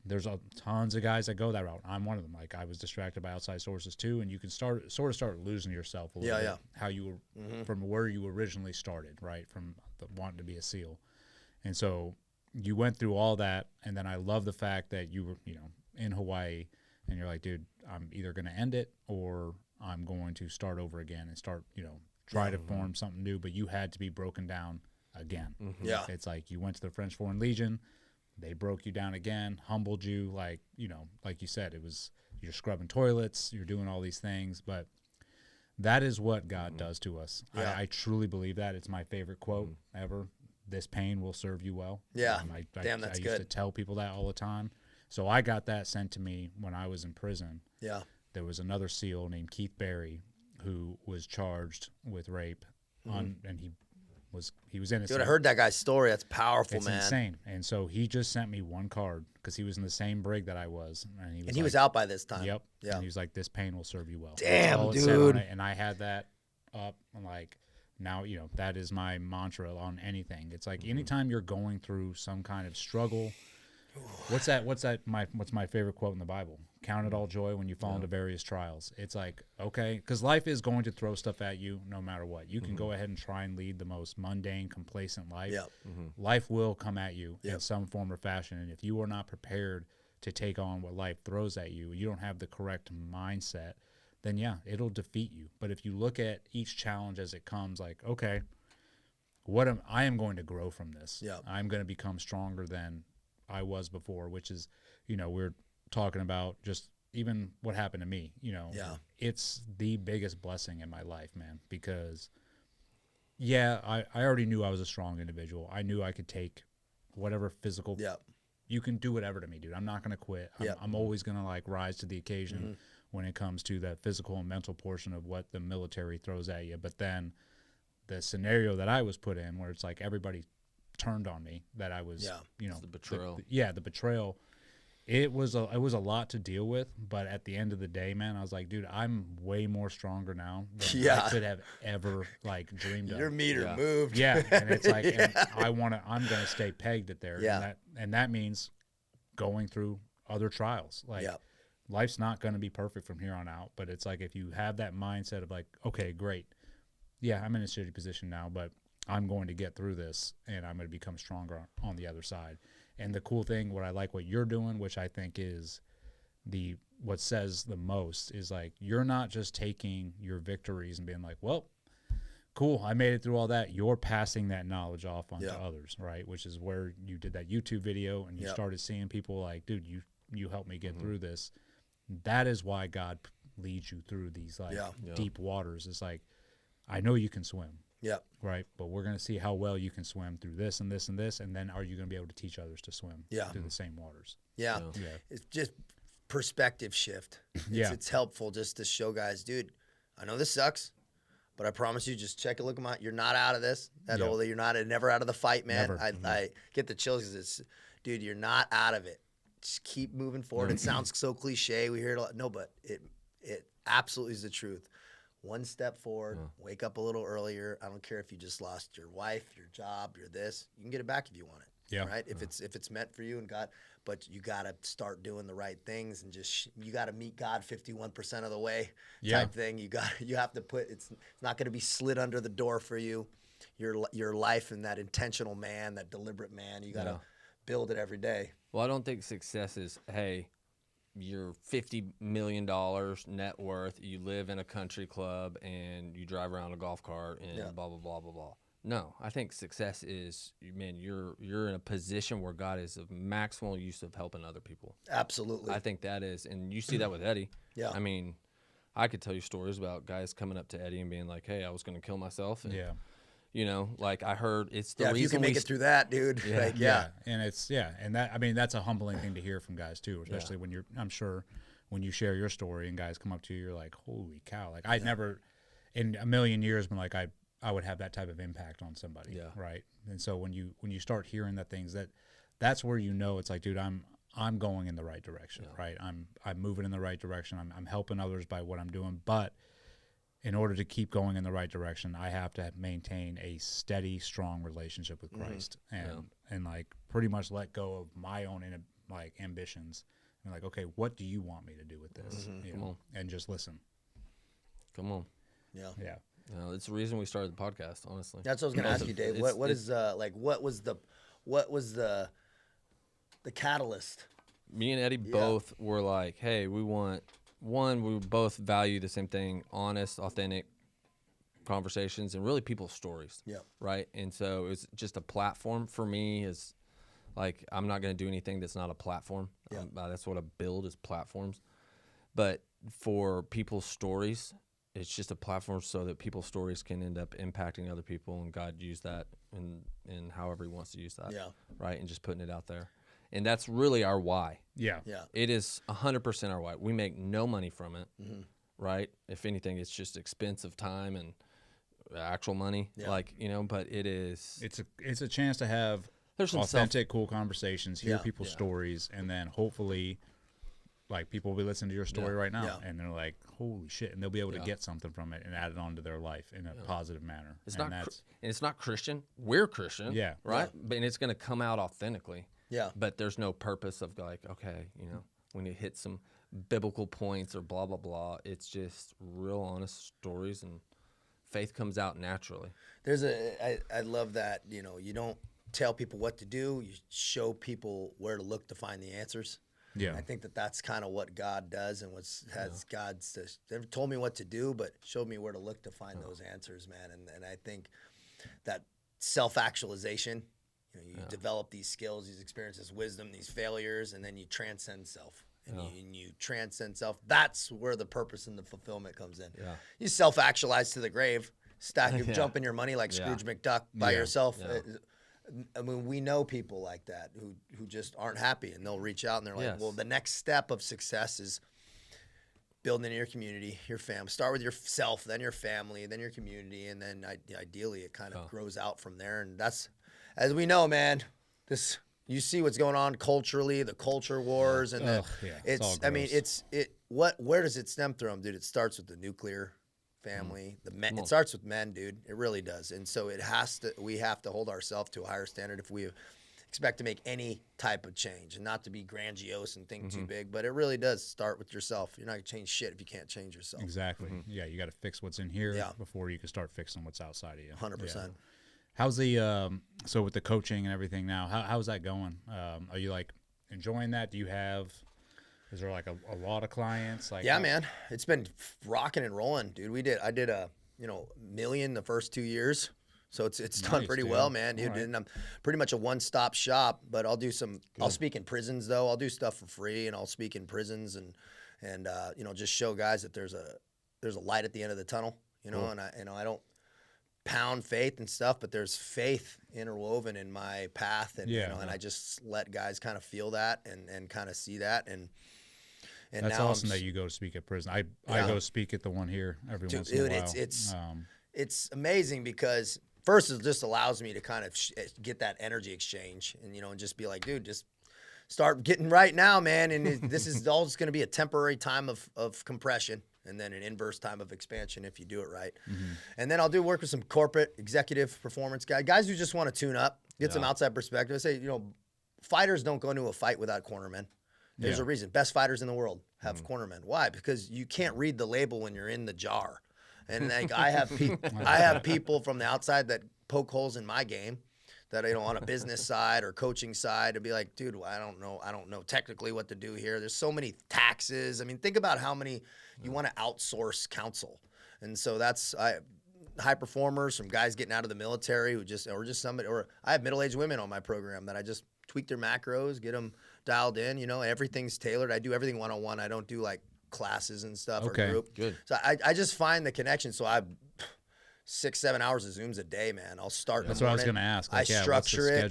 there's tons of guys that go that route. I'm one of them. Like, I was distracted by outside sources too, and you can start losing yourself a little bit. How you were from where you originally started, right? From wanting to be a SEAL, and so you went through all that, and then I love the fact that you were, you know, in Hawaii, and you're like, dude, I'm either going to end it or I'm going to start over again and start, you know, try to form something new. But you had to be broken down again. Yeah, it's like you went to the French Foreign Legion. They broke you down again, humbled you, like, you know, like you said, it was, you're scrubbing toilets, you're doing all these things, but that is what God does to us. Yeah. I truly believe that. It's my favorite quote ever. This pain will serve you well. Yeah, I used to tell people that all the time. So I got that sent to me when I was in prison. Yeah. There was another SEAL named Keith Berry who was charged with rape, and he was innocent. Dude, I heard that guy's story. That's powerful, man. It's insane. And so he just sent me one card because he was in the same brig that I was. And he was out by this time. Yep. Yeah. And he was like, this pain will serve you well. Damn, dude. And I had that up. I'm like, now, you know, that is my mantra on anything. It's like anytime you're going through some kind of struggle What's my favorite quote in the Bible? Count it all joy when you fall into various trials. It's like, okay, because life is going to throw stuff at you no matter what. You can go ahead and try and lead the most mundane, complacent life. Life will come at you in some form or fashion. And if you are not prepared to take on what life throws at you, you don't have the correct mindset, then yeah, it'll defeat you. But if you look at each challenge as it comes, like, okay, I am going to grow from this. I'm going to become stronger than I was before, which is, we're talking about just even what happened to me, it's the biggest blessing in my life, man, because I already knew I was a strong individual. I knew I could take whatever physical, you can do whatever to me, dude. I'm not going to quit. I'm always going to like rise to the occasion when it comes to that physical and mental portion of what the military throws at you. But then the scenario that I was put in where it's like everybody turned on me, that I was, it's the betrayal. The betrayal. It was a lot to deal with, but at the end of the day, man, I was like, dude, I'm way more stronger now than I could have ever like dreamed of. Your meter moved. Yeah, and it's like, and I'm gonna stay pegged at there. Yeah, and that means going through other trials. Like, life's not gonna be perfect from here on out, but it's like if you have that mindset of like, okay, great, I'm in a shitty position now, but I'm going to get through this, and I'm going to become stronger on the other side. And the cool thing, what I like what you're doing, which I think is what says the most, is like you're not just taking your victories and being like, well, cool, I made it through all that. You're passing that knowledge off onto others, right? Which is where you did that YouTube video and you started seeing people like, dude, you helped me get through this. That is why God leads you through these like deep waters. It's like, I know you can swim. Right. But we're going to see how well you can swim through this and this and this. And then are you going to be able to teach others to swim through the same waters? It's just perspective shift. It's helpful just to show guys, dude, I know this sucks, but I promise you, just check it, look them out. You're not out of this. You're never out of the fight, man. I get the chills because it's, dude, you're not out of it. Just keep moving forward. It sounds so cliche. We hear it a lot. No, but it absolutely is the truth. One step forward, wake up a little earlier. I don't care if you just lost your wife, your job, your this. You can get it back if you want it. Right? If it's meant for you and God, but you got to start doing the right things and just you got to meet God 51% of the way type thing. You have to put it's not going to be slid under the door for you. Your life and that intentional man, that deliberate man, you got to build it every day. Well, I don't think success is, hey, you're $50 million net worth, you live in a country club, and you drive around a golf cart, and blah, blah, blah, blah, blah. No, I think success is, man, you're in a position where God is of maximal use of helping other people. Absolutely. I think that is, and you see that with Eddie. I mean, I could tell you stories about guys coming up to Eddie and being like, hey, I was going to kill myself. And, like I heard it's the reason if you can make it through that, dude. And it's and that, I mean, that's a humbling thing to hear from guys too, especially when I'm sure when you share your story and guys come up to you, you're like, holy cow, like I'd never in a million years been like I would have that type of impact on somebody, right? And so when you start hearing that things, that's where it's like, dude, I'm going in the right direction, right? I'm moving in the right direction. I'm helping others by what I'm doing, but in order to keep going in the right direction, I have to maintain a steady, strong relationship with Christ, and like pretty much let go of my own like ambitions and like, okay, what do you want me to do with this? Come on, and just listen. Come on. It's the reason we started the podcast. Honestly, that's what I was going to ask you, Dave. What was the catalyst? Me and Eddie both were like, hey, we both value the same thing: honest, authentic conversations and really people's stories. Right. And so it was just a platform for me. Is like, I'm not going to do anything that's not a platform. That's what I build, is platforms. But for people's stories, it's just a platform so that people's stories can end up impacting other people, and God used that in however He wants to use that. Right. And just putting it out there. And that's really our why. It is 100% our why. We make no money from it, right? If anything, it's just expensive time and actual money, but it is. It's a chance to have authentic, cool conversations, hear people's stories, and then hopefully, like, people will be listening to your story right now, and they're like, holy shit, and they'll be able to get something from it and add it onto their life in a positive manner. It's not Christian. We're Christian, right? But and it's going to come out authentically. Yeah. But there's no purpose of like, okay, you know, when you hit some biblical points or blah, blah, blah, it's just real honest stories, and faith comes out naturally. I love that, you know, you don't tell people what to do. You show people where to look to find the answers. Yeah. I think that's kind of what God does, and God says, never told me what to do, but showed me where to look to find those answers, man. And I think that self-actualization, you know, you develop these skills, these experiences, wisdom, these failures, and then you transcend self. And you transcend self. That's where the purpose and the fulfillment comes in. Yeah. You self-actualize to the grave, you jump in your money like Scrooge McDuck by yourself. Yeah. I mean, we know people like that who just aren't happy, and they'll reach out and they're like, well, the next step of success is building your community, your family. Start with yourself, then your family, then your community, and then ideally it kind of grows out from there. And that's, as we know, man, you see what's going on culturally, the culture wars, and where does it stem from, dude? It starts with the nuclear family, the men. It starts with men, dude. It really does. And so we have to hold ourselves to a higher standard if we expect to make any type of change, and not to be grandiose and think too big, but it really does start with yourself. You're not gonna change shit if you can't change yourself. Exactly. Yeah, you got to fix what's in here before you can start fixing what's outside of you. 100%. How's the so with the coaching and everything now? How's that going? Are you like enjoying that? Is there like a lot of clients? Like, yeah, man, it's been rocking and rolling, dude. I did a million the first 2 years, so it's done pretty well, man, dude. Right. And I'm pretty much a one-stop shop. But I'll do I'll speak in prisons though. I'll do stuff for free, and I'll speak in prisons and just show guys that there's a light at the end of the tunnel, and I don't pound faith and stuff, but there's faith interwoven in my path, and and I just let guys kind of feel that and kind of see that, and that's now awesome that you go to speak at prison. I go speak at the one here every once in a while. It's amazing because first it just allows me to kind of get that energy exchange, and just be like, dude, just start getting right now, man, and this is all just going to be a temporary time of compression, and then an inverse time of expansion if you do it right. And then I'll do work with some corporate executive performance guys who just want to tune up, get some outside perspective. I say, fighters don't go into a fight without cornermen. There's a reason. Best fighters in the world have cornermen. Why? Because you can't read the label when you're in the jar. And like I have people from the outside that poke holes in my game that on a business side or coaching side to be like, dude, I don't know technically what to do here. There's so many taxes. I mean, think about how many you want to outsource counsel. And so that's high performers, from guys getting out of the military or I have middle-aged women on my program that I just tweak their macros, get them dialed in, everything's tailored. I do everything one-on-one. I don't do like classes and stuff or group. Good. So I just find the connection. So I 6-7 hours of Zooms a day, man. I'll start in the morning. That's what I was going to ask. Like,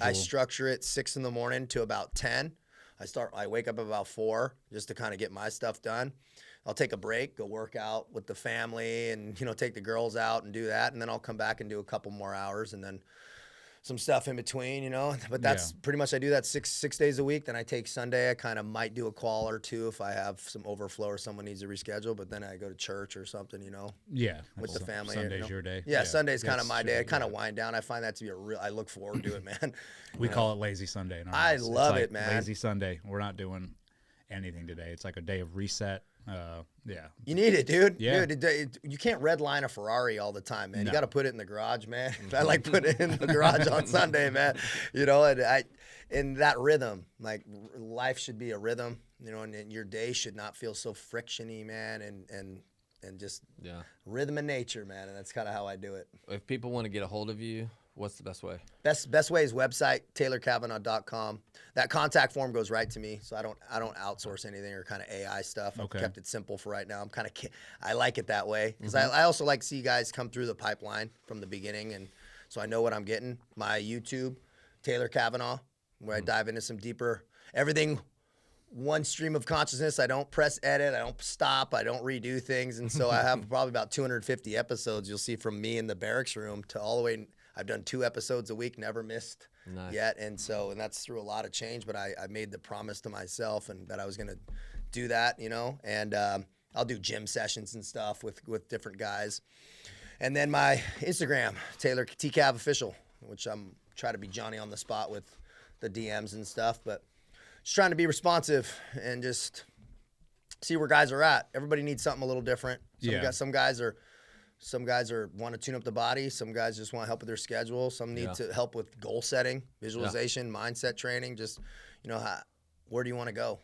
I structure it 6 in the morning to about 10. I wake up about 4 just to kind of get my stuff done. I'll take a break, go work out with the family, and take the girls out and do that, and then I'll come back and do a couple more hours, and then some stuff in between, But that's pretty much, I do that six days a week. Then I take Sunday. I kind of might do a call or two if I have some overflow or someone needs to reschedule. But then I go to church or something, Yeah, with the family. Sunday's your day. Yeah, Sunday's kind of my day. I kind of wind down. I find that to be I look forward to it, man. We call it Lazy Sunday. I love it, man. Lazy Sunday. We're not doing anything today. It's like a day of reset. You need it, dude. Dude, you can't redline a Ferrari all the time, man. You got to put it in the garage, man. I like putting it in the garage on Sunday, man. And that rhythm, like life should be a rhythm, and your day should not feel so frictiony, man, and just rhythm in nature, man. And that's kind of how I do it. If people want to get a hold of you, what's the best way? Best way is website, taylorcavanaugh.com. That contact form goes right to me, so I don't outsource anything or kind of AI stuff. I've kept it simple for right now. I like it that way because I also like to see guys come through the pipeline from the beginning, and so I know what I'm getting. My YouTube, Taylor Cavanaugh, where I dive into some deeper everything. One stream of consciousness. I don't press edit. I don't stop. I don't redo things, and so I have probably about 250 episodes you'll see from me in the barracks room to all the way. I've done 2 episodes a week, never missed yet. And that's through a lot of change, but I made the promise to myself and that I was going to do that, and I'll do gym sessions and stuff with different guys. And then my Instagram, Taylor T Cav Official, which I'm try to be Johnny on the spot with the DMs and stuff, but just trying to be responsive and just see where guys are at. Everybody needs something a little different. Some guys want to tune up the body. Some guys just want help with their schedule. Some need to help with goal setting, visualization, mindset training. Just, where do you want to go?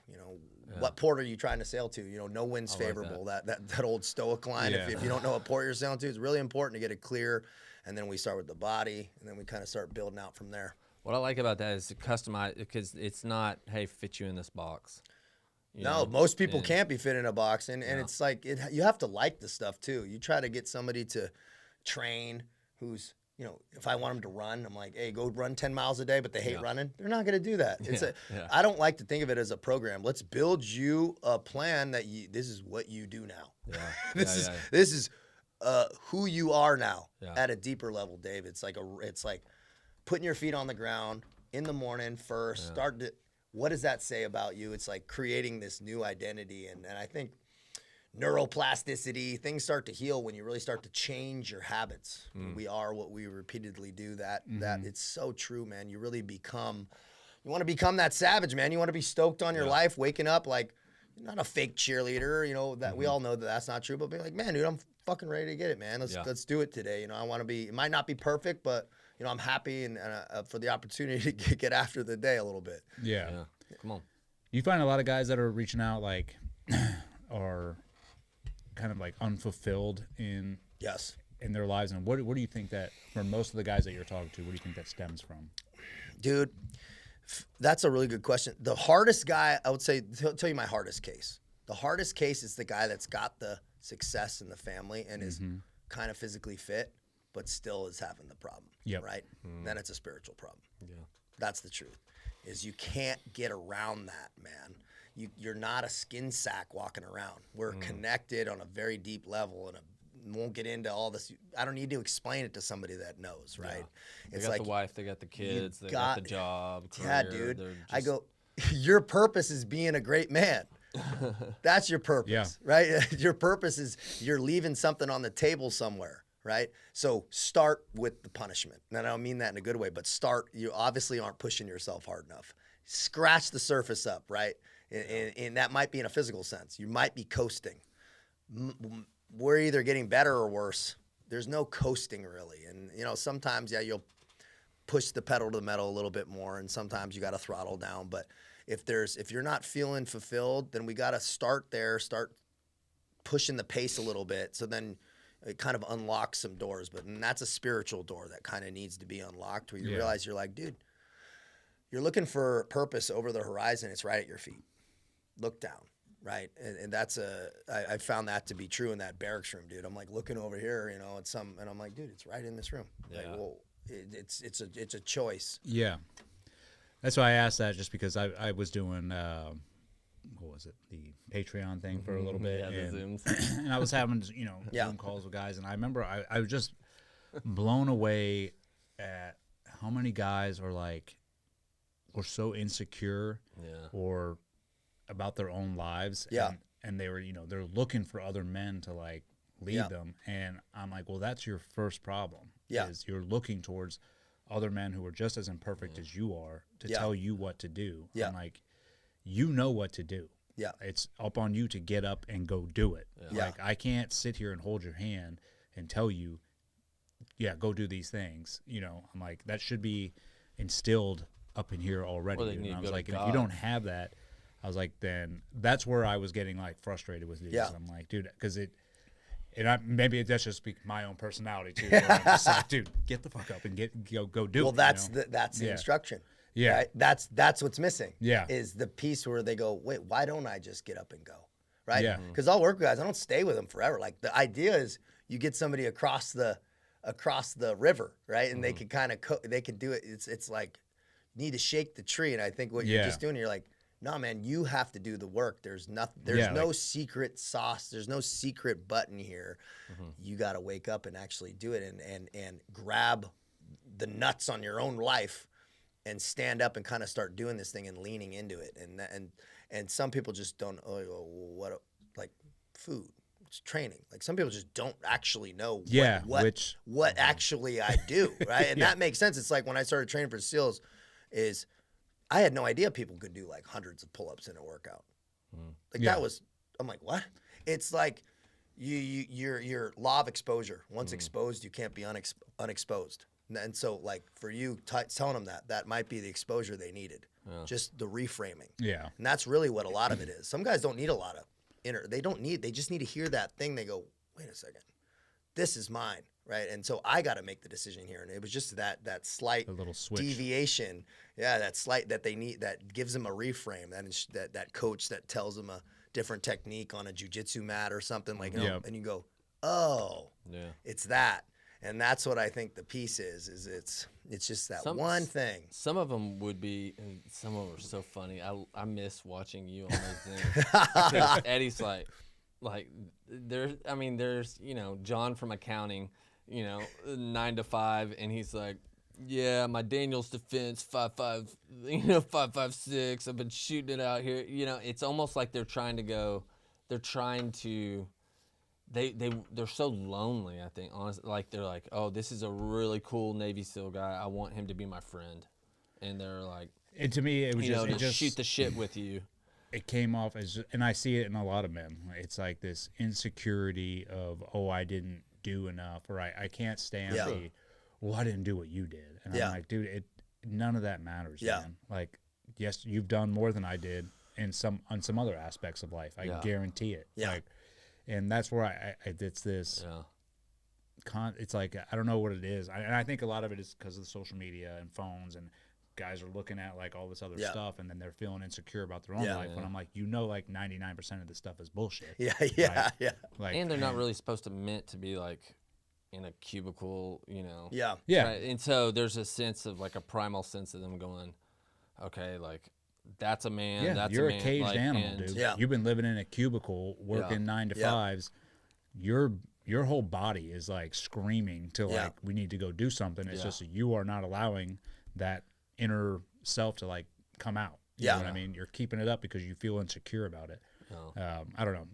What port are you trying to sail to? No wind's favorable. Like that old Stoic line. Yeah. If you don't know what port you're sailing to, it's really important to get it clear. And then we start with the body, and then we kind of start building out from there. What I like about that is to customize, because it's not, hey, fit you in this box. No, most people can't be fit in a box, and it's like you have to like the stuff too. You try to get somebody to train who's, if I want them to run, I'm like, hey, go run 10 miles a day, but they hate running. They're not going to do that. I don't like to think of it as a program. Let's build you a plan that this is what you do now. Yeah. This is who you are now at a deeper level, Dave. It's like putting your feet on the ground in the morning first. What does that say about you? It's like creating this new identity, and I think neuroplasticity, things start to heal when you really start to change your habits. We are what we repeatedly do. That it's so true, man. You really you want to become that savage, man. You want to be stoked on your life, waking up like you're not a fake cheerleader, that we all know that that's not true, but be like, man, dude, I'm fucking ready to get it, man. Let's do it today. I want to be, it might not be perfect, but I'm happy and for the opportunity to get after the day a little bit. Yeah. Come on. You find a lot of guys that are reaching out like are kind of like unfulfilled in their lives, and what do you think that for most of the guys that you're talking to, what do you think that stems from? Dude, that's a really good question. The hardest guy, I would say, tell you my hardest case. The hardest case is the guy that's got the success in the family and is kind of physically fit, but still is having the problem, right? Then it's a spiritual problem. Yeah. That's the truth, is you can't get around that, man. You're not a skin sack walking around. We're connected on a very deep level, and won't get into all this. I don't need to explain it to somebody that knows, right? They got the wife, they got the kids, they got the job, career. Yeah, dude. I go, your purpose is being a great man. That's your purpose, right? Your purpose is you're leaving something on the table somewhere, right? So start with the punishment. And I don't mean that in a good way, but you obviously aren't pushing yourself hard enough. Scratch the surface up, right? And that might be in a physical sense. You might be coasting. We're either getting better or worse. There's no coasting really. And, sometimes, you'll push the pedal to the metal a little bit more, and sometimes you got to throttle down. But if you're not feeling fulfilled, then we got to start pushing the pace a little bit. So then it kind of unlocks some doors, and that's a spiritual door that kind of needs to be unlocked, where you realize you're like, dude, you're looking for purpose over the horizon. It's right at your feet. Look down, right? And that's I found that to be true in that barracks room, dude. I'm like looking over here, and I'm like, dude, it's right in this room. Yeah. Like, well, it's a choice. Yeah. That's why I asked that, just because I was doing, what was it, the Patreon thing for a little bit. The Zooms. And I was having, Zoom calls with guys, and I remember I was just blown away at how many guys were so insecure or about their own lives. And they were, they're looking for other men to lead them. And I'm like, well, that's your first problem. Is you're looking towards other men who are just as imperfect as you are to tell you what to do. I'm like, you know what to do. It's up on you to get up and go do it. Like, I can't sit here and hold your hand and tell you, go do these things. I'm like, that should be instilled up in here already. And I was like, if you don't have that, I was like, then that's where I was getting frustrated with dudes. I'm like, dude, because maybe that's just my own personality too. Where I'm just like, dude, get the fuck up and go do it. Well, that's the instruction. Yeah. Right? That's what's missing. Yeah. Is the piece where they go, wait, why don't I just get up and go? Right? Yeah. Because I'll work with guys. I don't stay with them forever. Like, the idea is you get somebody across the river, right? And they can kind of they can do it. It's like you need to shake the tree. And I think what you're just doing, you're like, no, man, you have to do the work. There's nothing. There's no secret sauce. There's no secret button here. You got to wake up and actually do it, and grab the nuts on your own life, and stand up and kind of start doing this thing and leaning into it. And some people just don't. Food. It's training. Like, some people just don't actually know what actually I do, right? And that makes sense. It's like when I started training for SEALs, is I had no idea people could do like hundreds of pull-ups in a workout. Like that was, I'm like, what? It's like your law of exposure. Once exposed, you can't be unexposed. And so like for you telling them that might be the exposure they needed. Just the reframing. Yeah. And that's really what a lot of it is. Some guys don't need a lot of they just need to hear that thing. They go, wait a second, this is mine. Right. And so I got to make the decision here. And it was just that slight little switch. Deviation. Yeah. That slight that they need, that gives them a reframe. That coach that tells them a different technique on a jiu-jitsu mat or something like, and you go, oh, it's that. And that's what I think the piece is it's just that one thing. Some of them would be, and some of them are so funny. I miss watching you on those things. Because Eddie's like there's, John from accounting, 9 to 5, and he's like, yeah, my Daniel's defense 5'5", 5'6". I've been shooting it out here. It's almost like they're trying to. They're so lonely, I think, honestly. Like, they're like, oh, this is a really cool Navy SEAL guy. I want him to be my friend. And they're like, and to me, it was just shoot the shit with you. It came off as, and I see it in a lot of men. It's like this insecurity of, oh, I didn't do enough, or I can't stand well, I didn't do what you did. And I'm like, dude, none of that matters, man. Like, yes, you've done more than I did on some other aspects of life. I guarantee it. Yeah. Like, and that's where it's this. It's like, I don't know what it is, and I think a lot of it is because of the social media and phones, and guys are looking at like all this other stuff, and then they're feeling insecure about their own life. And I'm like, like 99% of this stuff is bullshit. Yeah. Like, and they're not really supposed to meant to be like in a cubicle, Yeah. Right? And so there's a sense of like a primal sense of them going, okay, like, that's a man. Yeah, that's you're a man. a caged like, animal, dude. Yeah. You've been living in a cubicle, working 9 to 5s. Your whole body is like screaming to like, we need to go do something. It's just you are not allowing that inner self to like come out. You know what I mean? You're keeping it up because you feel insecure about it. I don't know.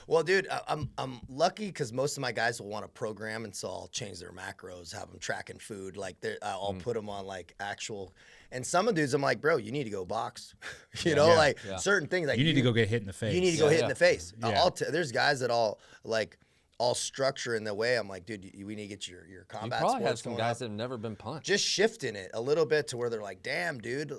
Well, dude, I'm lucky because most of my guys will want to program, and so I'll change their macros, have them tracking food. Like, I'll put them on like actual. And some of the dudes, I'm like, bro, you need to go box. Certain things. Like, you need to go get hit in the face. You need to go hit in the face. Yeah. There's guys that all structure in the way. I'm like, dude, we need to get your combat. You probably have sports some going guys up. that have never been punched. Just shifting it a little bit to where they're like, damn, dude,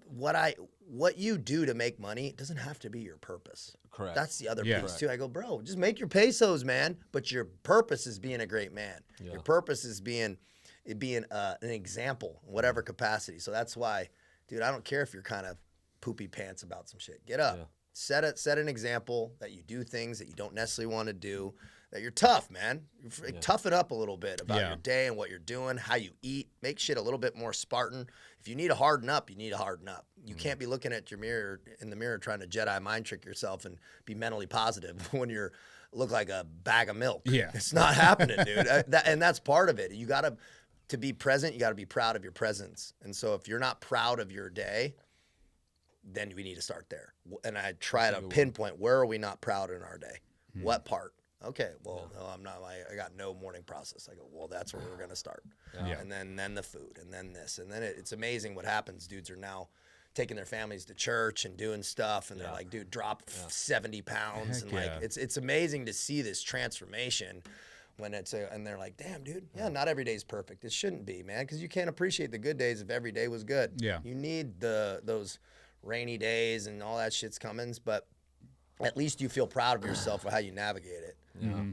what you do to make money doesn't have to be your purpose. Correct. That's the other piece too. I go, bro, just make your pesos, man. But your purpose is being a great man. Yeah. Your purpose is being an example in whatever capacity. So that's why, dude, I don't care if you're kind of poopy pants about some shit. Get up. Yeah. Set an example that you do things that you don't necessarily want to do. That you're tough, man. Tough it up a little bit about your day and what you're doing, how you eat. Make shit a little bit more Spartan. If you need to harden up, you need to harden up. You can't be looking at your mirror in the mirror trying to Jedi mind trick yourself and be mentally positive when you look like a bag of milk. Yeah, it's not happening, dude. And that's part of it. You got to be present. You got to be proud of your presence. And so if you're not proud of your day, then we need to start there. And I try to pinpoint, where are we not proud in our day? What part? Okay, well, no, I'm not. I got no morning process. I go, well, that's where we're gonna start, and then the food, and then this, and then it's amazing what happens. Dudes are now taking their families to church and doing stuff, and they're like, dude, drop 70 pounds, and like it's amazing to see this transformation when and they're like, damn, dude, not every day's perfect. It shouldn't be, man, because you can't appreciate the good days if every day was good. Yeah, you need those rainy days and all that shit's coming, but at least you feel proud of yourself for how you navigate it. Yeah.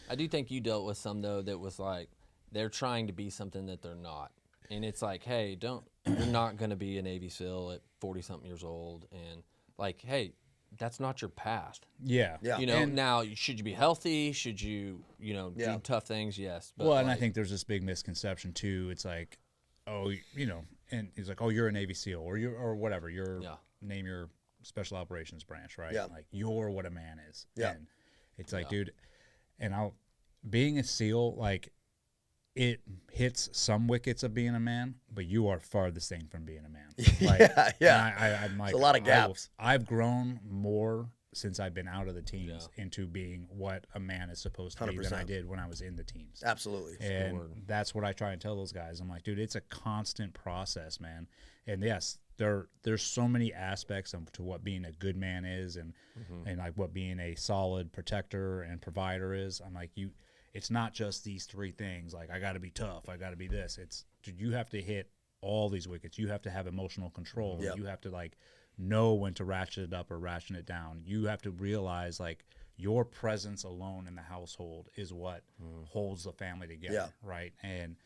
I do think you dealt with some, though, that was like they're trying to be something that they're not. And it's like, hey, you're not going to be a Navy SEAL at 40-something years old. And like, hey, that's not your path. Yeah. Now, should you be healthy? Should you, do tough things? Yes. But and I think there's this big misconception, too. It's like, oh, and he's like, oh, you're a Navy SEAL or whatever. Name your special operations branch, right? Yeah. Like, you're what a man is. Yeah. And it's like, dude, and being a SEAL, like, it hits some wickets of being a man, but you are farthest thing from being a man. Like, I'm like, there's a lot of gaps. I've grown more since I've been out of the teams into being what a man is supposed to be than I did when I was in the teams. Absolutely. And that's what I try and tell those guys. I'm like, dude, it's a constant process, man. And yes, there's so many aspects to what being a good man is, and like what being a solid protector and provider is. I'm like, it's not just these three things. Like, I got to be tough, I got to be this. It's, dude, you have to hit all these wickets. You have to have emotional control. You have to like know when to ratchet it up or ration it down. You have to realize like your presence alone in the household is what holds the family together, right? And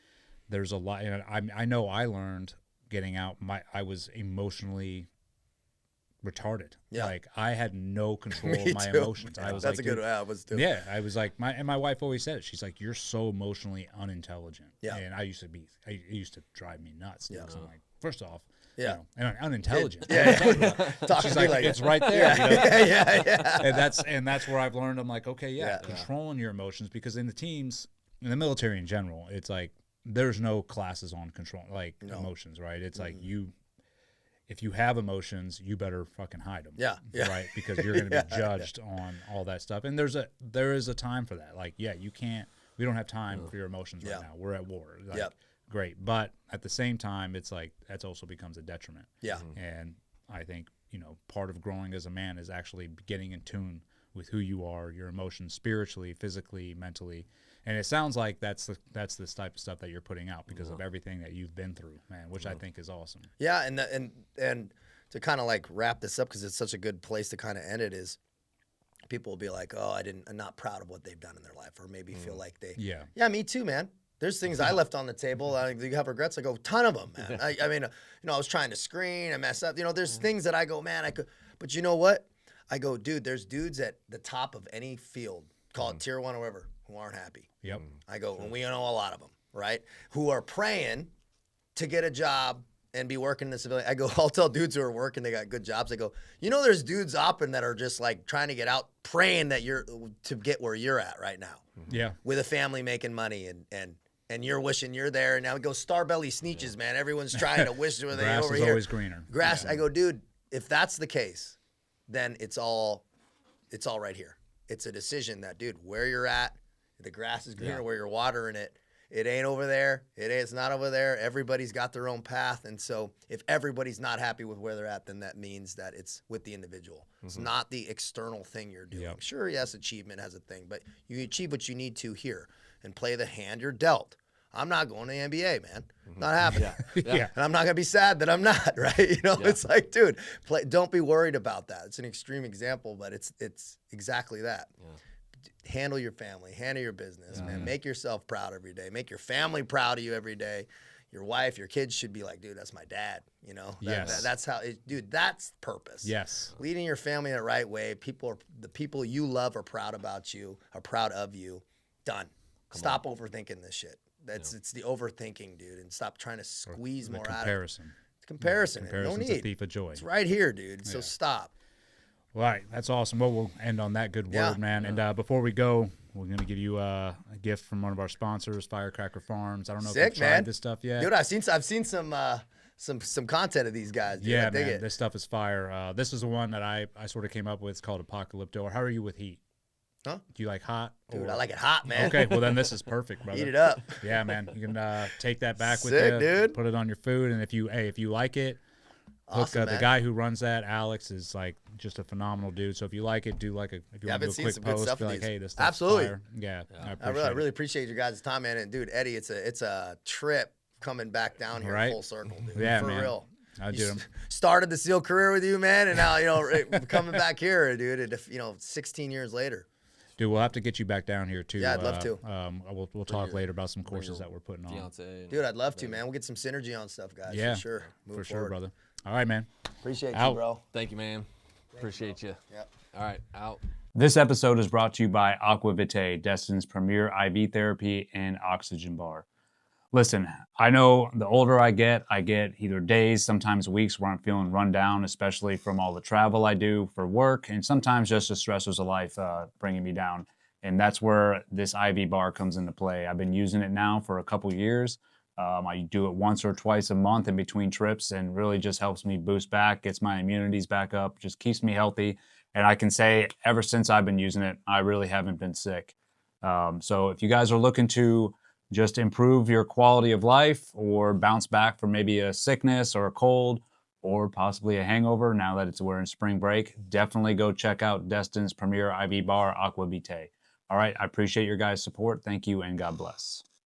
there's a lot. You know, I know I learned getting out. I was emotionally retarded. Like, I had no control of my emotions. I was That's like, a good I was too. Yeah, I was like, my wife always said it. She's like, you're so emotionally unintelligent. And I used to drive me nuts. Because I'm like, first off, you know, and unintelligent. She's like, it's right there. You know? And that's where I've learned. I'm like, okay, controlling your emotions, because in the teams, in the military in general, it's like there's no classes on control emotions, right? It's like if you have emotions, you better fucking hide them. Right? Because you're going to be judged on all that stuff. And there is a time for that. Like, we don't have time for your emotions right now. We're at war. Like, great. But at the same time, it's like, that also becomes a detriment. And I think, you know, part of growing as a man is actually getting in tune with who you are, your emotions, spiritually, physically, mentally. And it sounds like that's this type of stuff that you're putting out because of everything that you've been through, man, which I think is awesome. Yeah, and to kind of like wrap this up, because it's such a good place to kind of end it, is people will be like, oh, I'm not proud of what they've done in their life, or maybe feel like they. Yeah, me too, man. There's things I left on the table. Do you have regrets? I go, ton of them, man. I mean, you know, I was trying to screen, I messed up. You know, there's things that I go, man, I could. But you know what? I go, dude, there's dudes at the top of any field, call it tier 1 or whatever, who aren't happy. I go, and we know a lot of them, right? Who are praying to get a job and be working in the civilian. I go, I'll tell dudes who are working, they got good jobs. I go, you know, there's dudes up and that are just like trying to get out, praying that you're to get where you're at right now. With a family making money and you're wishing you're there. And now we go Starbelly Sneetches, man. Everyone's trying to wish where they Grass over is here. always greener. Grass. I go, dude, if that's the case, then it's all right here. It's a decision that, dude, where you're at, the grass is greener where you're watering it. It ain't over there. It's not over there. Everybody's got their own path. And so if everybody's not happy with where they're at, then that means that it's with the individual. It's not the external thing you're doing. Sure, yes, achievement has a thing, but you achieve what you need to here and play the hand you're dealt. I'm not going to the NBA, man. Not happening. And I'm not going to be sad that I'm not, right? You know, it's like, dude, don't be worried about that. It's an extreme example, but it's exactly that. Handle your family, handle your business, man. Make yourself proud every day. Make your family proud of you every day. Your wife, your kids should be like, dude, that's my dad, you know? That's how, dude, that's purpose. Leading your family in the right way. The people you love are proud about you, are proud of you. Done. Stop overthinking this shit. It's the overthinking, dude, and stop trying to squeeze more out of it. Comparison. No need. Comparison's a thief of joy. It's right here, dude. So stop. All right, that's awesome. Well, we'll end on that good word, man. And before we go, we're going to give you a gift from one of our sponsors, Firecracker Farms. I don't know if you've tried this stuff yet. Dude, I've seen some content of these guys, dude. Yeah, man, this stuff is fire. This is the one that I sort of came up with. It's called Apocalypto. Or how are you with heat? Huh? Do you like hot? Dude, I like it hot, man. Okay, well then this is perfect, brother. Heat it up. Yeah, man. You can take that back with you, dude. Put it on your food, and if you like it, awesome, the guy who runs that, Alex, is like just a phenomenal dude. So if you like it, if you want to do a quick post, be like, hey, this stuff's fire. Yeah, I really appreciate your guys' time, man. And dude, Eddie, it's a trip coming back down here full circle, dude. Yeah, for man. real. I do. Started the SEAL career with you, man, and now coming back here, dude. 16 years later. Dude, we'll have to get you back down here too. Yeah, I'd love to. We'll talk later about some courses that we're putting on. Dude, I'd love to, man. We'll get some synergy on stuff, guys. Yeah, for sure. For sure, brother. All right, man. Appreciate you, bro. Thank you, man. Appreciate you. Yep. All right, out. This episode is brought to you by Aqua Vitae, Destin's premier IV therapy and oxygen bar. Listen, I know the older I get either days, sometimes weeks where I'm feeling run down, especially from all the travel I do for work, and sometimes just the stressors of life bringing me down. And that's where this IV bar comes into play. I've been using it now for a couple years. I do it once or twice a month in between trips, and really just helps me boost back, gets my immunities back up, just keeps me healthy. And I can say ever since I've been using it, I really haven't been sick. So if you guys are looking to just improve your quality of life or bounce back from maybe a sickness or a cold or possibly a hangover now that we're in spring break, definitely go check out Destin's premier IV bar, Aqua Vitae. All right, I appreciate your guys' support. Thank you, and God bless.